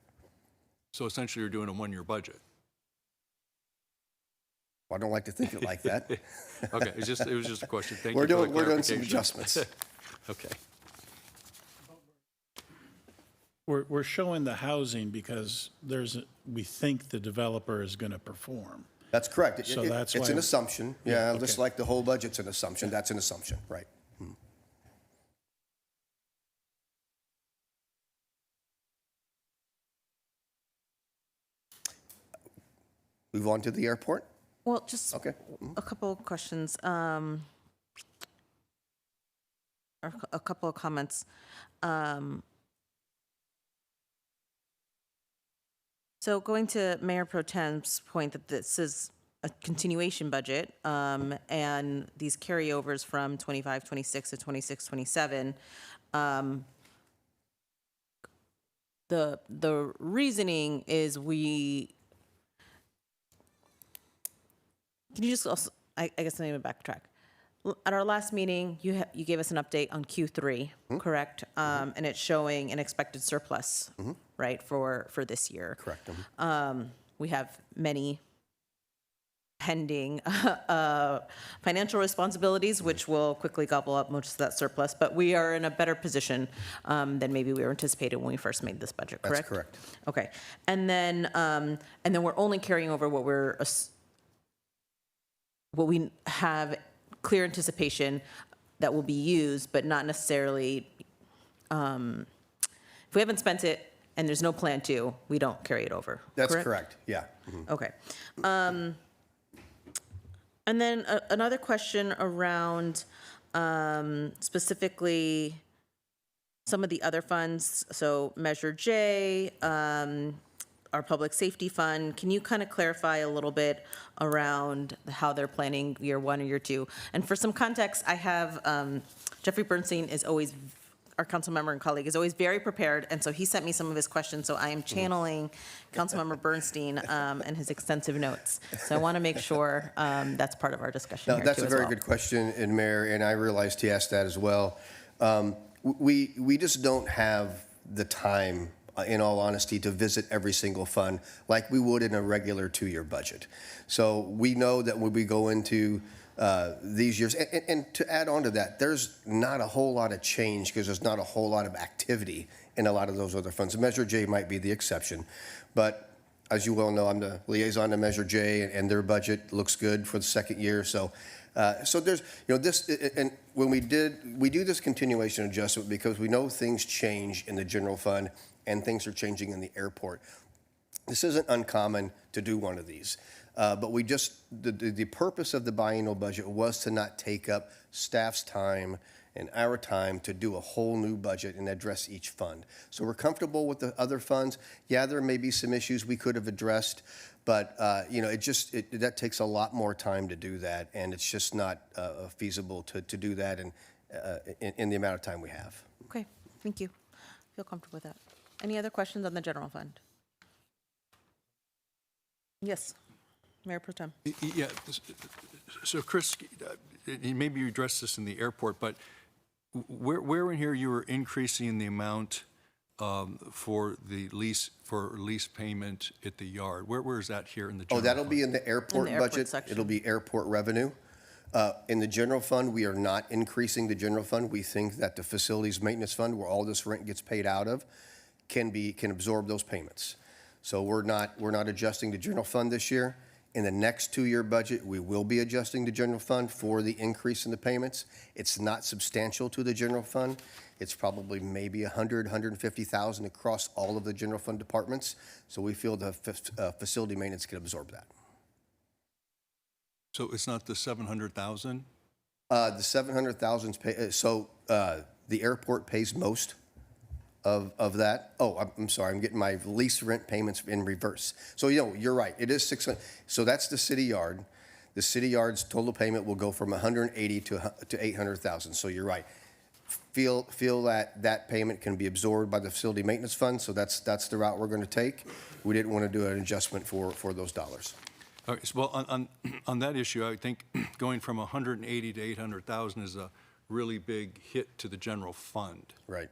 So essentially, you're doing a 1-year budget. Well, I don't like to think it like that. Okay, it was just a question. Thank we're you for the doing some clarification. adjustments. Okay. We're showing the housing because we think the developer is going to perform. That's correct. So that's it's why an assumption. Yeah, Just okay. like the whole budget's an assumption. That's an assumption, right? Move on to the airport. Well, just Okay. a couple of questions, or a couple of comments. So going to Mayor Pro Tem's point that this is a continuation budget, and these carryovers from 25, 26 to 26, 27, the reasoning is can you just also, I guess let me backtrack. At our last meeting, you gave us an update on Q3, correct? And it's showing an expected surplus, right, for this year. Correct. We have many pending financial responsibilities, which will quickly gobble up most of that surplus, but we are in a better position than maybe we were anticipated when we first made this budget, correct? That's correct. Okay, and then we're only carrying over what we have clear anticipation that will be used, but not necessarily, if we haven't spent it and there's no plan to, we don't carry it over. That's correct, yeah. Okay. And then another question around specifically some of the other funds. So Measure J, our public safety fund. Can you kind of clarify a little bit around how they're planning year one or year two? And for some context, I have Jeffrey Bernstein is always, our council member and colleague, is always very prepared, and so he sent me some of his questions, so I am channeling Councilmember Bernstein and his extensive notes. So I want to make sure that's part of our discussion here That's too a as very well. good question, and Mayor, and I realized he asked that as well. We just don't have the time, in all honesty, to visit every single fund like we would in a regular two-year budget. So we know that when we go into these years, and to add on to that, there's not a whole lot of change because there's not a whole lot of activity in a lot of those other funds. Measure J might be the exception, but as you well know, I'm the liaison to Measure J, and their budget looks good for the second year. So there's, this, and when we do this continuation adjustment because we know things change in the general fund and things are changing in the airport. This isn't uncommon to do one of these. But we just, the purpose of the biennial budget was to not take up staff's time and our time to do a whole new budget and address each fund. So we're comfortable with the other funds. Yeah, there may be some issues we could have addressed, but that takes a lot more time to do that, and it's just not feasible to do that in the amount of time we have. Okay, thank you. Feel comfortable with that. Any other questions on the general fund? Yes. Mayor Pro Tem. Yeah, so Chris, maybe you addressed this in the airport, but where in here you were increasing the amount for the lease payment at the yard? Where is that here in the general That'll fund? be in the airport budget. section. It'll be airport revenue. In the general fund, we are not increasing the general fund. We think that the facilities maintenance fund, where all this rent gets paid out of, can absorb those payments. So we're not adjusting the general fund this year. In the next two-year budget, we will be adjusting the general fund for the increase in the payments. It's not substantial to the general fund. It's probably maybe 150,000 across all of the general fund departments. So we feel the facility maintenance can absorb that. So it's not the 700,000? The 700,000 the airport pays most of that. Oh, I'm sorry, I'm getting my lease rent payments in reverse. So, you're right, it is 600. So that's the city yard. The city yard's total payment will go from 180 to 800,000. So you're right. Feel that payment can be absorbed by the facility maintenance fund. So that's the route we're going to take. We didn't want to do an adjustment for those dollars. All right, so, well, on that issue, I think going from 180 to 800,000 is a really big hit to the general fund. Right.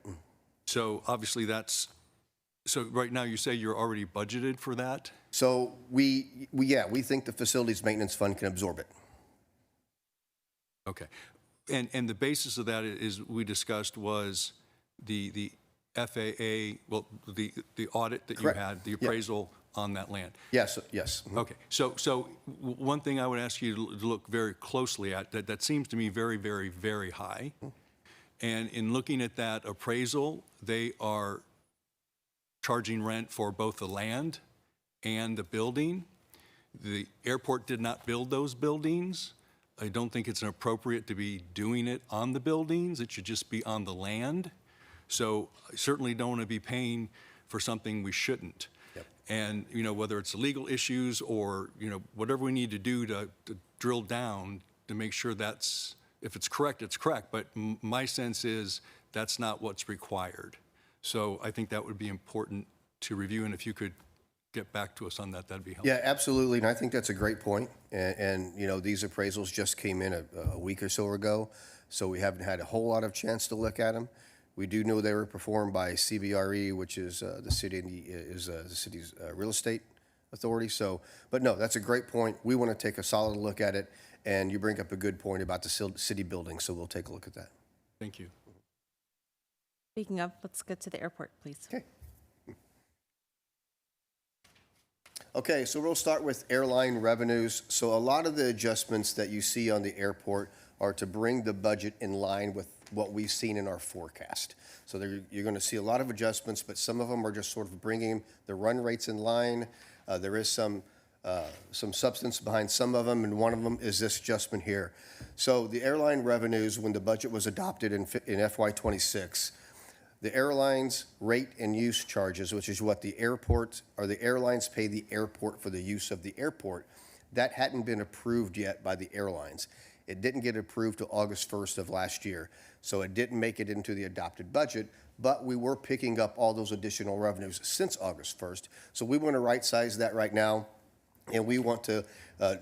So obviously so right now you say you're already budgeted for that? So we think the facilities maintenance fund can absorb it. Okay. And the basis of that is we discussed was the FAA, well, the audit that Correct. you had, the appraisal on that land. Yes. Okay. So one thing I would ask you to look very closely at, that seems to me very, very, very high. And in looking at that appraisal, they are charging rent for both the land and the building. The airport did not build those buildings. I don't think it's appropriate to be doing it on the buildings. It should just be on the land. So I certainly don't want to be paying for something we shouldn't. Yep. And, whether it's legal issues or, whatever we need to do to drill down to make sure if it's correct, it's correct. But my sense is that's not what's required. So I think that would be important to review, and if you could get back to us on that, that'd be helpful. Yeah, absolutely, and I think that's a great point. And you know, these appraisals just came in a week or so ago, so we haven't had a whole lot of chance to look at them. We do know they were performed by CBRE, which is the city's real estate authority. So, but no, that's a great point. We want to take a solid look at it, and you bring up a good point about the city building, so we'll take a look at that. Thank you. Speaking of, let's get to the airport, please. Okay. Okay, so we'll start with airline revenues. So a lot of the adjustments that you see on the airport are to bring the budget in line with what we've seen in our forecast. So you're going to see a lot of adjustments, but some of them are just sort of bringing the run rates in line. There is some substance behind some of them, and one of them is this adjustment here. So the airline revenues, when the budget was adopted in FY26, the airlines rate and use charges, which is what the airport or the airlines pay the airport for the use of the airport, that hadn't been approved yet by the airlines. It didn't get approved till August 1st of last year, so it didn't make it into the adopted budget, but we were picking up all those additional revenues since August 1st. So we want to right-size that right now, and we want to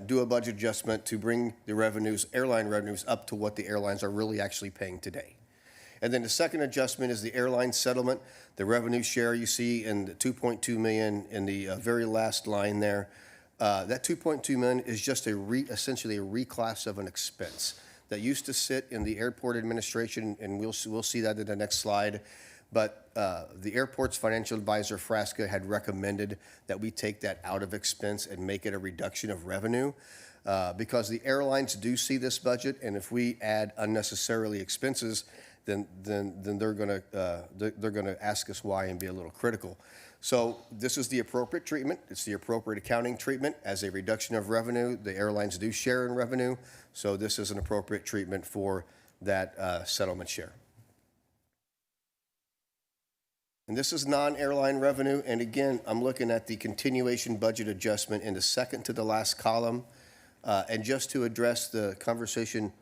do a budget adjustment to bring the revenues, airline revenues, up to what the airlines are really actually paying today. And then the second adjustment is the airline settlement, the revenue share you see in the $2.2 million in the very last line there. That $2.2 million is just essentially a reclass of an expense that used to sit in the airport administration, and we'll see that in the next slide. But the airport's financial advisor, Frasca, had recommended that we take that out of expense and make it a reduction of revenue. Because the airlines do see this budget, and if we add unnecessarily expenses, then they're going to ask us why and be a little critical. So this is the appropriate treatment. It's the appropriate accounting treatment. As a reduction of revenue, the airlines do share in revenue, so this is an appropriate treatment for that settlement share. And this is non-airline revenue, and again, I'm looking at the continuation budget adjustment in the second to the last column. And just to address the conversation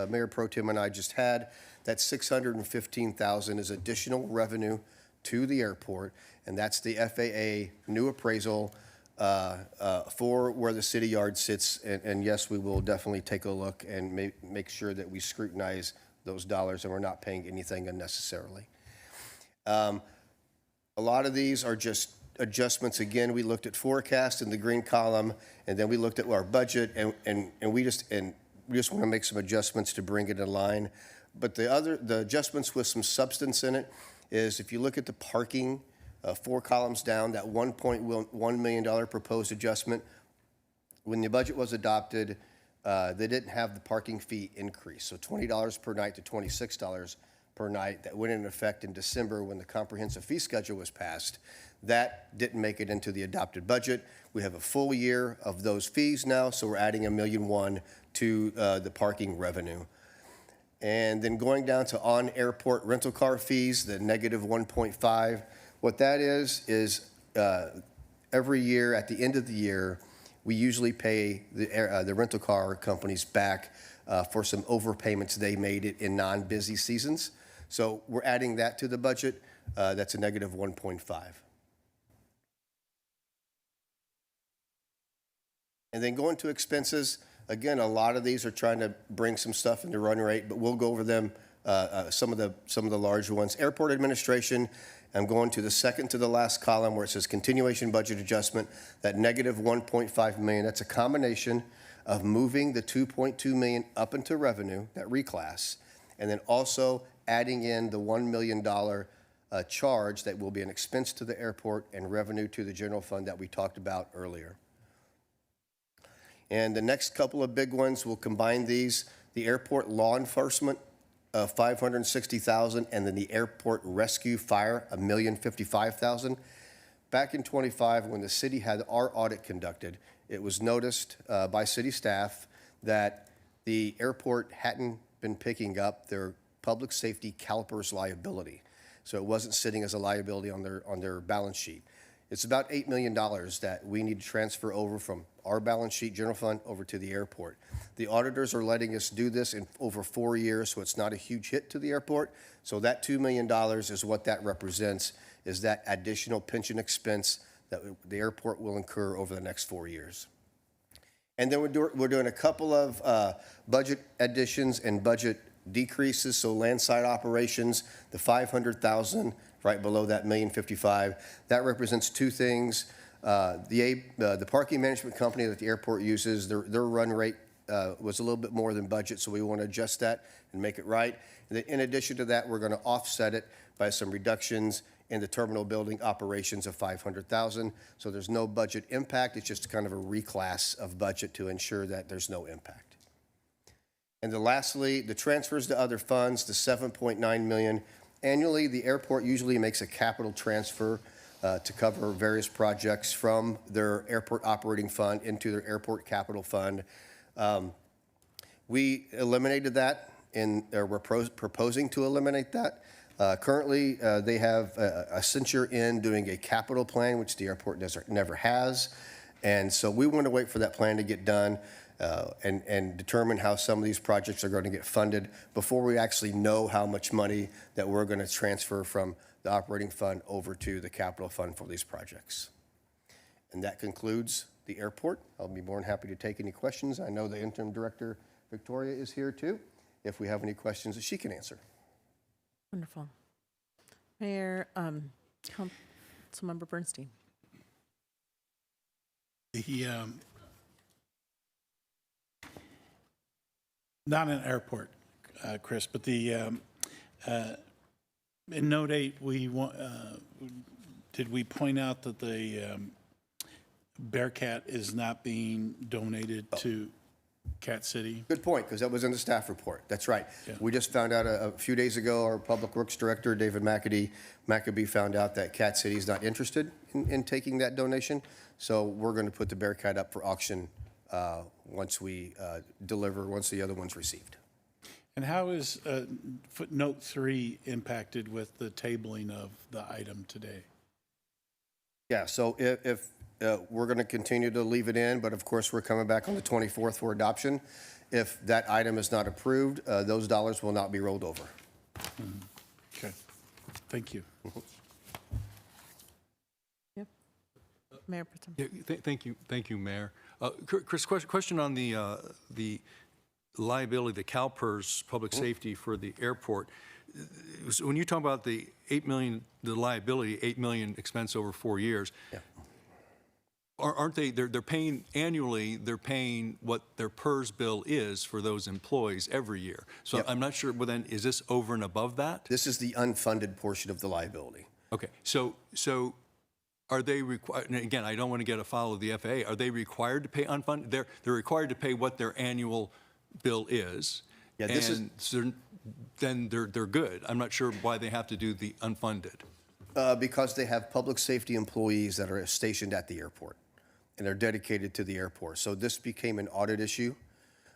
Mayor Pro Tem and I just had, that $615,000 is additional revenue to the airport, and that's the FAA new appraisal for where the city yard sits. And yes, we will definitely take a look and make sure that we scrutinize those dollars and we're not paying anything unnecessarily. A lot of these are just adjustments. Again, we looked at forecast in the green column, and then we looked at our budget, and we just want to make some adjustments to bring it in line. But the adjustments with some substance in it is, if you look at the parking, 4 columns down, that $1.1 million proposed adjustment, when the budget was adopted, they didn't have the parking fee increase. So $20 per night to $26 per night that went into effect in December when the comprehensive fee schedule was passed. That didn't make it into the adopted budget. We have a full year of those fees now, so we're adding $1.1 million to the parking revenue. And then going down to on-airport rental car fees, the negative 1.5. What that is every year at the end of the year, we usually pay the rental car companies back for some overpayments they made in non-busy seasons. So we're adding that to the budget. That's a negative 1.5. And then going to expenses, again, a lot of these are trying to bring some stuff into run rate, but we'll go over them, some of the larger ones. Airport administration, I'm going to the second to the last column where it says continuation budget adjustment, that negative 1.5 million. That's a combination of moving the 2.2 million up into revenue, that reclass, and then also adding in the $1 million charge that will be an expense to the airport and revenue to the general fund that we talked about earlier. And the next couple of big ones, we'll combine these. The airport law enforcement, $560,000, and then the airport rescue fire, $1,055,000. Back in '25, when the city had our audit conducted, it was noticed by city staff that the airport hadn't been picking up their public safety CalPERS liability. So it wasn't sitting as a liability on their balance sheet. It's about $8 million that we need to transfer over from our balance sheet general fund over to the airport. The auditors are letting us do this in over 4 years, so it's not a huge hit to the airport. So that $2 million is what that represents, is that additional pension expense that the airport will incur over the next 4 years. And then we're doing a couple of budget additions and budget decreases. So landside operations, the 500,000 right below that $1,055,000, that represents two things. The parking management company that the airport uses, their run rate was a little bit more than budget, so we want to adjust that and make it right. And then in addition to that, we're going to offset it by some reductions in the terminal building operations of $500,000. So there's no budget impact. It's just kind of a reclass of budget to ensure that there's no impact. And then lastly, the transfers to other funds, the $7.9 million. Annually, the airport usually makes a capital transfer to cover various projects from their airport operating fund into their airport capital fund. We eliminated that, or we're proposing to eliminate that. Currently, they have Accenture in doing a capital plan, which the airport never has. And so we want to wait for that plan to get done and determine how some of these projects are going to get funded before we actually know how much money that we're going to transfer from the operating fund over to the capital fund for these projects. And that concludes the airport. I'll be more than happy to take any questions. I know the interim director, Victoria, is here too, if we have any questions that she can answer. Wonderful. Mayor, Councilmember Bernstein. Not an airport, Chris, but in note 8, did we point out that the Bearcat is not being donated to Cat City? Good point, because that was in the staff report. That's right. Yeah. We just found out a few days ago, our Public Works Director, David McAbee, found out that Cat City is not interested in taking that donation. So we're going to put the Bearcat up for auction once we once the other one's received. And how is footnote 3 impacted with the tabling of the item today? Yeah, so if we're going to continue to leave it in, but of course, we're coming back on the 24th for adoption. If that item is not approved, those dollars will not be rolled over. Okay, thank you. Yep. Mayor Protem. Yeah, thank you, Mayor. Chris, question on the liability, the CalPERS public safety for the airport. So when you talk about the $8 million, the liability, $8 million expense over 4 years, yeah. Aren't they, they're paying annually, they're paying what their PERS bill is for those employees every year. So Yep. I'm not sure, well then, is this over and above that? This is the unfunded portion of the liability. Okay, so are they required, and again, I don't want to get a foul of the FAA, are they required to pay unfunded? They're required to pay what their annual bill is. Yeah, this is- and so then they're good. I'm not sure why they have to do the unfunded. Because they have public safety employees that are stationed at the airport, and they're dedicated to the airport. So this became an audit issue.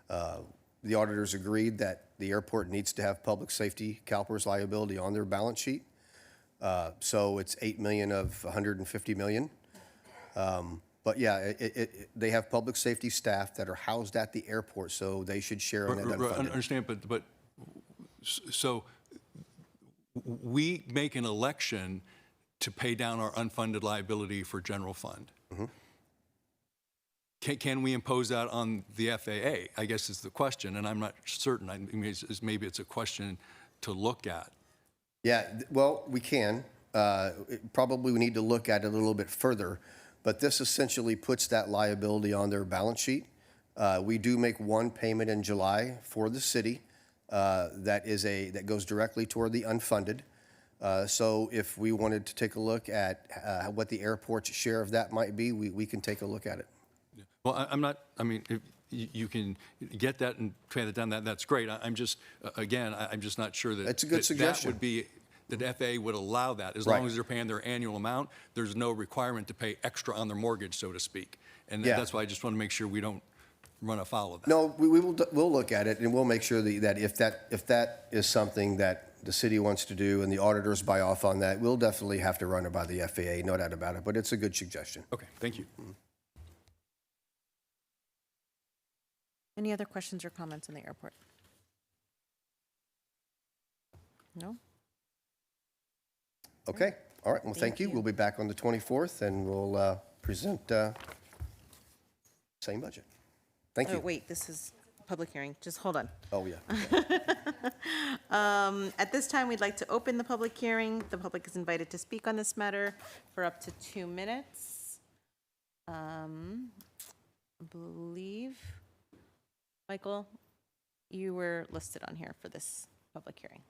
The auditors agreed that the airport needs to have public safety CalPERS liability on their balance sheet. So it's $8 million of $150 million. But yeah, they have public safety staff that are housed at the airport, so they should share on that unfunded. I understand, but so we make an election to pay down our unfunded liability for general fund. Mm-hmm. Can we impose that on the FAA? I guess is the question, and I'm not certain. I mean, maybe it's a question to look at. Yeah, well, we can. Probably we need to look at it a little bit further, but this essentially puts that liability on their balance sheet. We do make one payment in July for the city that goes directly toward the unfunded. So if we wanted to take a look at what the airport's share of that might be, we can take a look at it. Well, I'm not, I mean, if you can get that and pay that down, that's great. I'm just, again, I'm just not sure that. That's a good suggestion. That would be, that FAA would allow that. As Right. long as they're paying their annual amount, there's no requirement to pay extra on their mortgage, so to speak. And Yeah. that's why I just want to make sure we don't run afoul of that. No, we'll look at it, and we'll make sure that if that is something that the city wants to do and the auditors buy off on that, we'll definitely have to run it by the FAA, no doubt about it, but it's a good suggestion. Okay, thank you. Any other questions or comments on the airport? No? Okay, all right, well, thank you. We'll be back on the 24th, and we'll present same budget. Thank Oh, you. wait, this is public hearing. Just hold on. Oh, yeah. At this time, we'd like to open the public hearing. The public is invited to speak on this matter for up to 2 minutes. I believe, Michael, you were listed on here for this public hearing.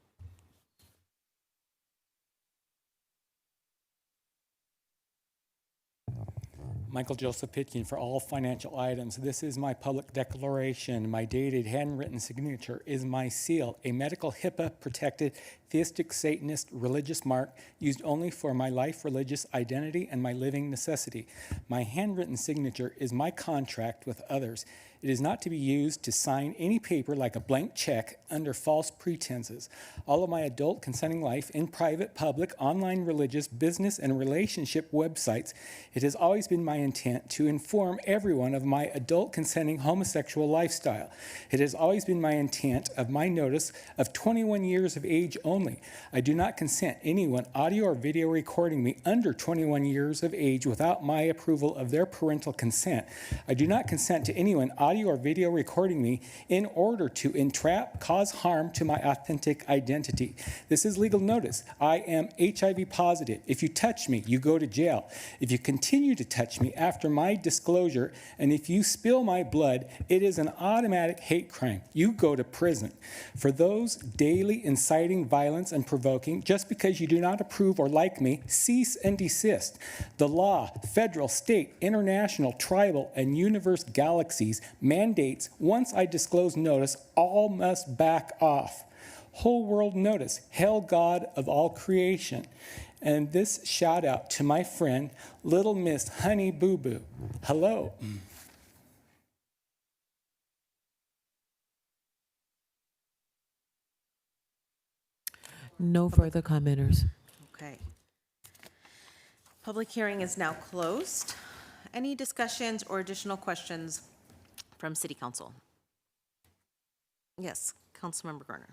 Michael Joseph Pitkin for all financial items. This is my public declaration. My dated handwritten signature is my seal, a medical HIPAA-protected theistic Satanist religious mark used only for my life, religious identity, and my living necessity. My handwritten signature is my contract with others. It is not to be used to sign any paper like a blank check under false pretenses. All of my adult consenting life in private, public, online, religious, business, and relationship websites, it has always been my intent to inform everyone of my adult consenting homosexual lifestyle. It has always been my intent of my notice of 21 years of age only. I do not consent anyone audio or video recording me under 21 years of age without my approval of their parental consent. I do not consent to anyone audio or video recording me in order to entrap, cause harm to my authentic identity. This is legal notice. I am HIV positive. If you touch me, you go to jail. If you continue to touch me after my disclosure, and if you spill my blood, it is an automatic hate crime. You go to prison. For those daily inciting violence and provoking, just because you do not approve or like me, cease and desist. The law, federal, state, international, tribal, and universe galaxies mandates once I disclose notice, all must back off. Whole world notice, hail God of all creation. And this shout out to my friend, Little Miss Honey Boo Boo. Hello. No further commenters. Okay. Public hearing is now closed. Any discussions or additional questions from City Council? Yes, Councilmember Garner.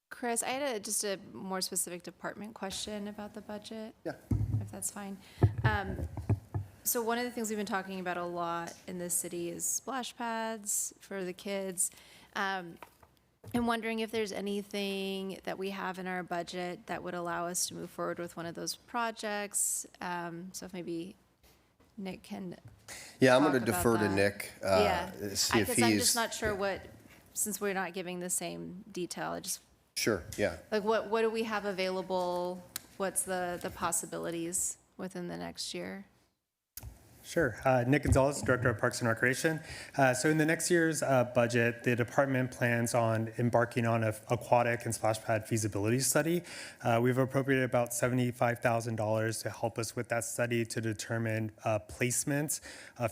Chris, I had just a more specific department question about the budget. Yeah. If that's fine. So one of the things we've been talking about a lot in this city is splash pads for the kids. I'm wondering if there's anything that we have in our budget that would allow us to move forward with one of those projects. So if maybe Nick can. Yeah, I'm going to talk about defer to that. Nick. Yeah, See if because I'm he's. just not sure what, since we're not giving the same detail, I just, Sure, yeah. like, what do we have available? What's the possibilities within the next year? Sure. Nick Gonzalez, Director of Parks and Recreation. So in the next year's budget, the department plans on embarking on an aquatic and splash pad feasibility study. We've appropriated about $75,000 to help us with that study to determine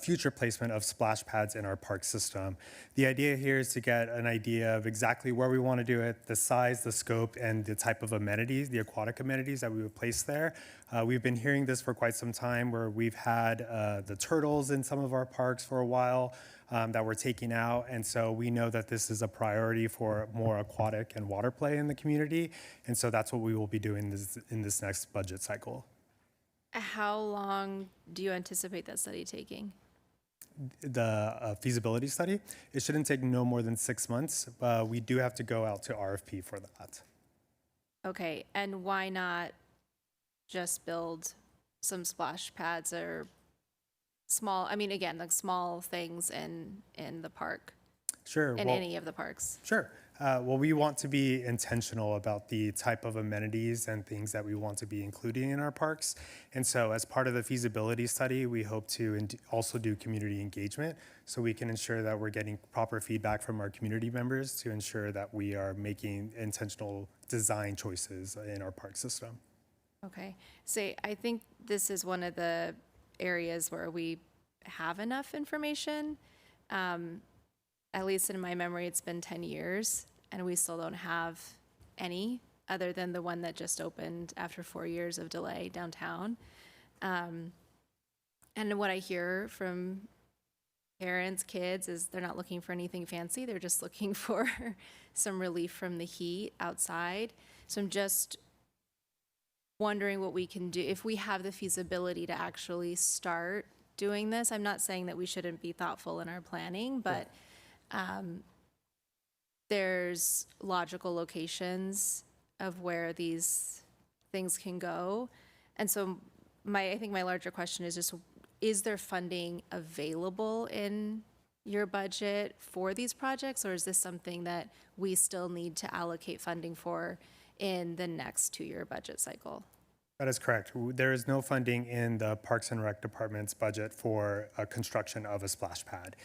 future placement of splash pads in our park system. The idea here is to get an idea of exactly where we want to do it, the size, the scope, and the type of amenities, the aquatic amenities that we would place there. We've been hearing this for quite some time, where we've had the turtles in some of our parks for a while that we're taking out. And so we know that this is a priority for more aquatic and water play in the community. And so that's what we will be doing in this next budget cycle. How long do you anticipate that study taking? The feasibility study, it shouldn't take no more than 6 months. We do have to go out to RFP for that. Okay, and why not just build some splash pads or small, I mean, again, like small things in the park? Sure. In any of the parks? Sure. Well, we want to be intentional about the type of amenities and things that we want to be including in our parks. And so as part of the feasibility study, we hope to also do community engagement so we can ensure that we're getting proper feedback from our community members to ensure that we are making intentional design choices in our park system. Okay, so I think this is one of the areas where we have enough information. At least in my memory, it's been 10 years. and we still don't have any other than the one that just opened after 4 years of delay downtown. And what I hear from parents, kids, is they're not looking for anything fancy. They're just looking for some relief from the heat outside. So I'm just wondering what we can do if we have the feasibility to actually start doing this. I'm not saying that we shouldn't be thoughtful in our planning, but there's logical locations of where these things can go. And so I think my larger question is just, is there funding available in your budget for these projects, or is this something that we still need to allocate funding for in the next 2-year budget cycle? That is correct. There is no funding in the Parks and Rec Department's budget for construction of a splash pad.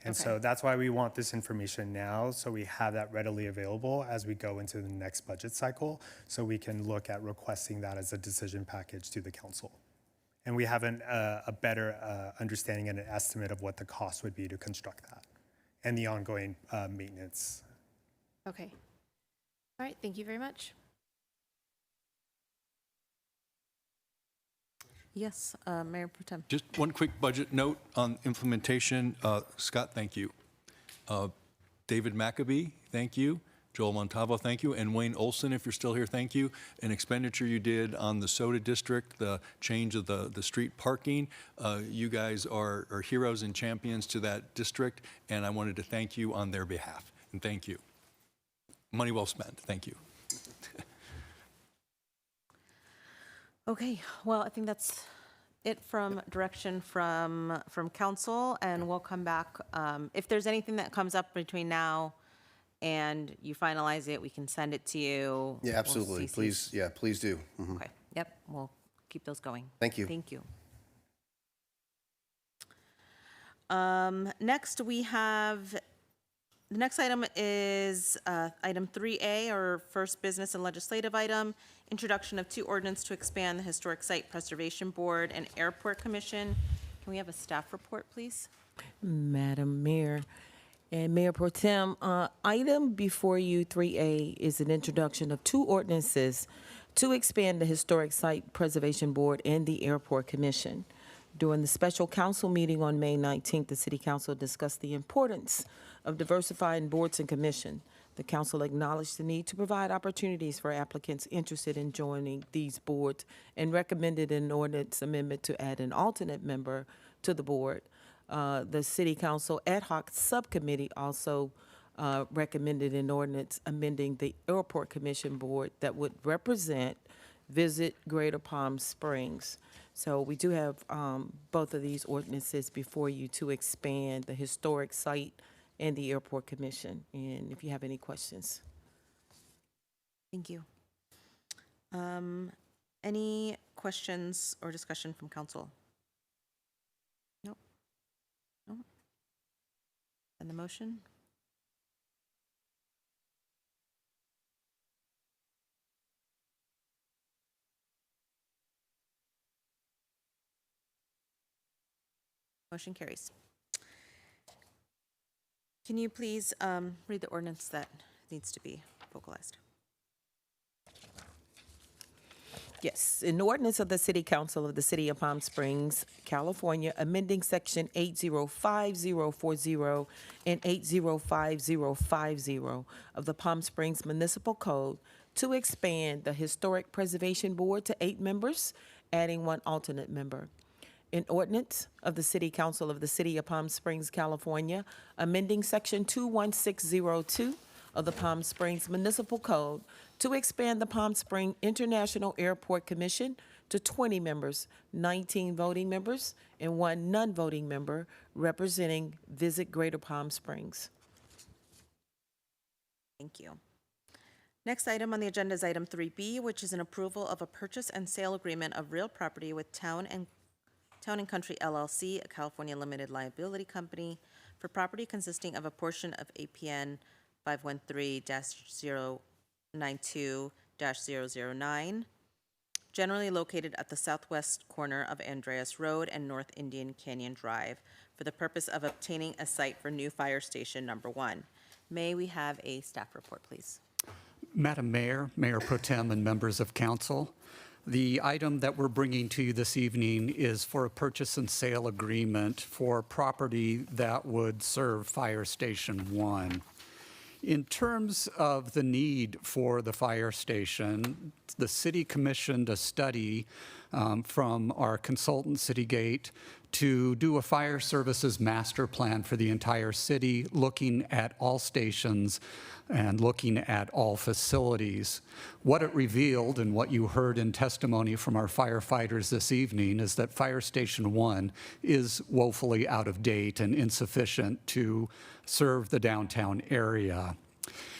And so that's why we want this information now, so we have that readily available as we go into the next budget cycle, so we can look at requesting that as a decision package to the council. And we have a better understanding and an estimate of what the cost would be to construct that and the ongoing maintenance. Okay. All right, thank you very much. Yes, Mayor Pro Tem. Just one quick budget note on implementation. Scott, thank you. David McAbee, thank you. Joel Montalvo, thank you. And Wayne Olson, if you're still here, thank you. An expenditure you did on the Soda District, the change of the street parking. You guys are heroes and champions to that district, and I wanted to thank you on their behalf. And thank you. Money well spent. Thank you. Okay, well, I think that's it from direction from council, and we'll come back. If there's anything that comes up between now and you finalize it, we can send it to you. Yeah, absolutely. Please, yeah, please do. Mhm. Okay, yep, we'll keep those going. Thank you. Thank you. Next, we have, the next item is item 3A, our first business and legislative item, introduction of 2 ordinance to expand the Historic Site Preservation Board and Airport Commission. Can we have a staff report, please? Madam Mayor and Mayor Pro Tem, item before you, 3A, is an introduction of 2 ordinances to expand the Historic Site Preservation Board and the Airport Commission. During the special council meeting on May 19th, the City Council discussed the importance of diversifying boards and commission. The council acknowledged the need to provide opportunities for applicants interested in joining these boards and recommended an ordinance amendment to add an alternate member to the board. The City Council Ad Hoc Subcommittee also recommended an ordinance amending the Airport Commission Board that would represent Visit Greater Palm Springs. So we do have both of these ordinances before you to expand the Historic Site and the Airport Commission. And if you have any questions. Thank you. Any questions or discussion from council? Nope. Nope. And the motion? Motion carries. Can you please read the ordinance that needs to be vocalized? Yes, an ordinance of the City Council of the City of Palm Springs, California, amending Section 805040 and 805050 of the Palm Springs Municipal Code to expand the Historic Preservation Board to 8 members, adding 1 alternate member. An ordinance of the City Council of the City of Palm Springs, California, amending Section 21602 of the Palm Springs Municipal Code to expand the Palm Springs International Airport Commission to 20 members, 19 voting members, and 1 non-voting member representing Visit Greater Palm Springs. Thank you. Next item on the agenda is item 3B, which is an approval of a purchase and sale agreement of real property with Town and Country LLC, a California limited liability company, for property consisting of a portion of APN 513-092-009, generally located at the southwest corner of Andreas Road and North Indian Canyon Drive, for the purpose of obtaining a site for new fire station number 1. May we have a staff report, please? Madam Mayor, Mayor Pro Tem, and members of council, the item that we're bringing to you this evening is for a purchase and sale agreement for property that would serve Fire Station 1. In terms of the need for the fire station, the city commissioned a study from our consultant, Citygate, to do a fire services master plan for the entire city, looking at all stations and looking at all facilities. What it revealed and what you heard in testimony from our firefighters this evening is that Fire Station 1 is woefully out of date and insufficient to serve the downtown area.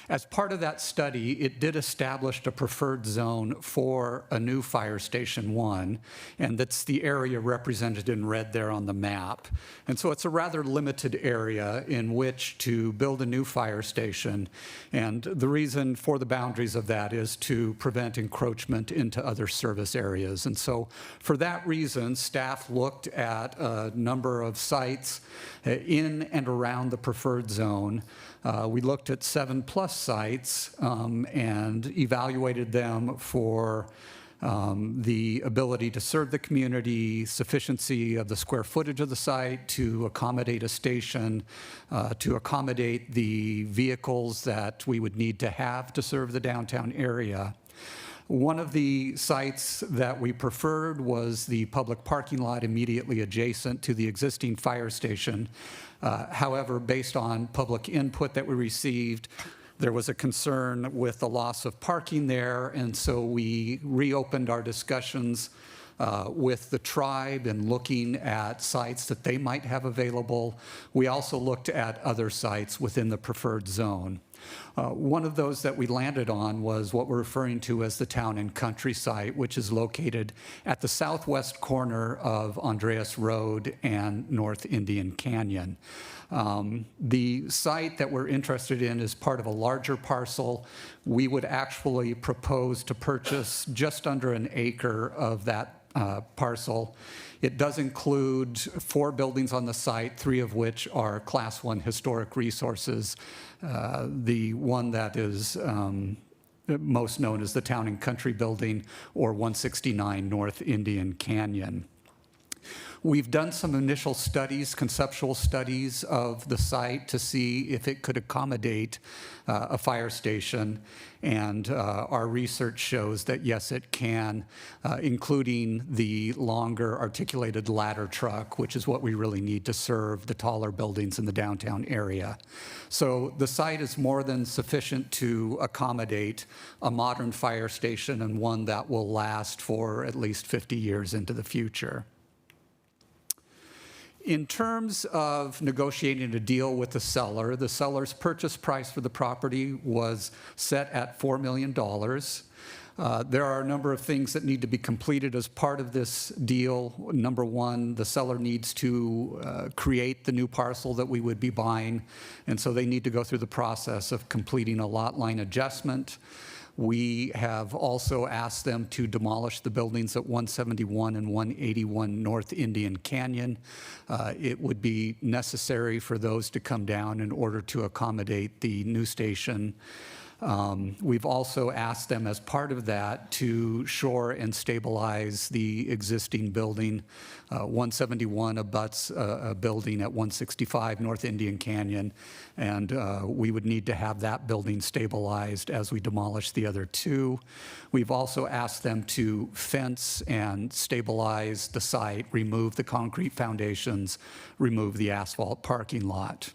As part of that study, it did establish a preferred zone for a new Fire Station 1, and that's the area represented in red there on the map. And so it's a rather limited area in which to build a new fire station, and the reason for the boundaries of that is to prevent encroachment into other service areas. And so for that reason, staff looked at a number of sites in and around the preferred zone. We looked at 7+ sites and evaluated them for the ability to serve the community, sufficiency of the square footage of the site to accommodate a station, to accommodate the vehicles that we would need to have to serve the downtown area. One of the sites that we preferred was the public parking lot immediately adjacent to the existing fire station. However, based on public input that we received, there was a concern with the loss of parking there, and so we reopened our discussions with the tribe and looking at sites that they might have available. We also looked at other sites within the preferred zone. One of those that we landed on was what we're referring to as the Town and Country site, which is located at the southwest corner of Andreas Road and North Indian Canyon. The site that we're interested in is part of a larger parcel. We would actually propose to purchase just under an acre of that parcel. It does include 4 buildings on the site, 3 of which are Class 1 historic resources. The one that is most known as the Town and Country Building, or 169 North Indian Canyon. We've done some initial studies, conceptual studies of the site to see if it could accommodate a fire station, and our research shows that yes, it can, including the longer articulated ladder truck, which is what we really need to serve the taller buildings in the downtown area. So the site is more than sufficient to accommodate a modern fire station, and one that will last for at least 50 years into the future. In terms of negotiating a deal with the seller's purchase price for the property was set at $4 million. There are a number of things that need to be completed as part of this deal. Number one, the seller needs to create the new parcel that we would be buying, and so they need to go through the process of completing a lot line adjustment. We have also asked them to demolish the buildings at 171 and 181 North Indian Canyon. It would be necessary for those to come down in order to accommodate the new station. We've also asked them as part of that to shore and stabilize the existing building. 171 abuts a building at 165 North Indian Canyon, and we would need to have that building stabilized as we demolish the other 2. We've also asked them to fence and stabilize the site, remove the concrete foundations, remove the asphalt parking lot.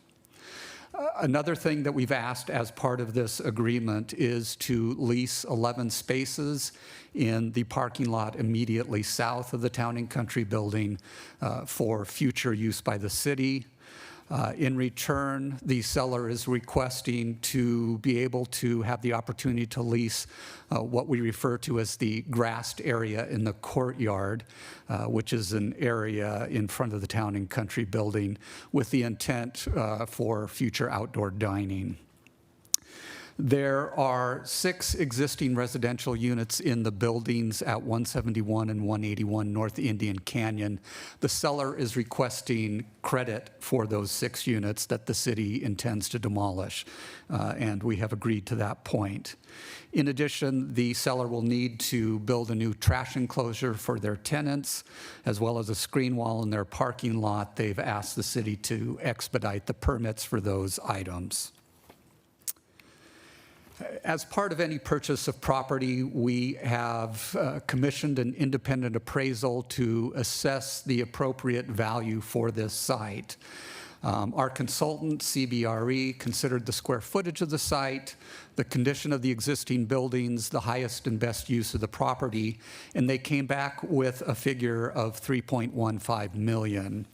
Another thing that we've asked as part of this agreement is to lease 11 spaces in the parking lot immediately south of the Town and Country Building for future use by the city. In return, the seller is requesting to be able to have the opportunity to lease what we refer to as the grassed area in the courtyard, which is an area in front of the Town and Country Building with the intent for future outdoor dining. There are 6 existing residential units in the buildings at 171 and 181 North Indian Canyon. The seller is requesting credit for those 6 units that the city intends to demolish, and we have agreed to that point. In addition, the seller will need to build a new trash enclosure for their tenants, as well as a screen wall in their parking lot. They've asked the city to expedite the permits for those items. As part of any purchase of property, we have commissioned an independent appraisal to assess the appropriate value for this site. Our consultant, CBRE, considered the square footage of the site, the condition of the existing buildings, the highest and best use of the property, and they came back with a figure of $3.15 million.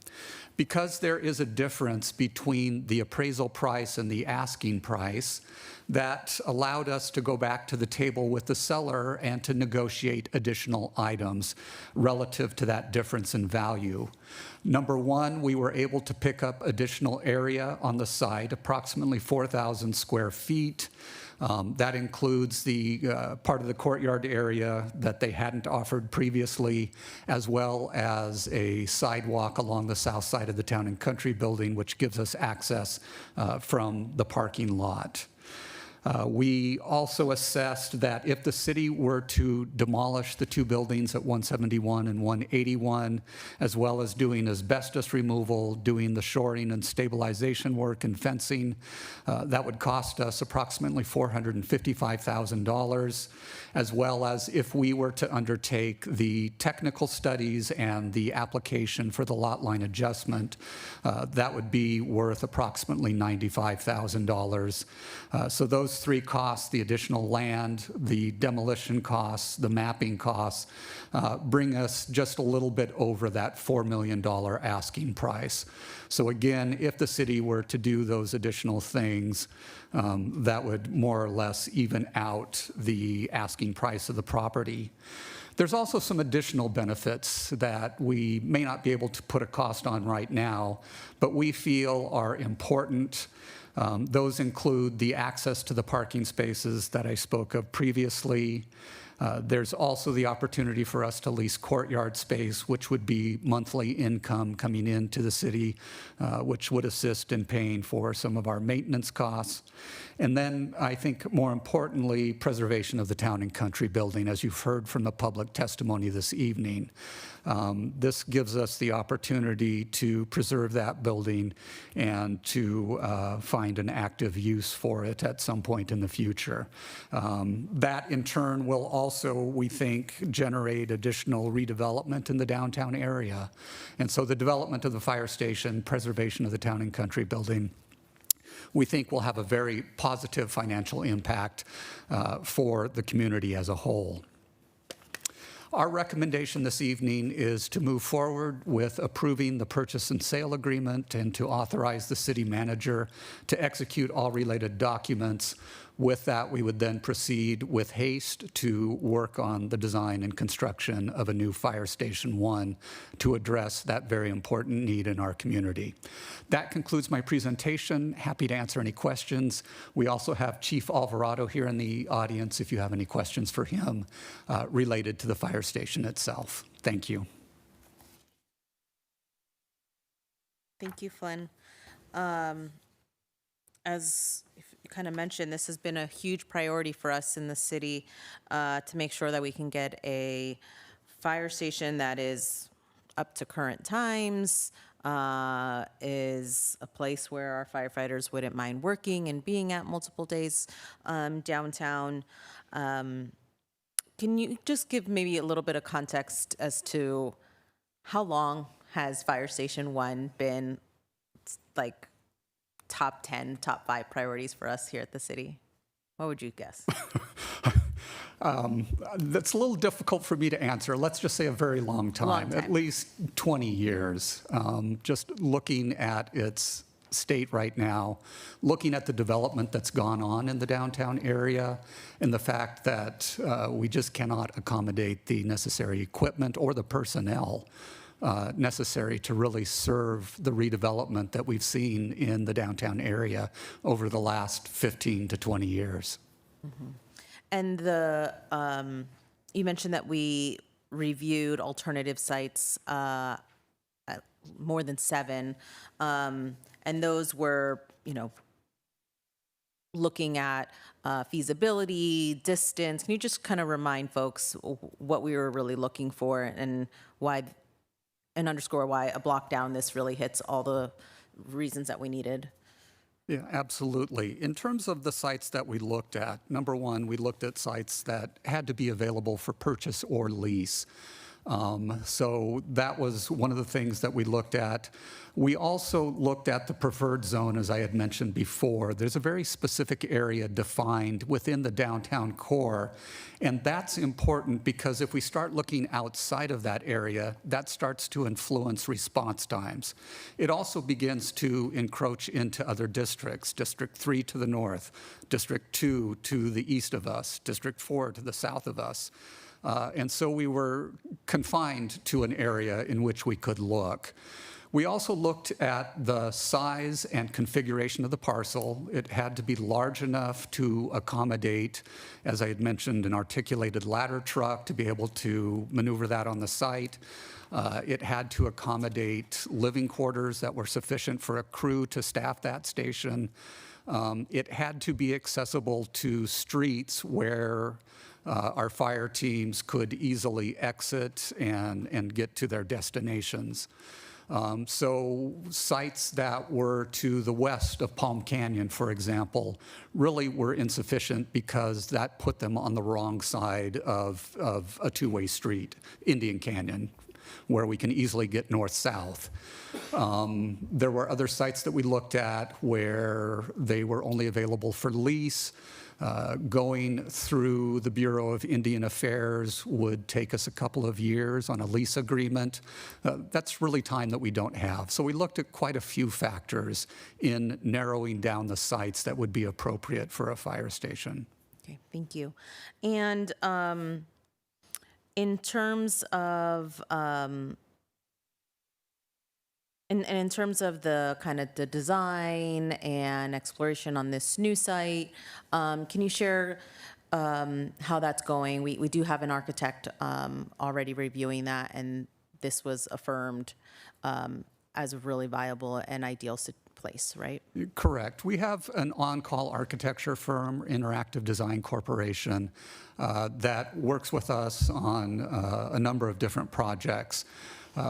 Because there is a difference between the appraisal price and the asking price, that allowed us to go back to the table with the seller and to negotiate additional items relative to that difference in value. Number one, we were able to pick up additional area on the site, approximately 4,000 square feet. That includes the part of the courtyard area that they hadn't offered previously, as well as a sidewalk along the south side of the Town and Country building, which gives us access from the parking lot. We also assessed that if the city were to demolish the 2 buildings at 171 and 181, as well as doing asbestos removal, doing the shoring and stabilization work and fencing, that would cost us approximately $455,000, as well as if we were to undertake the technical studies and the application for the lot line adjustment, that would be worth approximately $95,000. So those 3 costs, the additional land, the demolition costs, the mapping costs, bring us just a little bit over that $4 million asking price. So again, if the city were to do those additional things, that would more or less even out the asking price of the property. There's also some additional benefits that we may not be able to put a cost on right now, but we feel are important. Those include the access to the parking spaces that I spoke of previously. There's also the opportunity for us to lease courtyard space, which would be monthly income coming into the city, which would assist in paying for some of our maintenance costs. And then I think more importantly, preservation of the Town and Country building, as you've heard from the public testimony this evening. This gives us the opportunity to preserve that building and to find an active use for it at some point in the future. That in turn will also, we think, generate additional redevelopment in the downtown area. And so the development of the fire station, preservation of the Town and Country building, we think will have a very positive financial impact for the community as a whole. Our recommendation this evening is to move forward with approving the purchase and sale agreement and to authorize the city manager to execute all related documents. With that, we would then proceed with haste to work on the design and construction of a new Fire Station 1 to address that very important need in our community. That concludes my presentation. Happy to answer any questions. We also have Chief Alvarado here in the audience if you have any questions for him related to the fire station itself. Thank you. Thank you, Flynn. As you kind of mentioned, this has been a huge priority for us in the city to make sure that we can get a fire station that is up to current times, is a place where our firefighters wouldn't mind working and being at multiple days downtown. Can you just give maybe a little bit of context as to how long has Fire Station 1 been like top 10, top 5 priorities for us here at the city? What would you guess? That's a little difficult for me to answer. Let's just say a very long time. At least 20 years. Just looking at its state right now, looking at the development that's gone on in the downtown area and the fact that we just cannot accommodate the necessary equipment or the personnel necessary to really serve the redevelopment that we've seen in the downtown area over the last 15 to 20 years. And you mentioned that we reviewed alternative sites, more than 7, and those were, looking at feasibility, distance. Can you just kind of remind folks what we were really looking for and why, and underscore why a block down this really hits all the reasons that we needed? Yeah, absolutely. In terms of the sites that we looked at, number one, we looked at sites that had to be available for purchase or lease. So that was one of the things that we looked at. We also looked at the preferred zone, as I had mentioned before. There's a very specific area defined within the downtown core, and that's important because if we start looking outside of that area, that starts to influence response times. It also begins to encroach into other districts, District 3 to the north, District 2 to the east of us, District 4 to the south of us. And so we were confined to an area in which we could look. We also looked at the size and configuration of the parcel. It had to be large enough to accommodate, as I had mentioned, an articulated ladder truck to be able to maneuver that on the site. It had to accommodate living quarters that were sufficient for a crew to staff that station. It had to be accessible to streets where our fire teams could easily exit and get to their destinations. So sites that were to the west of Palm Canyon, for example, really were insufficient because that put them on the wrong side of a two-way street, Indian Canyon, where we can easily get north-south. There were other sites that we looked at where they were only available for lease. Going through the Bureau of Indian Affairs would take us a couple of years on a lease agreement. That's really time that we don't have. So we looked at quite a few factors in narrowing down the sites that would be appropriate for a fire station. Okay, thank you. And in terms of in terms of the kind of the design and exploration on this new site, can you share how that's going? We do have an architect already reviewing that, and this was affirmed as a really viable and ideal place, right? Correct. We have an on-call architecture firm, Interactive Design Corporation, that works with us on a number of different projects.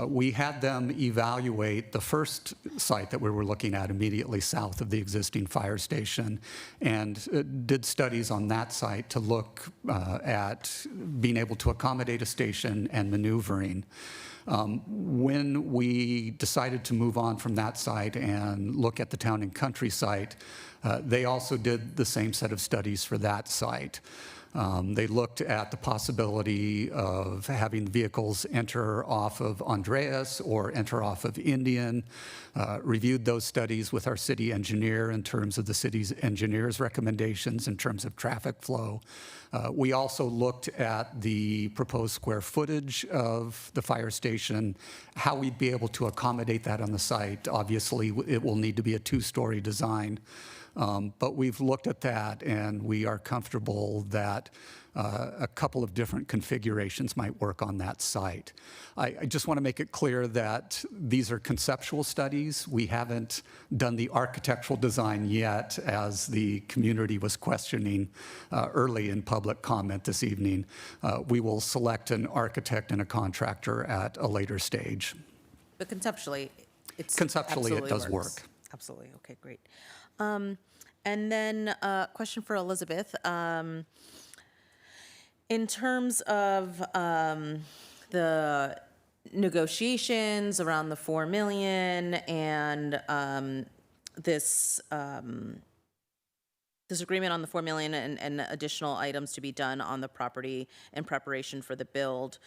We had them evaluate the first site that we were looking at immediately south of the existing fire station and did studies on that site to look at being able to accommodate a station and maneuvering. When we decided to move on from that site and look at the Town and Country site, they also did the same set of studies for that site. They looked at the possibility of having vehicles enter off of Andreas or enter off of Indian, reviewed those studies with our city engineer in terms of the city's engineer's recommendations in terms of traffic flow. We also looked at the proposed square footage of the fire station, how we'd be able to accommodate that on the site. Obviously, it will need to be a two-story design. But we've looked at that, and we are comfortable that a couple of different configurations might work on that site. I just want to make it clear that these are conceptual studies. We haven't done the architectural design yet, as the community was questioning early in public comment this evening. We will select an architect and a contractor at a later stage. But conceptually, it does work. Absolutely. Okay, great. And then a question for Elizabeth. In terms of the negotiations around the $4 million and this agreement on the $4 million and additional items to be done on the property in preparation for the build,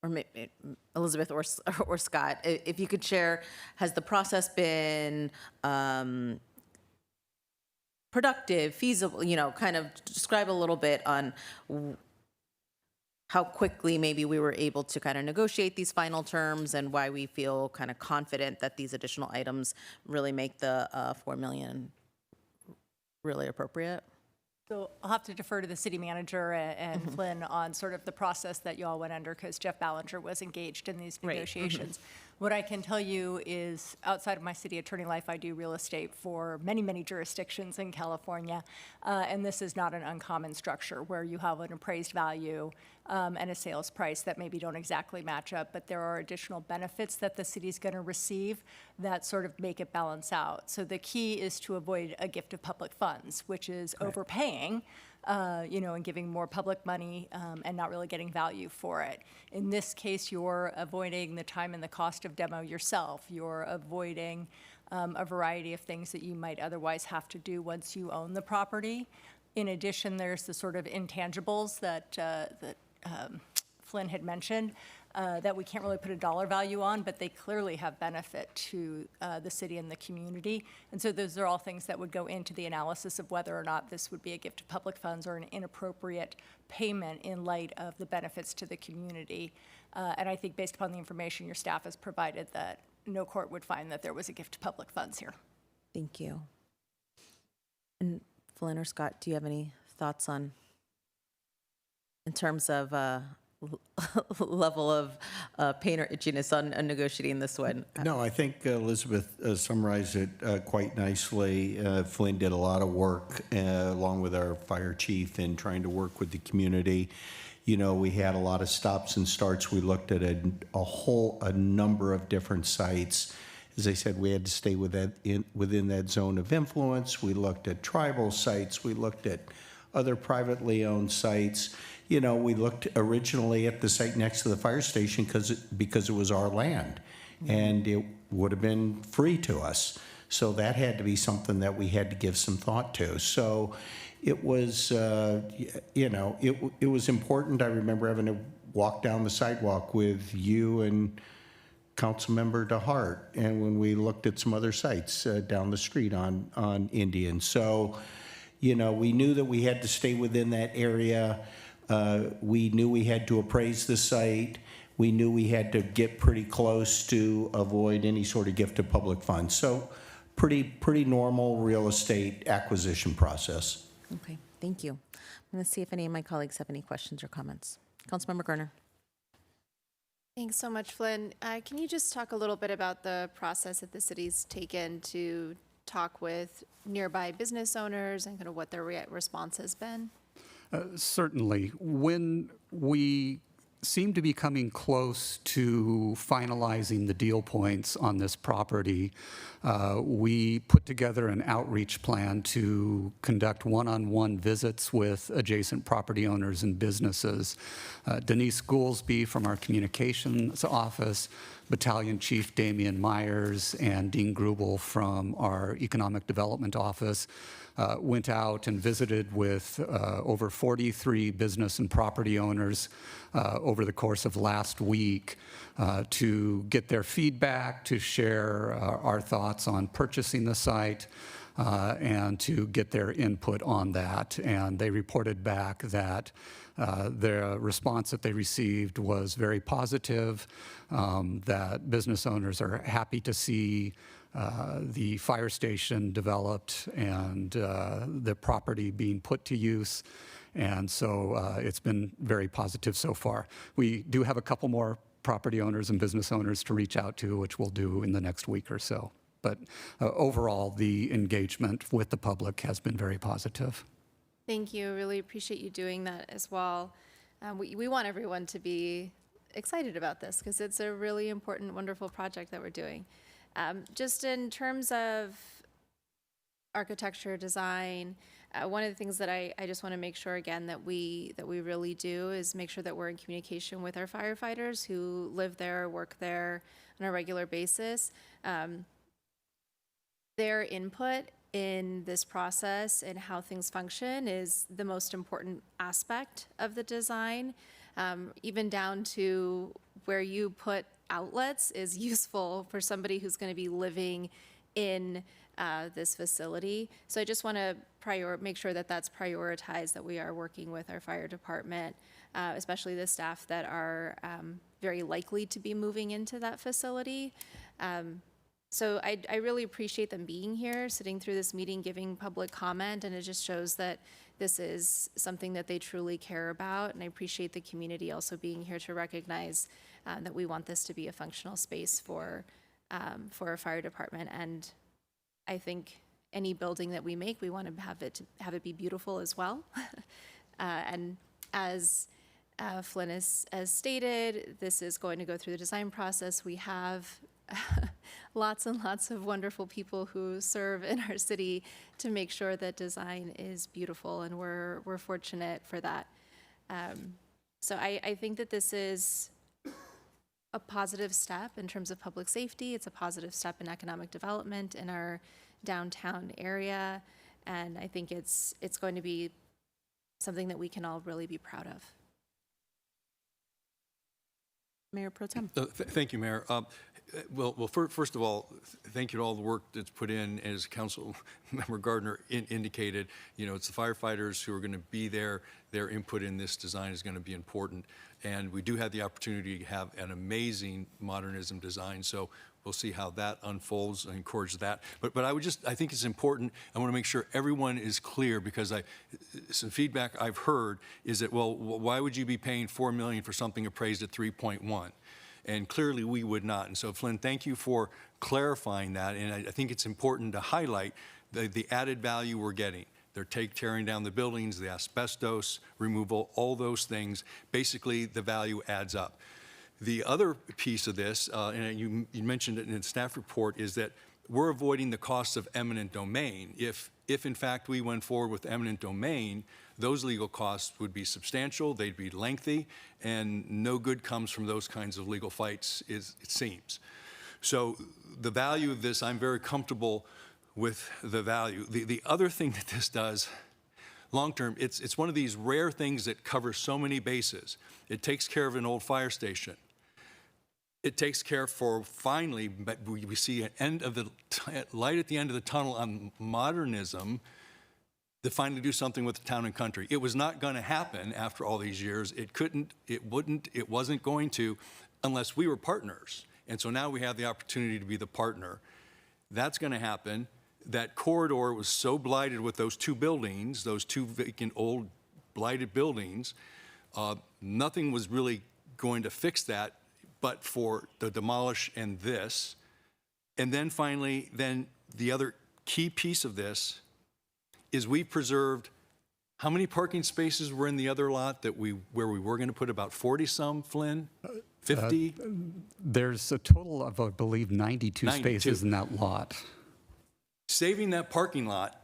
or Elizabeth or Scott, if you could share, has the process been productive, feasible, kind of describe a little bit on how quickly maybe we were able to kind of negotiate these final terms and why we feel kind of confident that these additional items really make the 4 million really appropriate. So I'll have to defer to the city manager and Flynn on sort of the process that you all went under, because Jeff Ballinger was engaged in these Right. negotiations. What I can tell you is, outside of my city attorney life, I do real estate for many, many jurisdictions in California. And this is not an uncommon structure where you have an appraised value and a sales price that maybe don't exactly match up, but there are additional benefits that the city's going to receive that sort of make it balance out. So the key is to avoid a gift of public funds, which is overpaying, and giving more public money and not really getting value for it. In this case, you're avoiding the time and the cost of demo yourself. You're avoiding a variety of things that you might otherwise have to do once you own the property. In addition, there's the sort of intangibles that Flynn had mentioned that we can't really put a dollar value on, but they clearly have benefit to the city and the community. And so those are all things that would go into the analysis of whether or not this would be a gift of public funds or an inappropriate payment in light of the benefits to the community. And I think based upon the information your staff has provided, that no court would find that there was a gift of public funds here. Thank you. And Flynn or Scott, do you have any thoughts on, in terms of level of pain or itchiness on negotiating this one? No, I think Elizabeth summarized it quite nicely. Flynn did a lot of work along with our fire chief in trying to work with the community. You know, we had a lot of stops and starts. We looked at a number of different sites. As I said, we had to stay within that zone of influence. We looked at tribal sites. We looked at other privately owned sites. You know, we looked originally at the site next to the fire station because it was our land, and it would have been free to us. So that had to be something that we had to give some thought to. So it was, it was important. I remember having to walk down the sidewalk with you and Councilmember DeHart, and when we looked at some other sites down the street on Indian. So, you know, we knew that we had to stay within that area. We knew we had to appraise the site. We knew we had to get pretty close to avoid any sort of gift of public funds. So pretty normal real estate acquisition process. Okay, thank you. I'm going to see if any of my colleagues have any questions or comments. Councilmember Garner. Thanks so much, Flynn. Can you just talk a little bit about the process that the city's taken to talk with nearby business owners and kind of what their response has been? Certainly. When we seem to be coming close to finalizing the deal points on this property, we put together an outreach plan to conduct one-on-one visits with adjacent property owners and businesses. Denise Goolsby from our communications office, Battalion Chief Damian Myers, and Dean Grubel from our economic development office went out and visited with over 43 business and property owners over the course of last week to get their feedback, to share our thoughts on purchasing the site, and to get their input on that. And they reported back that the response that they received was very positive, that business owners are happy to see the fire station developed and the property being put to use. And so it's been very positive so far. We do have a couple more property owners and business owners to reach out to, which we'll do in the next week or so. But overall, the engagement with the public has been very positive. Thank you. Really appreciate you doing that as well. We want everyone to be excited about this because it's a really important, wonderful project that we're doing. Just in terms of architecture, design, one of the things that I just want to make sure again that we really do is make sure that we're in communication with our firefighters who live there, work there on a regular basis. Their input in this process and how things function is the most important aspect of the design, even down to where you put outlets is useful for somebody who's going to be living in this facility. So I just want to make sure that that's prioritized, that we are working with our fire department, especially the staff that are very likely to be moving into that facility. So I really appreciate them being here, sitting through this meeting, giving public comment, and it just shows that this is something that they truly care about. And I appreciate the community also being here to recognize that we want this to be a functional space for our fire department. And I think any building that we make, we want to have it be beautiful as well. And as Flynn has stated, this is going to go through the design process. We have lots and lots of wonderful people who serve in our city to make sure that design is beautiful, and we're fortunate for that. So I think that this is a positive step in terms of public safety. It's a positive step in economic development in our downtown area, and I think it's going to be something that we can all really be proud of. Mayor Pro Tem. Thank you, Mayor. Well, first of all, thank you to all the work that's put in. As Council Member Gardner indicated, you know, it's the firefighters who are going to be there. Their input in this design is going to be important. And we do have the opportunity to have an amazing modernism design. So we'll see how that unfolds. I encourage that. But I think it's important. I want to make sure everyone is clear, because some feedback I've heard is that, well, why would you be paying $4 million for something appraised at 3.1? And clearly we would not. And so, Flynn, thank you for clarifying that. And I think it's important to highlight the added value we're getting. They're tearing down the buildings, the asbestos removal, all those things. Basically, the value adds up. The other piece of this, and you mentioned it in the staff report, is that we're avoiding the costs of eminent domain. If in fact we went forward with eminent domain, those legal costs would be substantial, they'd be lengthy, and no good comes from those kinds of legal fights, it seems. So the value of this, I'm very comfortable with the value. The other thing that this does, long-term, it's one of these rare things that covers so many bases. It takes care of an old fire station. It takes care for, finally, but we see an end of the light at the end of the tunnel on modernism, to finally do something with the town and country. It was not going to happen after all these years. It couldn't, it wouldn't, it wasn't going to, unless we were partners. And so now we have the opportunity to be the partner. That's going to happen. That corridor was so blighted with those two buildings, those two vacant old blighted buildings, nothing was really going to fix that but for the demolish and this. And then finally, then the other key piece of this is we preserved, how many parking spaces were in the other lot where we were going to put about 40 some, Flynn? 50? There's a total of, I believe, 92 spaces in that lot. Saving that parking lot,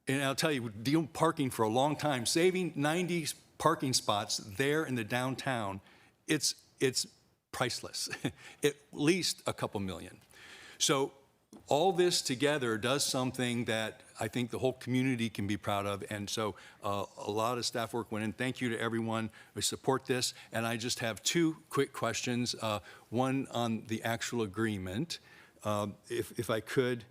and I'll tell you, we've dealt with parking for a long time, saving 90 parking spots there in the downtown, it's priceless, at least a couple million. So all this together does something that I think the whole community can be proud of. And so a lot of staff work went in. Thank you to everyone who support this. And I just have two quick questions. One on the actual agreement, if I could.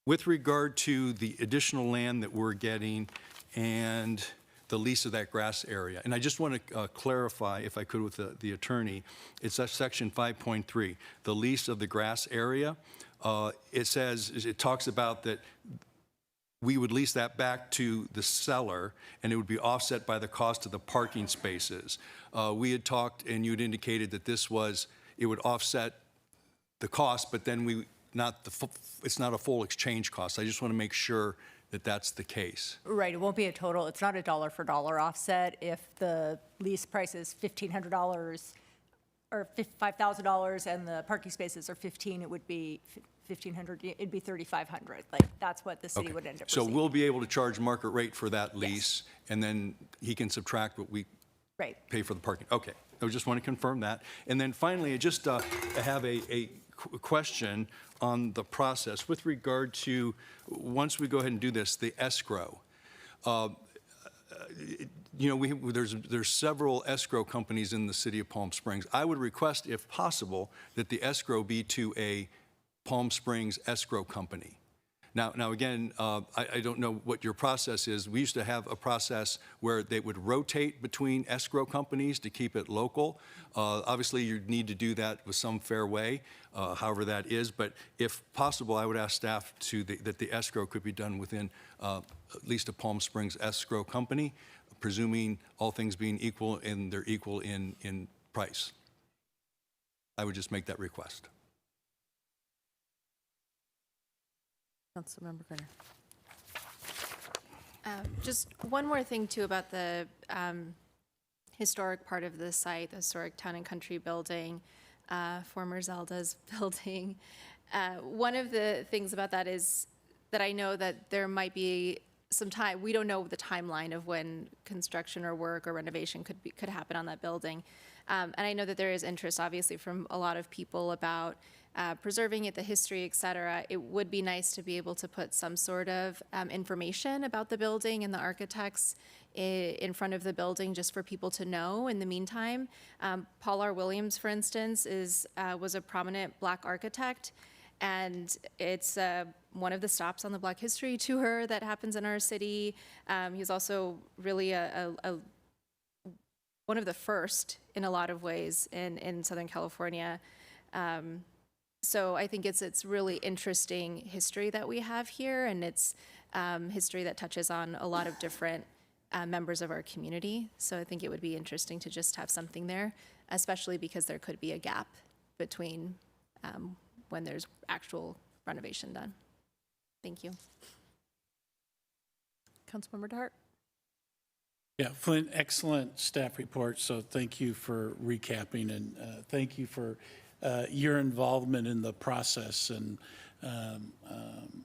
With regard to the additional land that we're getting and the lease of that grass area, and I just want to clarify, if I could, with the attorney, it's section 5.3, the lease of the grass area. It talks about that we would lease that back to the seller, and it would be offset by the cost of the parking spaces. We had talked, and you'd indicated that it would offset the cost, but then it's not a full exchange cost. I just want to make sure that that's the case. Right, it won't be a total, it's not a dollar for dollar offset. If the lease price is $1,500 or $5,000 and the parking spaces are 15, it would be 1,500, it'd be 3,500. Like, that's what the city would end up So receiving. we'll be able to charge market rate for that lease, and then he can subtract what we pay for the parking. Okay, I just want to confirm that. And then finally, I just have a question on the process with regard to, once we go ahead and do this, the escrow. You know, there's several escrow companies in the city of Palm Springs. I would request, if possible, that the escrow be to a Palm Springs Escrow Company. Now again, I don't know what your process is. We used to have a process where they would rotate between escrow companies to keep it local. Obviously, you need to do that with some fair way, however that is. But if possible, I would ask staff that the escrow could be done within at least a Palm Springs Escrow Company, presuming all things being equal and they're equal in price. I would just make that request. Councilmember Gunner. Just one more thing too about the historic part of the site, the historic Town and Country building, former Zelda's building. One of the things about that is that I know that there might be some time, we don't know the timeline of when construction or work or renovation could happen on that building. And I know that there is interest, obviously, from a lot of people about preserving it, the history, et cetera. It would be nice to be able to put some sort of information about the building and the architects in front of the building just for people to know in the meantime. Paul R. Williams, for instance, was a prominent Black architect, and it's one of the stops on the Black History Tour that happens in our city. He was also really one of the first in a lot of ways in Southern California. So I think it's really interesting history that we have here, and it's history that touches on a lot of different members of our community. So I think it would be interesting to just have something there, especially because there could be a gap between when there's actual renovation done. Thank you. Councilmember Dart. Yeah, Flint, excellent staff report, so thank you for recapping, and thank you for your involvement in the process, and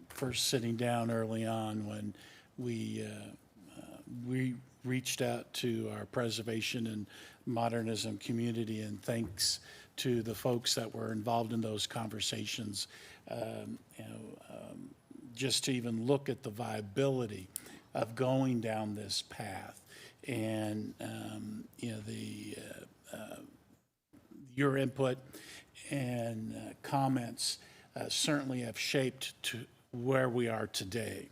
first sitting down early on when we reached out to our preservation and modernism community, and thanks to the folks that were involved in those conversations, just to even look at the viability of going down this path. And your input and comments certainly have shaped to where we are today.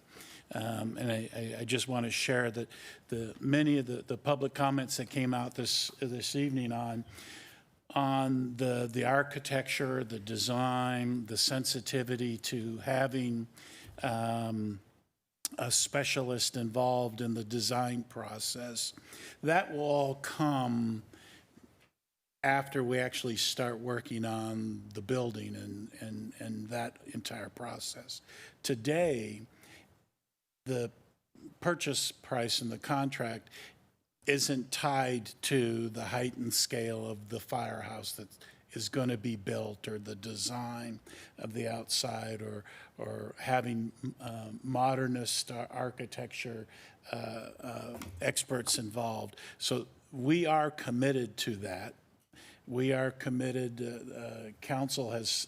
And I just want to share that many of the public comments that came out this evening on the architecture, the design, the sensitivity to having a specialist involved in the design process, that will all come after we actually start working on the building and that entire process. Today, the purchase price and the contract isn't tied to the height and scale of the firehouse that is going to be built, or the design of the outside, or having modernist architecture experts involved. So we are committed to that. We are committed, council has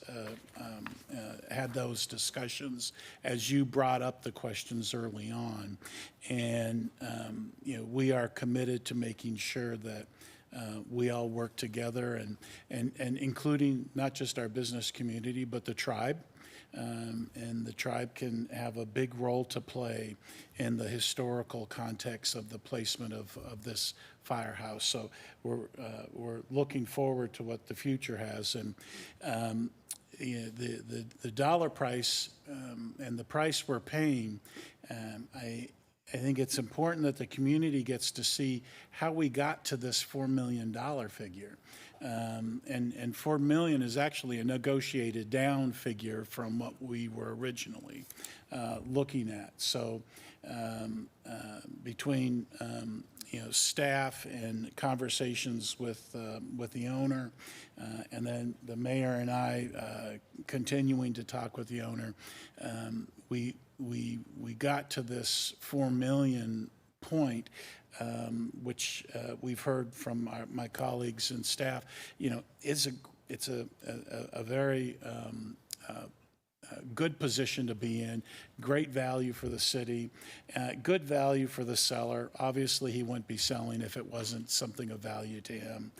had those discussions as you brought up the questions early on. And, we are committed to making sure that we all work together, and including not just our business community, but the tribe. And the tribe can have a big role to play in the historical context of the placement of this firehouse. So we're looking forward to what the future has. And the dollar price and the price we're paying, I think it's important that the community gets to see how we got to this $4 million figure. And $4 million is actually a negotiated down figure from what we were originally looking at. So between staff and conversations with the owner, and then the mayor and I continuing to talk with the owner, we got to this $4 million point, which we've heard from my colleagues and staff. It's a very good position to be in, great value for the city, good value for the seller. Obviously, he wouldn't be selling if it wasn't something of value to him.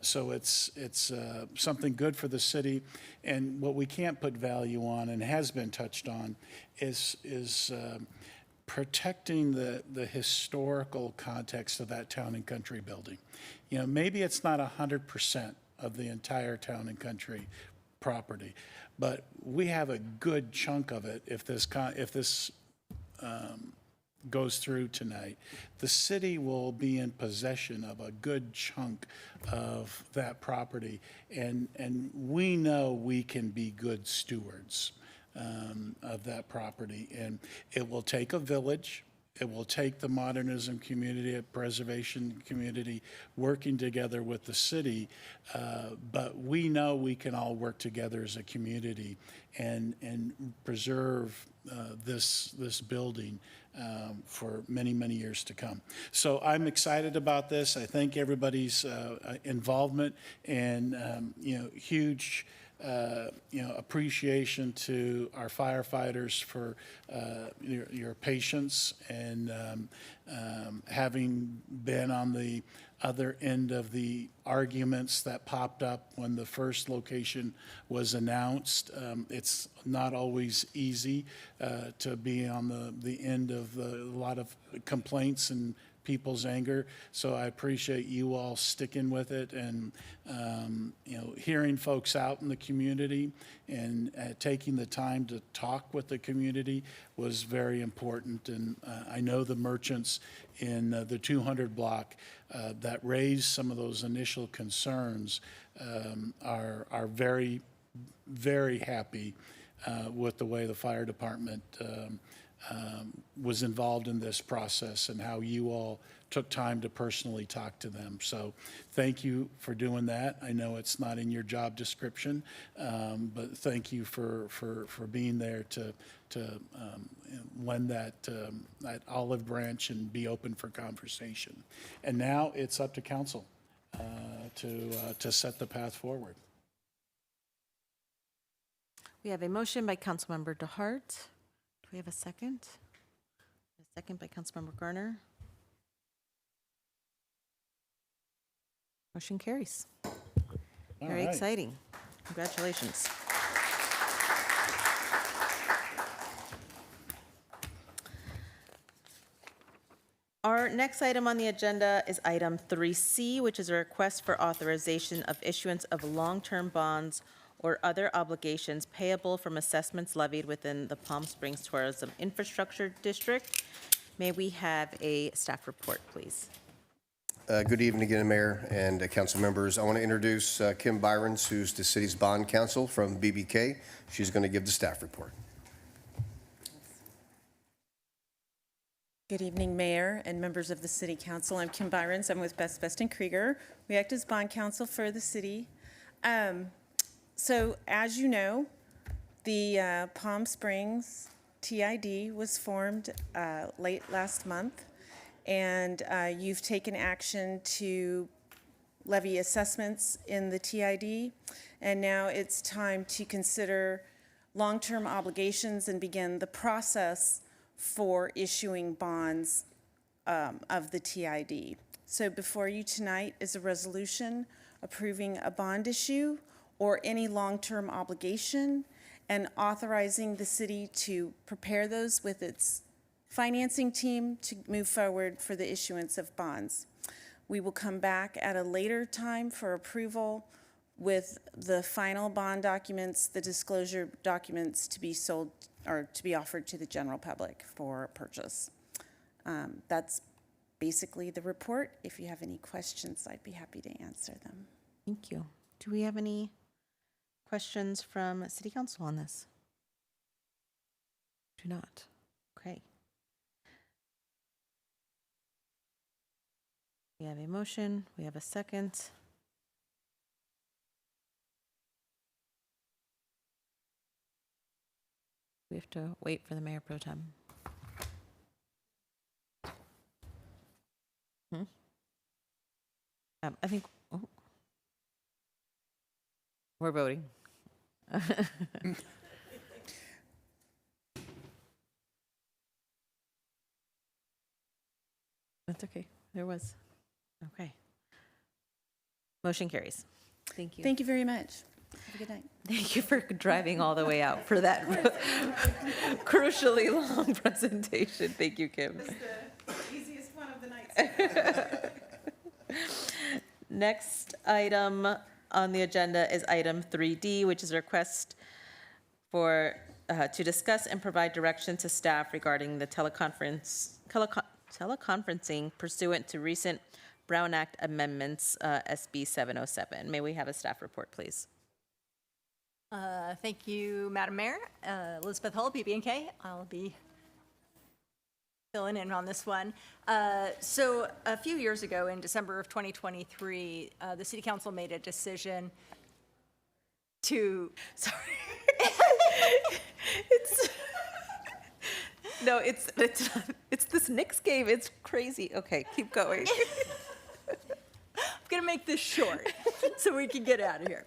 So it's something good for the city. And what we can't put value on, and has been touched on, is protecting the historical context of that Town and Country building. You know, maybe it's not 100% of the entire Town and Country property, but we have a good chunk of it if this goes through tonight. The city will be in possession of a good chunk of that property, and we know we can be good stewards of that property. And it will take a village. It will take the modernism community, a preservation community, working together with the city. But we know we can all work together as a community and preserve this building for many, many years to come. So I'm excited about this. I thank everybody's involvement and huge appreciation to our firefighters for your patience and having been on the other end of the arguments that popped up when the first location was announced. It's not always easy to be on the end of a lot of complaints and people's anger. So I appreciate you all sticking with it and hearing folks out in the community and taking the time to talk with the community was very important. And I know the merchants in the 200 block that raised some of those initial concerns are very, very happy with the way the fire department was involved in this process and how you all took time to personally talk to them. So thank you for doing that. I know it's not in your job description, but thank you for being there to lend that olive branch and be open for conversation. And now it's up to council to set the path forward. We have a motion by Councilmember DeHart. Do we have a second? A second by Councilmember Garner. Motion carries. Very right. exciting. Congratulations. Our next item on the agenda is item 3C, which is a request for authorization of issuance of long-term bonds or other obligations payable from assessments levied within the Palm Springs Tourism Infrastructure District. May we have a staff report, please? Good evening again, Mayor and council members. I want to introduce Kim Byrons, who's the city's bond counsel from BBK. She's going to give the staff report. Good evening, Mayor and members of the City Council. I'm Kim Byrons. I'm with Best & Krieger. We act as bond counsel for the city. So as you know, the Palm Springs TID was formed late last month, and you've taken action to levy assessments in the TID, and now it's time to consider long-term obligations and begin the process for issuing bonds of the TID. So before you tonight is a resolution approving a bond issue or any long-term obligation and authorizing the city to prepare those with its financing team to move forward for the issuance of bonds. We will come back at a later time for approval with the final bond documents, the disclosure documents to be sold or to be offered to the general public for purchase. That's basically the report. If you have any questions, I'd be happy to answer them. Thank you. Do we have any questions from City Council on this? Do not. Okay. We have a motion. We have a second. We have to wait for the Mayor Pro Tem. I think we're voting. That's okay. There was. Okay. Motion carries. Thank you. Thank you very much. Have a good night. Thank you for driving all the way out for that crucially long presentation. Thank you, Kim. The easiest one of the night. Next item on the agenda is item 3D, which is a request for, to discuss and provide direction to staff regarding the teleconferencing pursuant to recent Brown Act amendments, SB 707. May we have a staff report, please? Thank you, Madam Mayor. Elizabeth Hull, BB&K. I'll be filling in on this one. So a few years ago, in December of 2023, the City Council made a decision to, sorry. No, it's this Knicks game. It's crazy. Okay, keep going. I'm going to make this short so we can get out of here.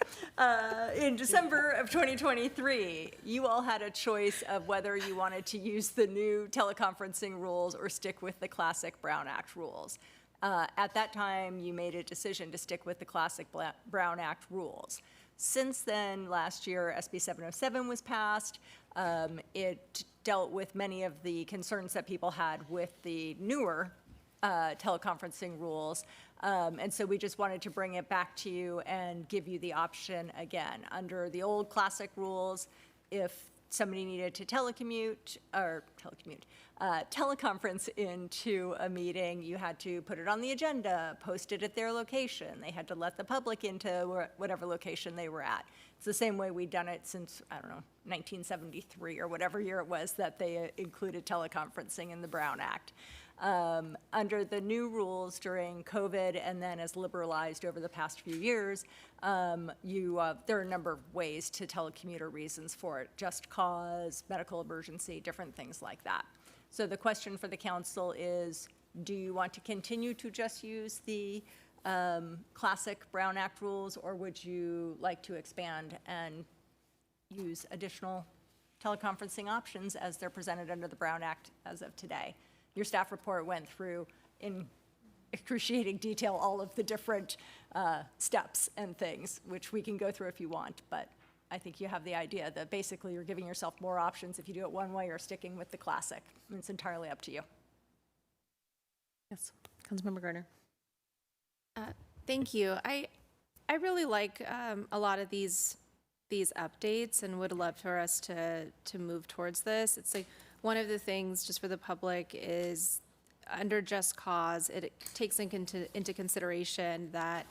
In December of 2023, you all had a choice of whether you wanted to use the new teleconferencing rules or stick with the classic Brown Act rules. At that time, you made a decision to stick with the classic Brown Act rules. Since then, last year, SB 707 was passed. It dealt with many of the concerns that people had with the newer teleconferencing rules. And so we just wanted to bring it back to you and give you the option again. Under the old classic rules, if somebody needed to teleconference into a meeting, you had to put it on the agenda, post it at their location. They had to let the public into whatever location they were at. It's the same way we've done it since, I don't know, 1973 or whatever year it was that they included teleconferencing in the Brown Act. Under the new rules during COVID and then as liberalized over the past few years, there are a number of ways to telecommuter reasons for it, just cause, medical emergency, different things like that. So the question for the council is, do you want to continue to just use the classic Brown Act rules, or would you like to expand and use additional teleconferencing options as they're presented under the Brown Act as of today? Your staff report went through in excruciating detail all of the different steps and things, which we can go through if you want, but I think you have the idea that basically you're giving yourself more options if you do it one way or sticking with the classic. It's entirely up to you. Yes, Councilmember Gardner. Thank you. I really like a lot of these updates and would love for us to move towards this. It's like one of the things, just for the public, is under just cause, it takes into consideration that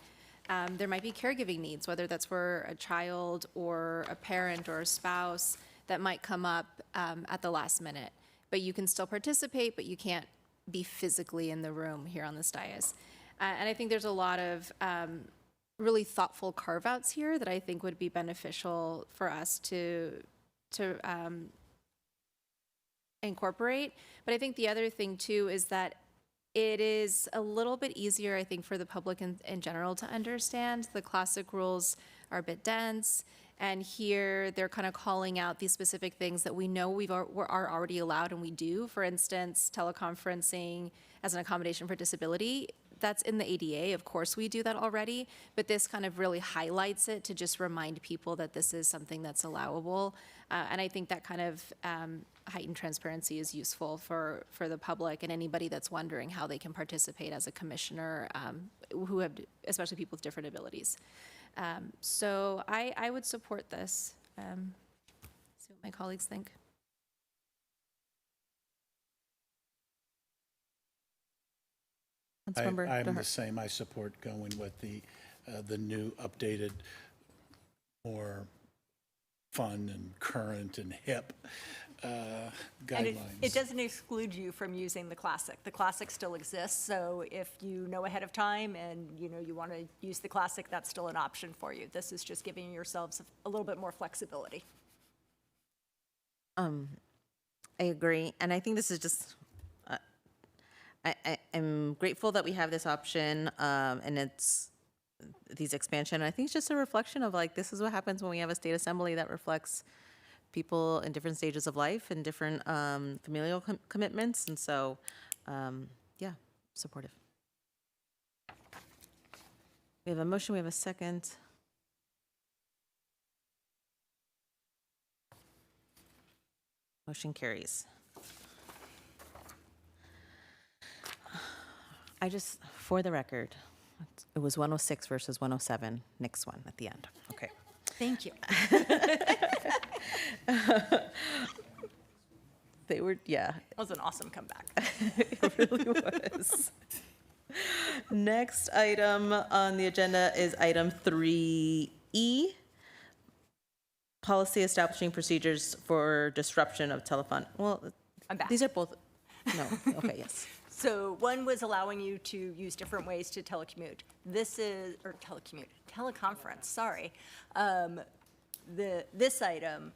there might be caregiving needs, whether that's for a child or a parent or a spouse, that might come up at the last minute. But you can still participate, but you can't be physically in the room here on this dais. And I think there's a lot of really thoughtful carve-outs here that I think would be beneficial for us to incorporate. But I think the other thing too is that it is a little bit easier, I think, for the public in general to understand. The classic rules are a bit dense, and here they're kind of calling out these specific things that we know are already allowed and we do. For instance, teleconferencing as an accommodation for disability. That's in the ADA. Of course, we do that already, but this kind of really highlights it to just remind people that this is something that's allowable. And I think that kind of heightened transparency is useful for the public and anybody that's wondering how they can participate as a commissioner, who have, especially people with different abilities. So I would support this. See what my colleagues think. I'm the same. I support going with the new updated, more fun and current and hip guidelines. And it doesn't exclude you from using the classic. The classic still exists, so if you know ahead of time and you want to use the classic, that's still an option for you. This is just giving yourselves a little bit more flexibility. I agree, and I think this is just. I'm grateful that we have this option, and it's these expansion. I think it's just a reflection of like, this is what happens when we have a state assembly that reflects people in different stages of life and different familial commitments. And so, yeah, supportive. We have a motion, we have a second. Motion carries. For the record, it was 106 versus 107, next one at the end. Okay. Thank you. They were, yeah. That was an awesome comeback. It really was. Next item on the agenda is item 3E, policy establishing procedures for disruption of telephone. Well, I'm back. these are both, no, okay, yes. So one was allowing you to use different ways to telecommute. Teleconference, sorry. This item,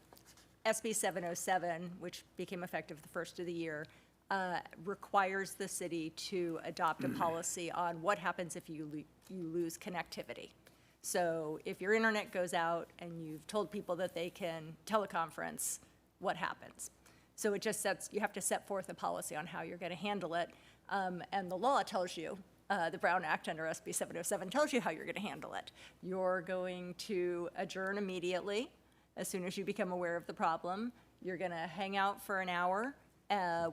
SB 707, which became effective the first of the year, requires the city to adopt a policy on what happens if you lose connectivity. So if your internet goes out and you've told people that they can teleconference, what happens? So it just you have to set forth a policy on how you're going to handle it. And the law tells you, the Brown Act under SB 707 tells you how you're going to handle it. You're going to adjourn immediately as soon as you become aware of the problem. You're going to hang out for an hour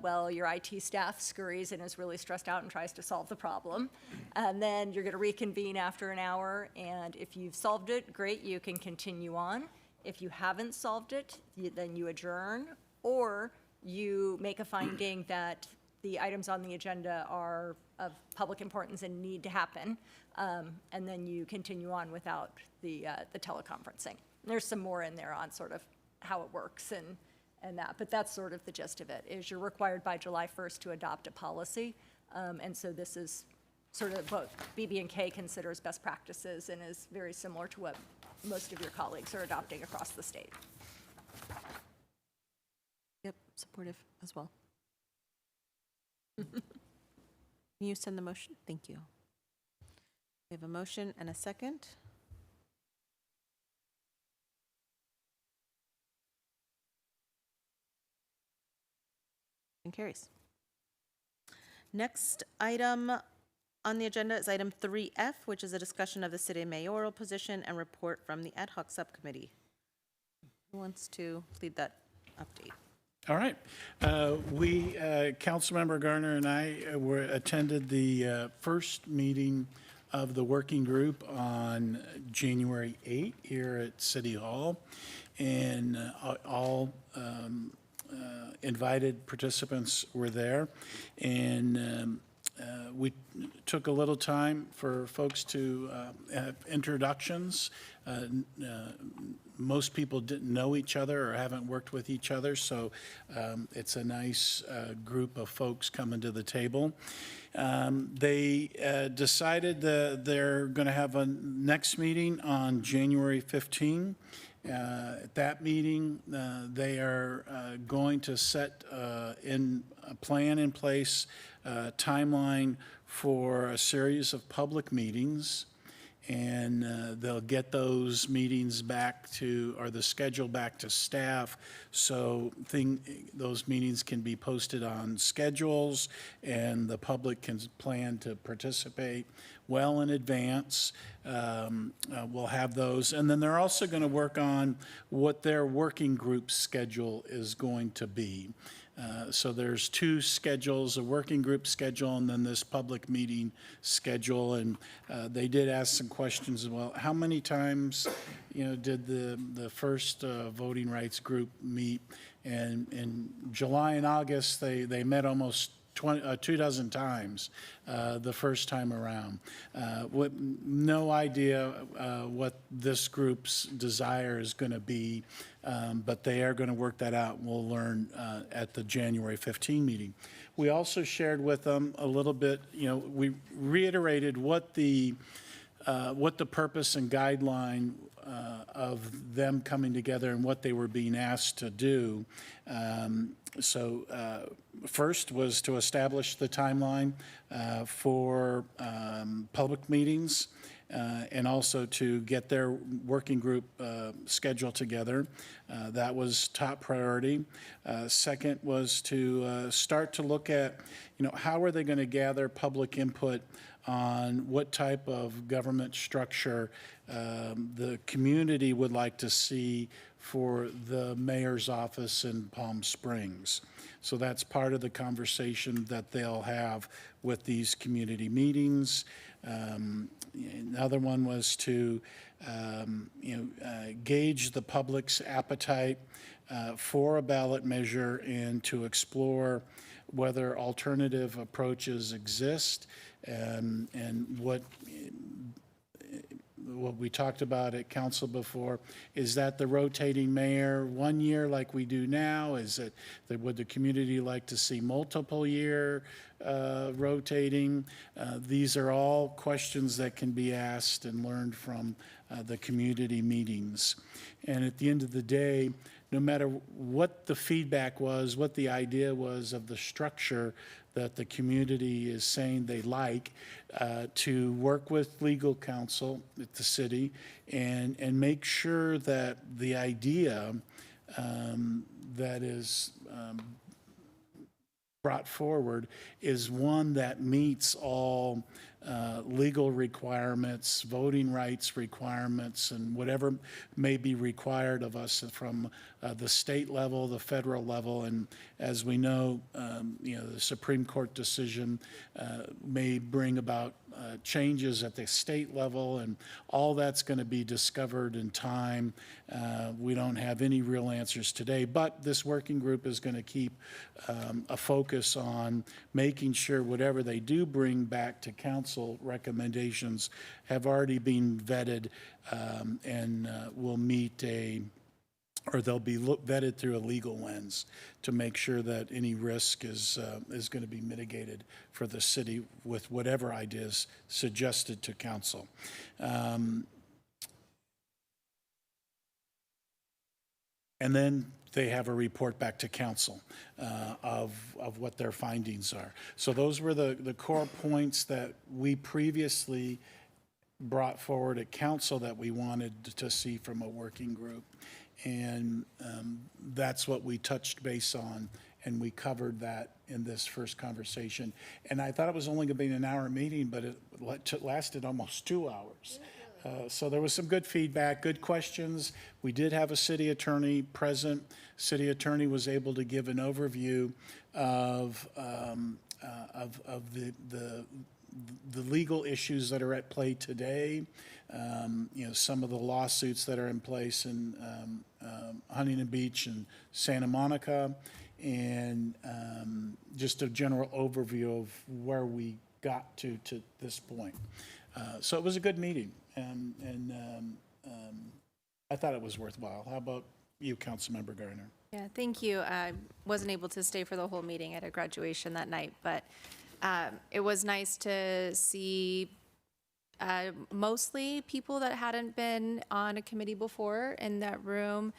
while your IT staff scurries and is really stressed out and tries to solve the problem. And then you're going to reconvene after an hour. And if you've solved it, great, you can continue on. If you haven't solved it, then you adjourn, or you make a finding that the items on the agenda are of public importance and need to happen, and then you continue on without the teleconferencing. There's some more in there on sort of how it works and that, but that's sort of the gist of it, is you're required by July 1st to adopt a policy, and so this is sort of what BB&K considers best practices and is very similar to what most of your colleagues are adopting across the state. Yep, supportive as well. Can you send the motion? Thank you. We have a motion and a second. And carries. Next item on the agenda is item 3F, which is a discussion of the city mayoral position and report from the ad hoc subcommittee. Who wants to lead that update? All right. Councilmember Garner and I attended the first meeting of the working group on January 8 here at City Hall, and all invited participants were there, and we took a little time for folks to have introductions. Most people didn't know each other or haven't worked with each other, so it's a nice group of folks coming to the table. They decided that they're going to have a next meeting on January 15. At that meeting, they are going to set a plan in place, timeline for a series of public meetings, and they'll get those meetings back to, or the schedule back to staff, so those meetings can be posted on schedules and the public can plan to participate well in advance. We'll have those, and then they're also going to work on what their working group schedule is going to be. So there's two schedules, a working group schedule and then this public meeting schedule. And they did ask some questions as well. How many times, did the first voting rights group meet? And in July and August, they met almost 24 times the first time around. No idea what this group's desire is going to be, but they are going to work that out. We'll learn at the January 15 meeting. We also shared with them a little bit, we reiterated what the purpose and guideline of them coming together and what they were being asked to do. First was to establish the timeline for public meetings, and also to get their working group schedule together. That was top priority. Second was to start to look at, how are they going to gather public input on what type of government structure the community would like to see for the mayor's office in Palm Springs. So that's part of the conversation that they'll have with these community meetings. Another one was to gauge the public's appetite for a ballot measure and to explore whether alternative approaches exist, and what we talked about at council before, is that the rotating mayor 1 year like we do now? Is it, would the community like to see multiple year rotating? These are all questions that can be asked and learned from the community meetings. And at the end of the day, no matter what the feedback was, what the idea was of the structure that the community is saying they like, to work with legal counsel at the city and make sure that the idea that is brought forward is one that meets all legal requirements, voting rights requirements, and whatever may be required of us from the state level, the federal level. And as we know, the Supreme Court decision may bring about changes at the state level, and all that's going to be discovered in time. We don't have any real answers today, but this working group is going to keep a focus on making sure whatever they do bring back to council recommendations have already been vetted and will meet or they'll be vetted through a legal lens to make sure that any risk is going to be mitigated for the city with whatever ideas suggested to council. And then they have a report back to council of what their findings are. So those were the core points that we previously brought forward at council that we wanted to see from a working group. And that's what we touched base on, and we covered that in this first conversation. And I thought it was only going to be an hour meeting, but it lasted almost 2 hours. So there was some good feedback, good questions. We did have a city attorney present. City attorney was able to give an overview of the legal issues that are at play today. Some of the lawsuits that are in place in Huntington Beach and Santa Monica, and just a general overview of where we got to this point. So it was a good meeting, and I thought it was worthwhile. How about you, Councilmember Garner? Yeah, thank you. I wasn't able to stay for the whole meeting at a graduation that night, but it was nice to see mostly people that hadn't been on a committee before in that room.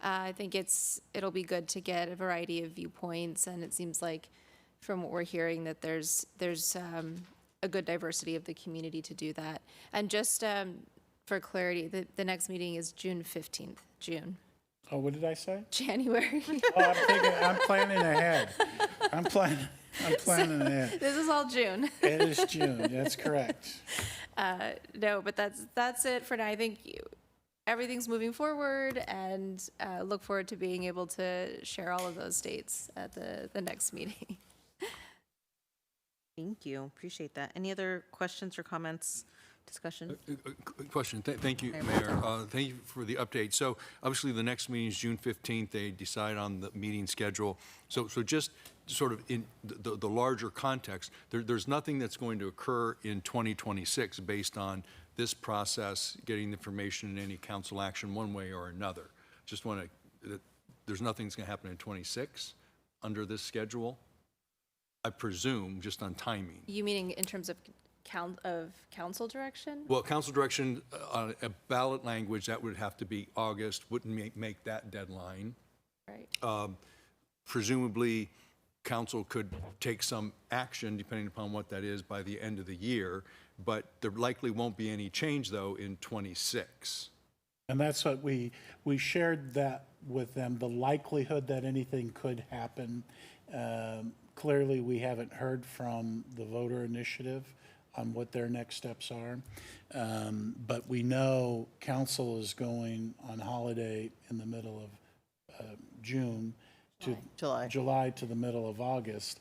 I think it'll be good to get a variety of viewpoints, and it seems like from what we're hearing that there's a good diversity of the community to do that. And just for clarity, the next meeting is June 15th, June. Oh, what did I say? January. Oh, I'm planning ahead. I'm planning ahead. This is all June. It is June, that's correct. No, but that's it for now. I think everything's moving forward, and look forward to being able to share all of those dates at the next meeting. Thank you. Appreciate that. Any other questions or comments, discussion? Question. Thank you, Mayor. Thank you for the update. So obviously the next meeting is June 15th. They decide on the meeting schedule. So just sort of in the larger context, there's nothing that's going to occur in 2026 based on this process, getting information and any council action one way or another. Just want to, there's nothing that's going to happen in 26 under this schedule, I presume, just on timing. You meaning in terms of council direction? Well, council direction on a ballot language, that would have to be August, wouldn't make that deadline. Right. Presumably, council could take some action, depending upon what that is, by the end of the year. but there likely won't be any change, though, in '26. And that's what we shared that with them, the likelihood that anything could happen. Clearly, we haven't heard from the voter initiative on what their next steps are. But we know council is going on holiday in the middle of June to July to the middle of August.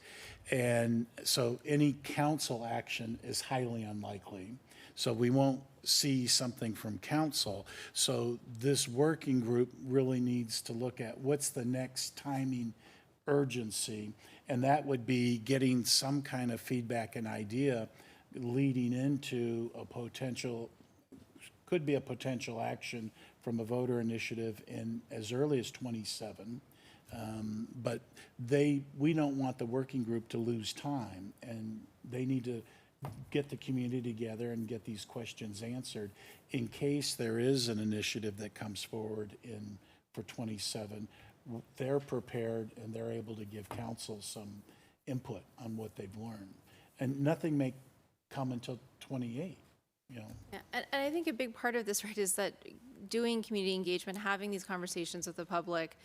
And so any council action is highly unlikely. So we won't see something from council. So this working group really needs to look at what's the next timing urgency. And that would be getting some kind of feedback and idea leading into a potential, could be a potential action from a voter initiative in as early as '27. But we don't want the working group to lose time, and they need to get the community together and get these questions answered in case there is an initiative that comes forward for '27. They're prepared and they're able to give council some input on what they've learned. And nothing may come until '28, you know. Yeah, and I think a big part of this, right, is that doing community engagement, having these conversations with the public,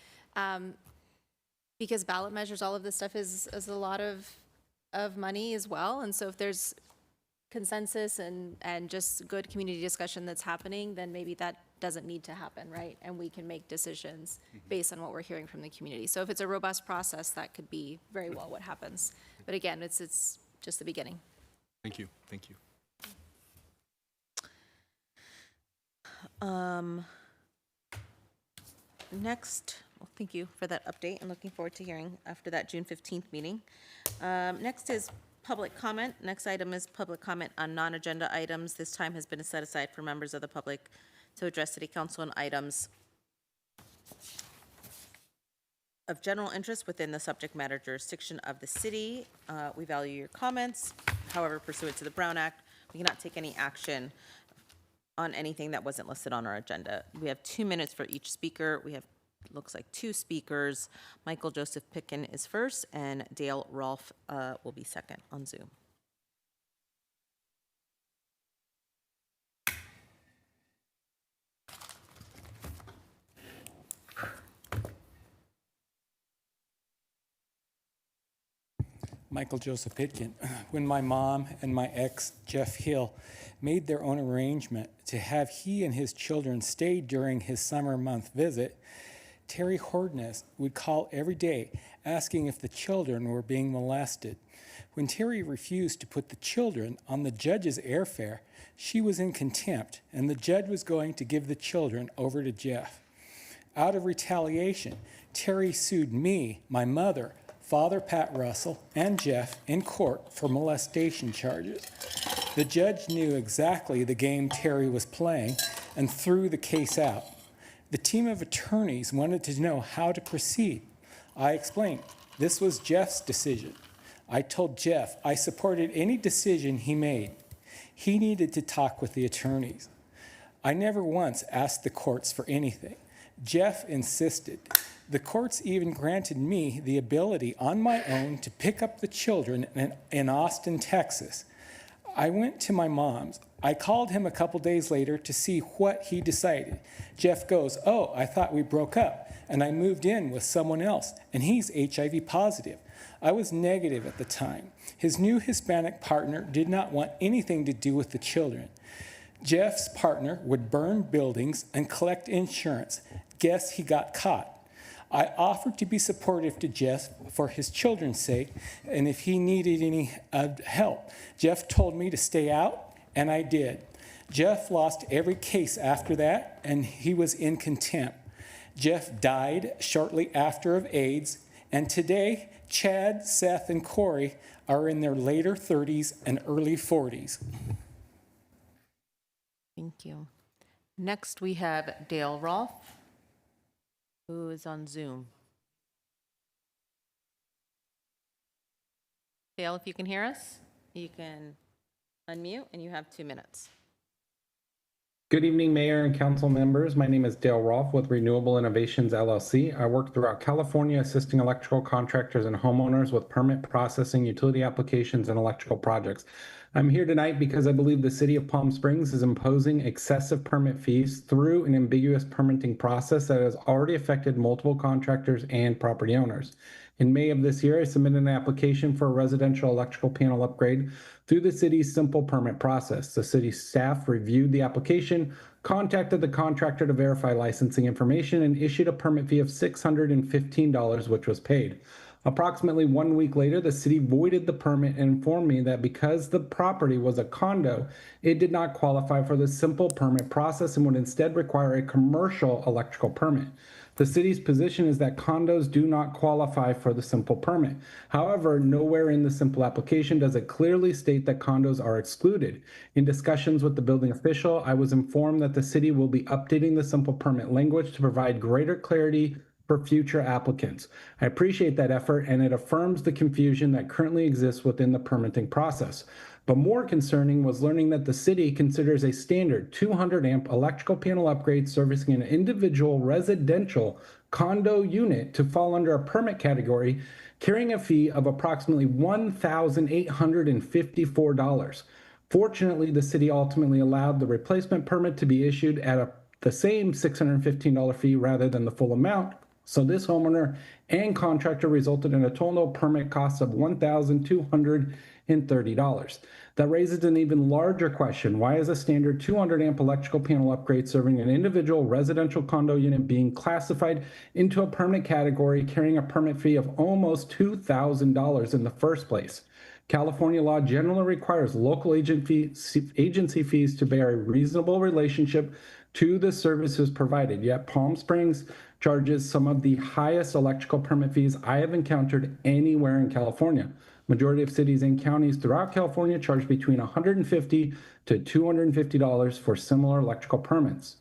because ballot measures, all of this stuff is a lot of money as well. And so if there's consensus and just good community discussion that's happening, then maybe that doesn't need to happen, right? And we can make decisions based on what we're hearing from the community. So if it's a robust process, that could be very well what happens. But again, it's just the beginning. Thank you. Thank you. Next, well, thank you for that update and looking forward to hearing after that June 15th meeting. Next is public comment. Next item is public comment on non-agenda items. This time has been set aside for members of the public to address City Council on items of general interest within the subject matter jurisdiction of the city. We value your comments. However, pursuant to the Brown Act, we cannot take any action on anything that wasn't listed on our agenda. We have 2 minutes for each speaker. We have, looks like 2 speakers. Michael Joseph Pitkin is first, and Dale Rolfe will be second on Zoom. Michael Joseph Pitkin. When my mom and my ex, Jeff Hill, made their own arrangement to have he and his children stay during his summer month visit, Terry Hordness would call every day asking if the children were being molested. When Terry refused to put the children on the judge's airfare, she was in contempt, and the judge was going to give the children over to Jeff. Out of retaliation, Terry sued me, my mother, Father Pat Russell, and Jeff in court for molestation charges. The judge knew exactly the game Terry was playing and threw the case out. The team of attorneys wanted to know how to proceed. I explained, this was Jeff's decision. I told Jeff I supported any decision he made. He needed to talk with the attorneys. I never once asked the courts for anything. Jeff insisted. The courts even granted me the ability on my own to pick up the children in Austin, Texas. I went to my mom's. I called him a couple days later to see what he decided. Jeff goes, "Oh, I thought we broke up, and I moved in with someone else, and he's HIV positive." I was negative at the time. His new Hispanic partner did not want anything to do with the children. Jeff's partner would burn buildings and collect insurance. Guess he got caught. I offered to be supportive to Jeff for his children's sake, and if he needed any help. Jeff told me to stay out, and I did. Jeff lost every case after that, and he was in contempt. Jeff died shortly after of AIDS, and today, Chad, Seth, and Corey are in their later 30s and early 40s. Thank you. Next, we have Dale Rolfe, who is on Zoom. Dale, if you can hear us, you can unmute, and you have 2 minutes. Good evening, Mayor and Council members. My name is Dale Rolfe with Renewable Innovations LLC. I work throughout California assisting electrical contractors and homeowners with permit processing, utility applications, and electrical projects. I'm here tonight because I believe the City of Palm Springs is imposing excessive permit fees through an ambiguous permitting process that has already affected multiple contractors and property owners. In May of this year, I submitted an application for a residential electrical panel upgrade through the city's simple permit process. The city staff reviewed the application, contacted the contractor to verify licensing information, and issued a permit fee of $615, which was paid. Approximately 1 week later, the city voided the permit and informed me that because the property was a condo, it did not qualify for the simple permit process and would instead require a commercial electrical permit. The city's position is that condos do not qualify for the simple permit. However, nowhere in the simple application does it clearly state that condos are excluded. In discussions with the building official, I was informed that the city will be updating the simple permit language to provide greater clarity for future applicants. I appreciate that effort, and it affirms the confusion that currently exists within the permitting process. But more concerning was learning that the city considers a standard 200 amp electrical panel upgrade servicing an individual residential condo unit to fall under a permit category carrying a fee of approximately $1,854. Fortunately, the city ultimately allowed the replacement permit to be issued at the same $615 fee rather than the full amount. So this homeowner and contractor resulted in a total permit cost of $1,230. That raises an even larger question. Why is a standard 200 amp electrical panel upgrade serving an individual residential condo unit being classified into a permit category carrying a permit fee of almost $2,000 in the first place? California law generally requires local agency fees to bear a reasonable relationship to the services provided, yet Palm Springs charges some of the highest electrical permit fees I have encountered anywhere in California. Majority of cities and counties throughout California charge between $150 to $250 for similar electrical permits.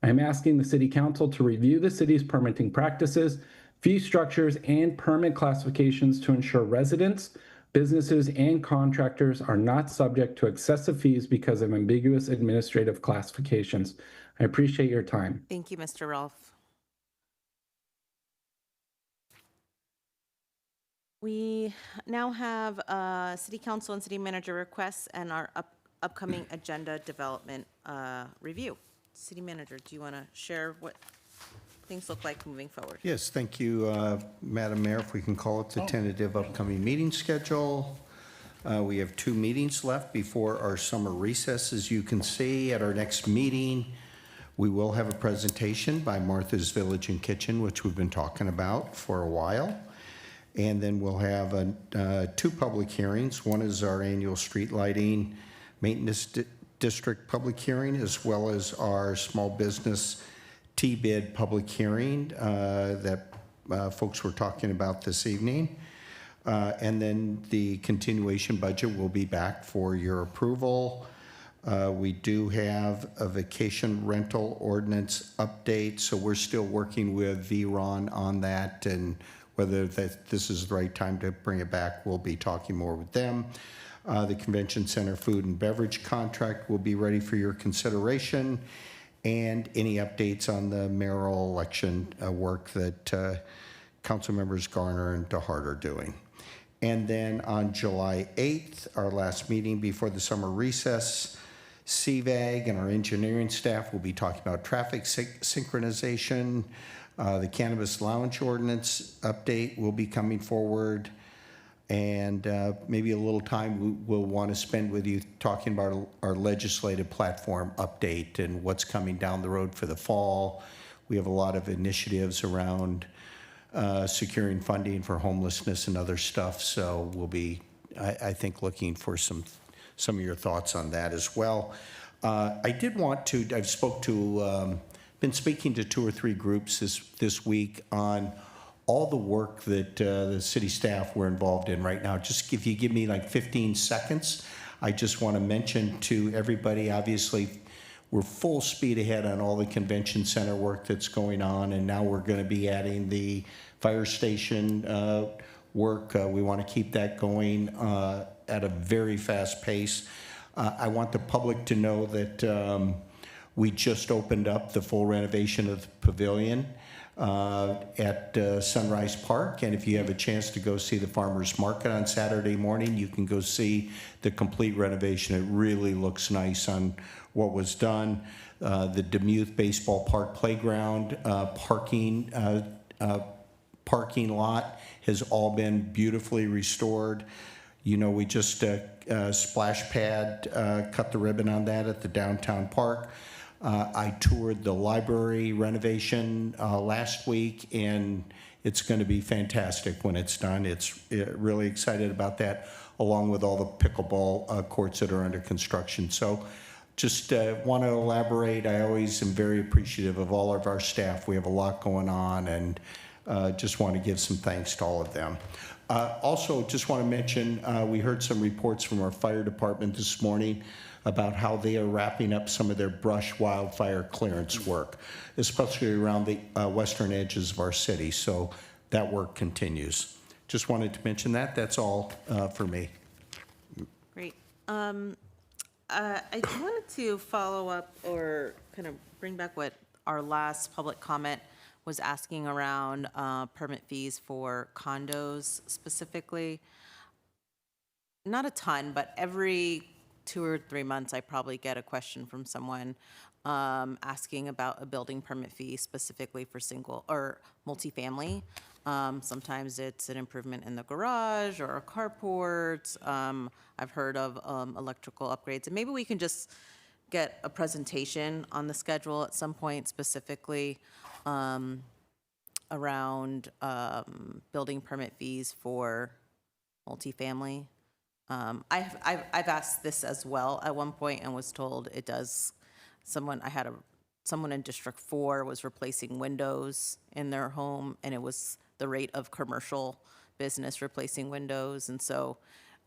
I am asking the City Council to review the city's permitting practices, fee structures, and permit classifications to ensure residents, businesses, and contractors are not subject to excessive fees because of ambiguous administrative classifications. I appreciate your time. Thank you, Mr. Rolfe. We now have City Council and City Manager requests and our upcoming agenda development review. City Manager, do you want to share what things look like moving forward? Yes, thank you, Madam Mayor. If we can call it the tentative upcoming meeting schedule. We have 2 meetings left before our summer recess. As you can see, at our next meeting, we will have a presentation by Martha's Village and Kitchen, which we've been talking about for a while. And then we'll have 2 public hearings. One is our annual street lighting maintenance district public hearing, as well as our small business T-bid public hearing that folks were talking about this evening. And then the continuation budget will be back for your approval. We do have a vacation rental ordinance update, so we're still working with VRON on that, and whether this is the right time to bring it back, we'll be talking more with them. The Convention Center food and beverage contract will be ready for your consideration, and any updates on the mayoral election work that council members Garner and DeHart are doing. And then on July 8th, our last meeting before the summer recess, CVAG and our engineering staff will be talking about traffic synchronization. The cannabis lounge ordinance update will be coming forward, and maybe a little time we'll want to spend with you talking about our legislative platform update and what's coming down the road for the fall. We have a lot of initiatives around securing funding for homelessness and other stuff, so we'll be, I think, looking for some of your thoughts on that as well. I did want to, been speaking to 2 or 3 groups this week on all the work that the city staff were involved in right now. Just if you give me like 15 seconds, I just want to mention to everybody, obviously, we're full speed ahead on all the convention center work that's going on, and now we're going to be adding the fire station work. We want to keep that going at a very fast pace. I want the public to know that We just opened up the full renovation of the pavilion at Sunrise Park, and if you have a chance to go see the farmers market on Saturday morning, you can go see the complete renovation. It really looks nice on what was done. The Demuth Baseball Park playground parking lot has all been beautifully restored. You know, we just splash pad cut the ribbon on that at the downtown park. I toured the library renovation last week, and it's going to be fantastic when it's done. It's really excited about that, along with all the pickleball courts that are under construction. So just want to elaborate. I always am very appreciative of all of our staff. We have a lot going on, and just want to give some thanks to all of them. Also, just want to mention, we heard some reports from our fire department this morning about how they are wrapping up some of their brush wildfire clearance work, especially around the western edges of our city. So that work continues. Just wanted to mention that. That's all for me. Great. I wanted to follow up or kind of bring back what our last public comment was asking around permit fees for condos specifically. Not a ton, but every 2 or 3 months, I probably get a question from someone asking about a building permit fee specifically for single or multifamily. Sometimes it's an improvement in the garage or a carport. I've heard of electrical upgrades. And maybe we can just get a presentation on the schedule at some point specifically around building permit fees for multifamily. I've asked this as well at one point and was told it does. Someone in District 4 was replacing windows in their home, and it was the rate of commercial business replacing windows. And so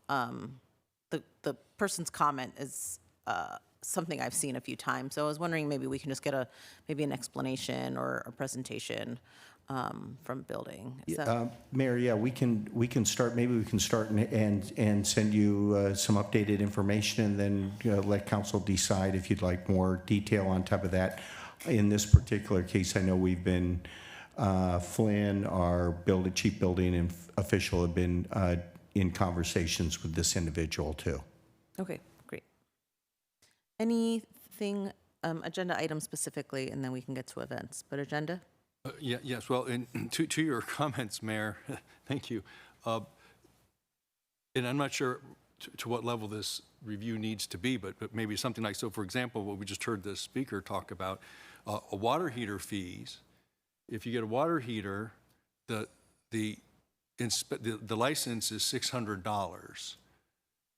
the person's comment is something I've seen a few times. So I was wondering maybe we can just get maybe an explanation or a presentation from building. Mayor, yeah, we can start. Maybe we can start and send you some updated information, and then let council decide if you'd like more detail on top of that. In this particular case, I know we've been Flynn, our chief building official, have been in conversations with this individual too. Okay, great. Anything agenda item specifically, and then we can get to events. But agenda. Yes, well, to your comments, Mayor, thank you. And I'm not sure to what level this review needs to be, but maybe something like, so for example, what we just heard the speaker talk about, a water heater fees. If you get a water heater, the license is $600,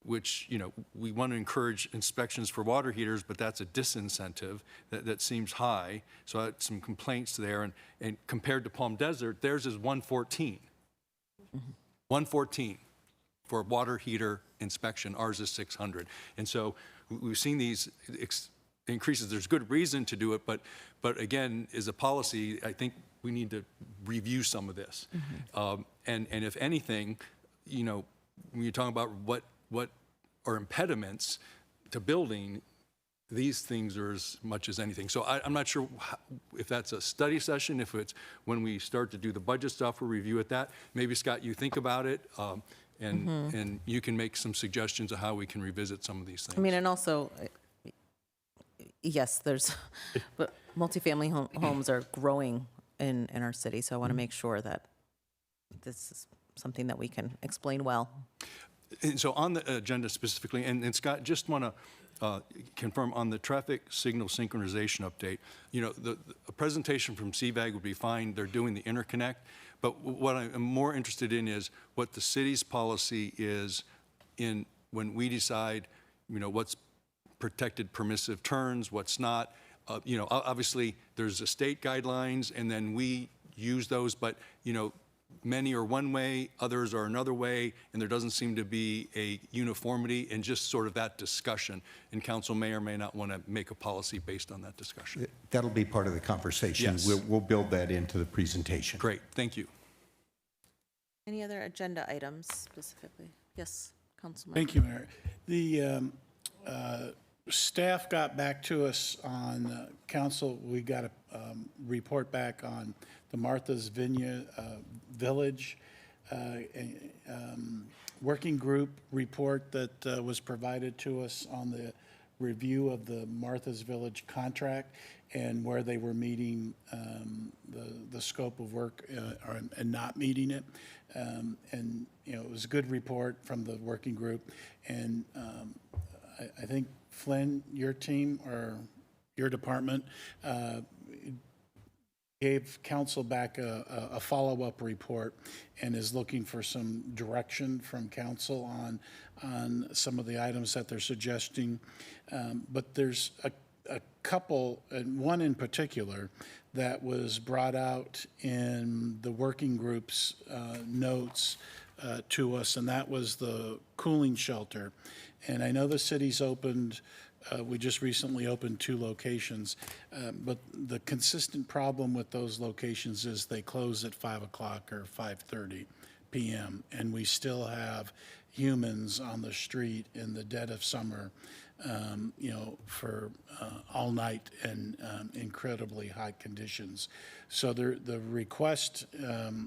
which, you know, we want to encourage inspections for water heaters, but that's a disincentive. That seems high. So I had some complaints there, and compared to Palm Desert, theirs is $114. $114 for a water heater inspection. Ours is $600. And so we've seen these increases. There's good reason to do it, but again, as a policy, I think we need to review some of this. And if anything, you know, when you're talking about what are impediments to building, these things are as much as anything. So I'm not sure if that's a study session, if it's when we start to do the budget stuff, we'll review it that. Maybe, Scott, you think about it, and you can make some suggestions of how we can revisit some of these things. I mean, and also, yes, but multifamily homes are growing in our city, so I want to make sure that this is something that we can explain well. And so on the agenda specifically, and Scott, just want to confirm on the traffic signal synchronization update, you know, a presentation from CVAG would be fine. They're doing the interconnect. But what I'm more interested in is what the city's policy is when we decide, you know, what's protected permissive turns, what's not. You know, obviously there's the state guidelines, and then we use those, but, you know, many are one way, others are another way, and there doesn't seem to be a uniformity in just sort of that discussion. And council may or may not want to make a policy based on that discussion. That'll be part of the conversation. Yes. We'll build that into the presentation. Great, thank you. Any other agenda items specifically? Yes, Councilman. Thank you, Mayor. The Staff got back to us on council. We got a report back on the Martha's Vineyard Village working group report that was provided to us on the review of the Martha's Village contract and where they were meeting the scope of work and not meeting it. And, you know, it was a good report from the working group. And I think, Flynn, your team or your department gave council back a follow-up report and is looking for some direction from council on some of the items that they're suggesting. But there's a couple, and one in particular, that was brought out in the working group's notes to us, and that was the cooling shelter. And I know the city's opened, we just recently opened 2 locations, but the consistent problem with those locations is they close at 5 o'clock or 5:30 p.m., and we still have humans on the street in the dead of summer, you know, for all night and incredibly hot conditions. So the request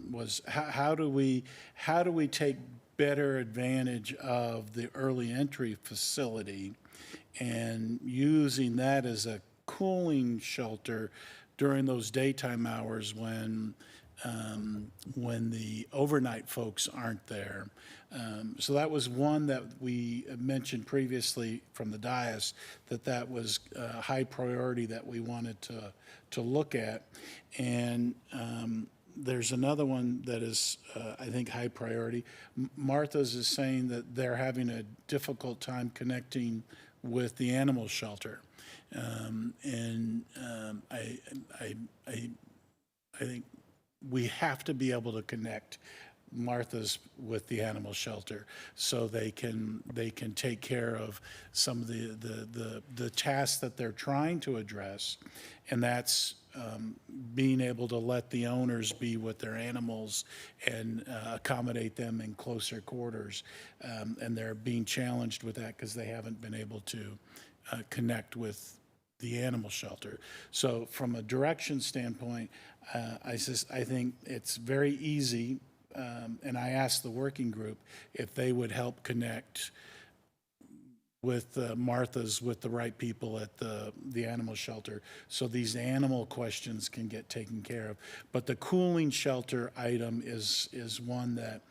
was how do we take better advantage of the early entry facility and using that as a cooling shelter during those daytime hours when the overnight folks aren't there. So that was one that we mentioned previously from the dais, that was a high priority that we wanted to look at. And there's another one that is, I think, high priority. Martha's is saying that they're having a difficult time connecting with the animal shelter. I think we have to be able to connect Martha's with the animal shelter so they can take care of some of the tasks that they're trying to address, and that's being able to let the owners be with their animals and accommodate them in closer quarters. And they're being challenged with that because they haven't been able to connect with the animal shelter. So from a direction standpoint, I think it's very easy, and I asked the working group if they would help connect with Martha's, with the right people at the animal shelter, so these animal questions can get taken care of. But the cooling shelter item is one that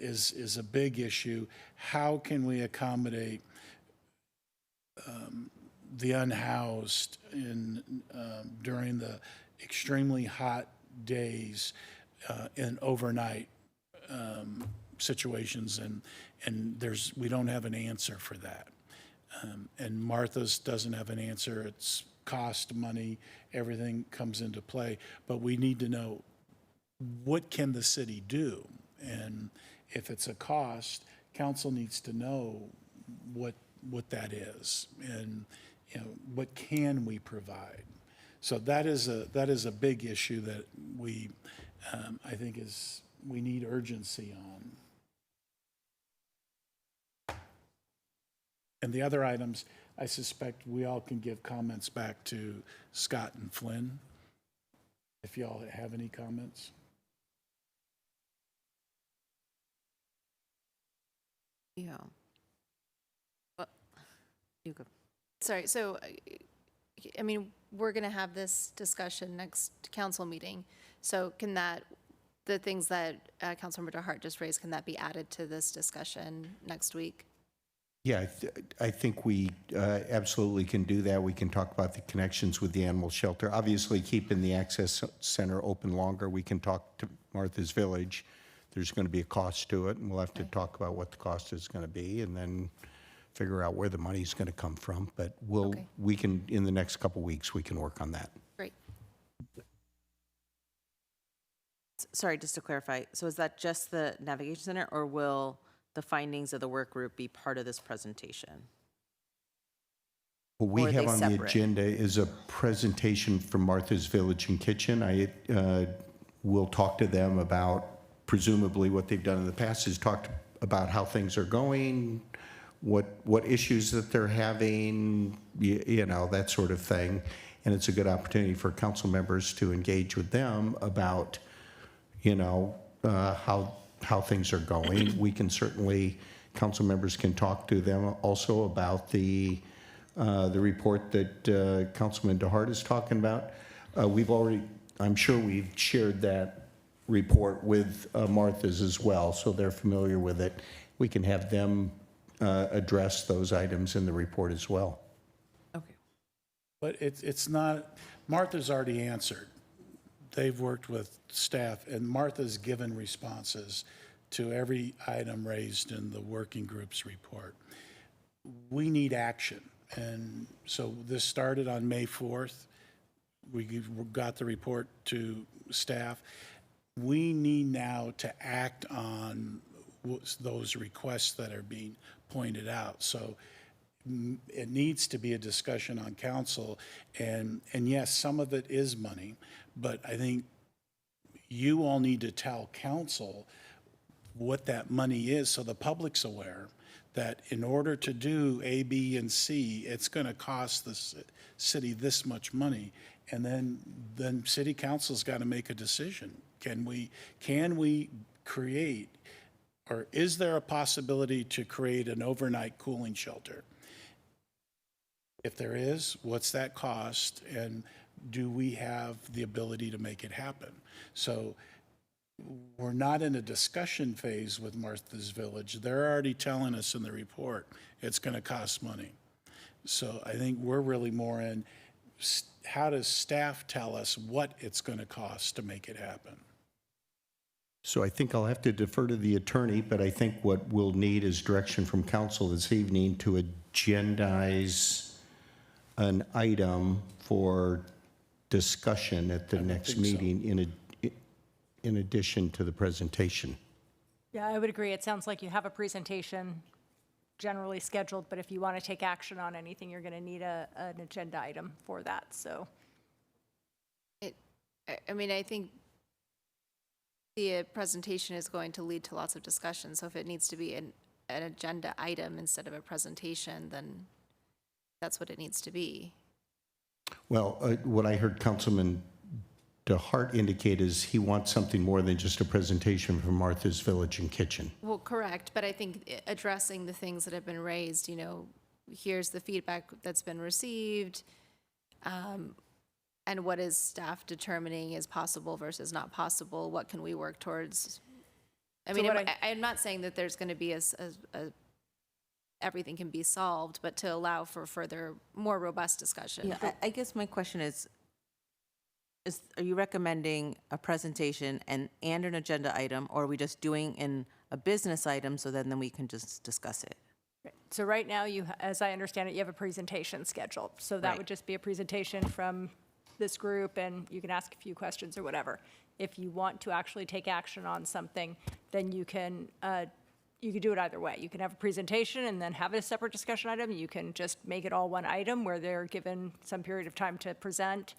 is a big issue. How can we accommodate the unhoused during the extremely hot days in overnight situations, and we don't have an answer for that. And Martha's doesn't have an answer. It's cost, money, everything comes into play. But we need to know, what can the city do? And if it's a cost, council needs to know what that is, and you know, what can we provide? So that is a big issue that we I think we need urgency on. And the other items, I suspect we all can give comments back to Scott and Flynn, if y'all have any comments. Yeah. Well, you go. Sorry, so, I mean, we're going to have this discussion next council meeting. So can the things that Councilmember DeHart just raised, can that be added to this discussion next week? Yeah, I think we absolutely can do that. We can talk about the connections with the animal shelter. Obviously, keeping the access center open longer, we can talk to Martha's Village. There's going to be a cost to it, and we'll have to talk about what the cost is going to be, and then figure out where the money's going to come from. But we can, in the next couple weeks, we can work on that. Great. Sorry, just to clarify, so is that just the Navigation Center, or will the findings of the work group be part of this presentation? What we Or are have they on the separate? agenda is a presentation from Martha's Village and Kitchen. I will talk to them about, presumably what they've done in the past is talked about how things are going, what issues that they're having, you know, that sort of thing. And it's a good opportunity for council members to engage with them about, you know, how things are going. We can certainly, council members can talk to them also about the report that Councilman DeHart is talking about. We've already, I'm sure we've shared that report with Martha's as well, so they're familiar with it. We can have them address those items in the report as well. But it's not, Martha's already answered. They've worked with staff, and Martha's given responses to every item raised in the working group's report. We need action, and so this started on May 4th. We got the report to staff. We need now to act on those requests that are being pointed out. So it needs to be a discussion on council, and yes, some of it is money, but I think you all need to tell council what that money is so the public's aware that in order to do A, B, and C, it's going to cost the city this much money, and then city council's got to make a decision. Can we create, or is there a possibility to create an overnight cooling shelter? If there is, what's that cost, and do we have the ability to make it happen? So we're not in a discussion phase with Martha's Village. They're already telling us in the report it's going to cost money. So I think we're really more in how does staff tell us what it's going to cost to make it happen? So I think I'll have to defer to the attorney, but I think what we'll need is direction from council this evening to agendize an item for discussion at the next meeting in addition to the presentation. Yeah, I would agree. It sounds like you have a presentation generally scheduled, but if you want to take action on anything, you're going to need an agenda item for that, so. I mean, I think the presentation is going to lead to lots of discussion, so if it needs to be an agenda item instead of a presentation, then that's what it needs to be. Well, what I heard Councilman DeHart indicate is he wants something more than just a presentation from Martha's Village and Kitchen. Well, correct, but I think addressing the things that have been raised, you know, here's the feedback that's been received, and what is staff determining is possible versus not possible, what can we work towards? I mean, I'm not saying that there's going to be everything can be solved, but to allow for further, more robust discussion. Yeah, I guess my question is, are you recommending a presentation and an agenda item, or are we just doing in a business item so then we can just discuss it? So right now, as I understand it, you have a presentation scheduled. So that would just be a presentation from this group, and you can ask a few questions or whatever. If you want to actually take action on something, then you can do it either way. You can have a presentation and then have a separate discussion item. You can just make it all one item where they're given some period of time to present.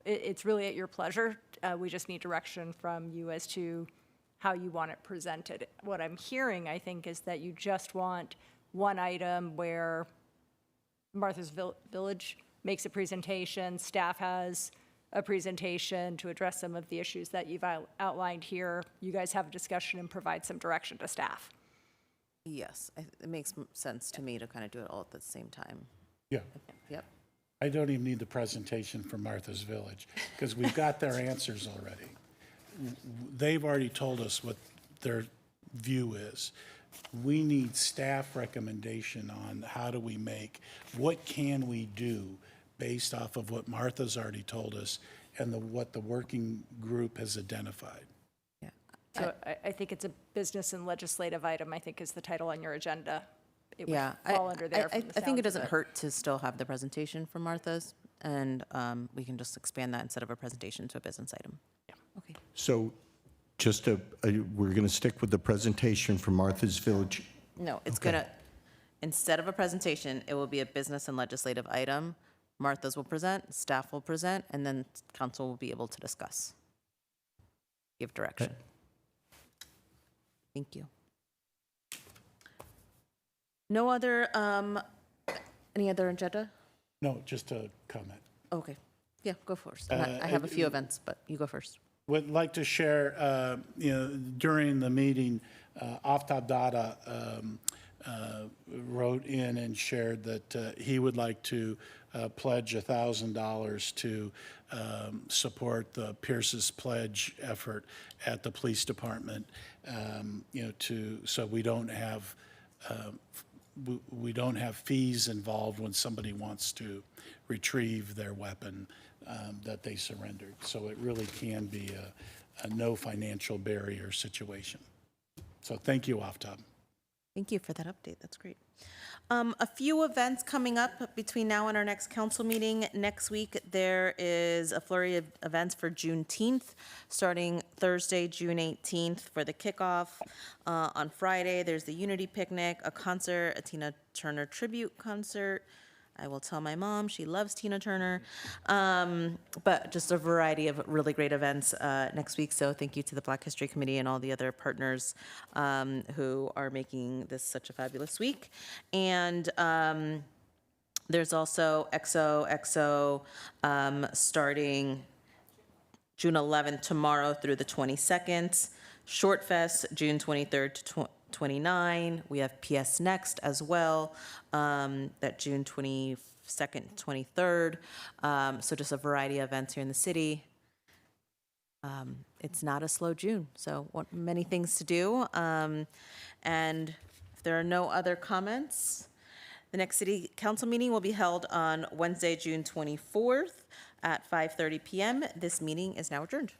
It's really at your pleasure. We just need direction from you as to how you want it presented. What I'm hearing, I think, is that you just want one item where Martha's Village makes a presentation, staff has a presentation to address some of the issues that you've outlined here. You guys have a discussion and provide some direction to staff. Yes, it makes sense to me to kind of do it all at the same time. Yeah. Yep. I don't even need the presentation from Martha's Village, because we've got their answers already. They've already told us what their view is. We need staff recommendation on how do we what can we do based off of what Martha's already told us and what the working group has identified. So I think it's a business and legislative item, I think is the title on your agenda. It would Yeah, fall under there. I think it doesn't hurt to still have the presentation from Martha's, and we can just expand that instead of a presentation to a business item. Yeah. Okay. So just we're going to stick with the presentation from Martha's Village. No, it's gonna, instead of a presentation, it will be a business and legislative item. Martha's will present, staff will present, and then council will be able to discuss. Give direction. Okay. Thank you. No other, any other agenda? No, just a comment. Okay, yeah, go first. I have a few events, but you go first. Would like to share, during the meeting, Aftab Dada wrote in and shared that he would like to pledge $1,000 to support the Pierce's Pledge effort at the police department, so we don't have fees involved when somebody wants to retrieve their weapon that they surrendered. So it really can be a no financial barrier situation. So thank you, Aftab. Thank you for that update. That's great. A few events coming up between now and our next council meeting. Next week, there is a flurry of events for Juneteenth, starting Thursday, June 18th for the kickoff. On Friday, there's the Unity Picnic, a concert, a Tina Turner tribute concert. I will tell my mom, she loves Tina Turner. But just a variety of really great events next week. So thank you to the Black History Committee and all the other partners who are making this such a fabulous week. And there's also XOXO starting June 11th tomorrow through the 22nd. Short Fest, June 23rd to 29. We have PS Next as well, that June 22nd, 23rd. So just a variety of events here in the city. It's not a slow June, so many things to do. And if there are no other comments, the next city council meeting will be held on Wednesday, June 24th at 5:30 p.m. This meeting is now adjourned.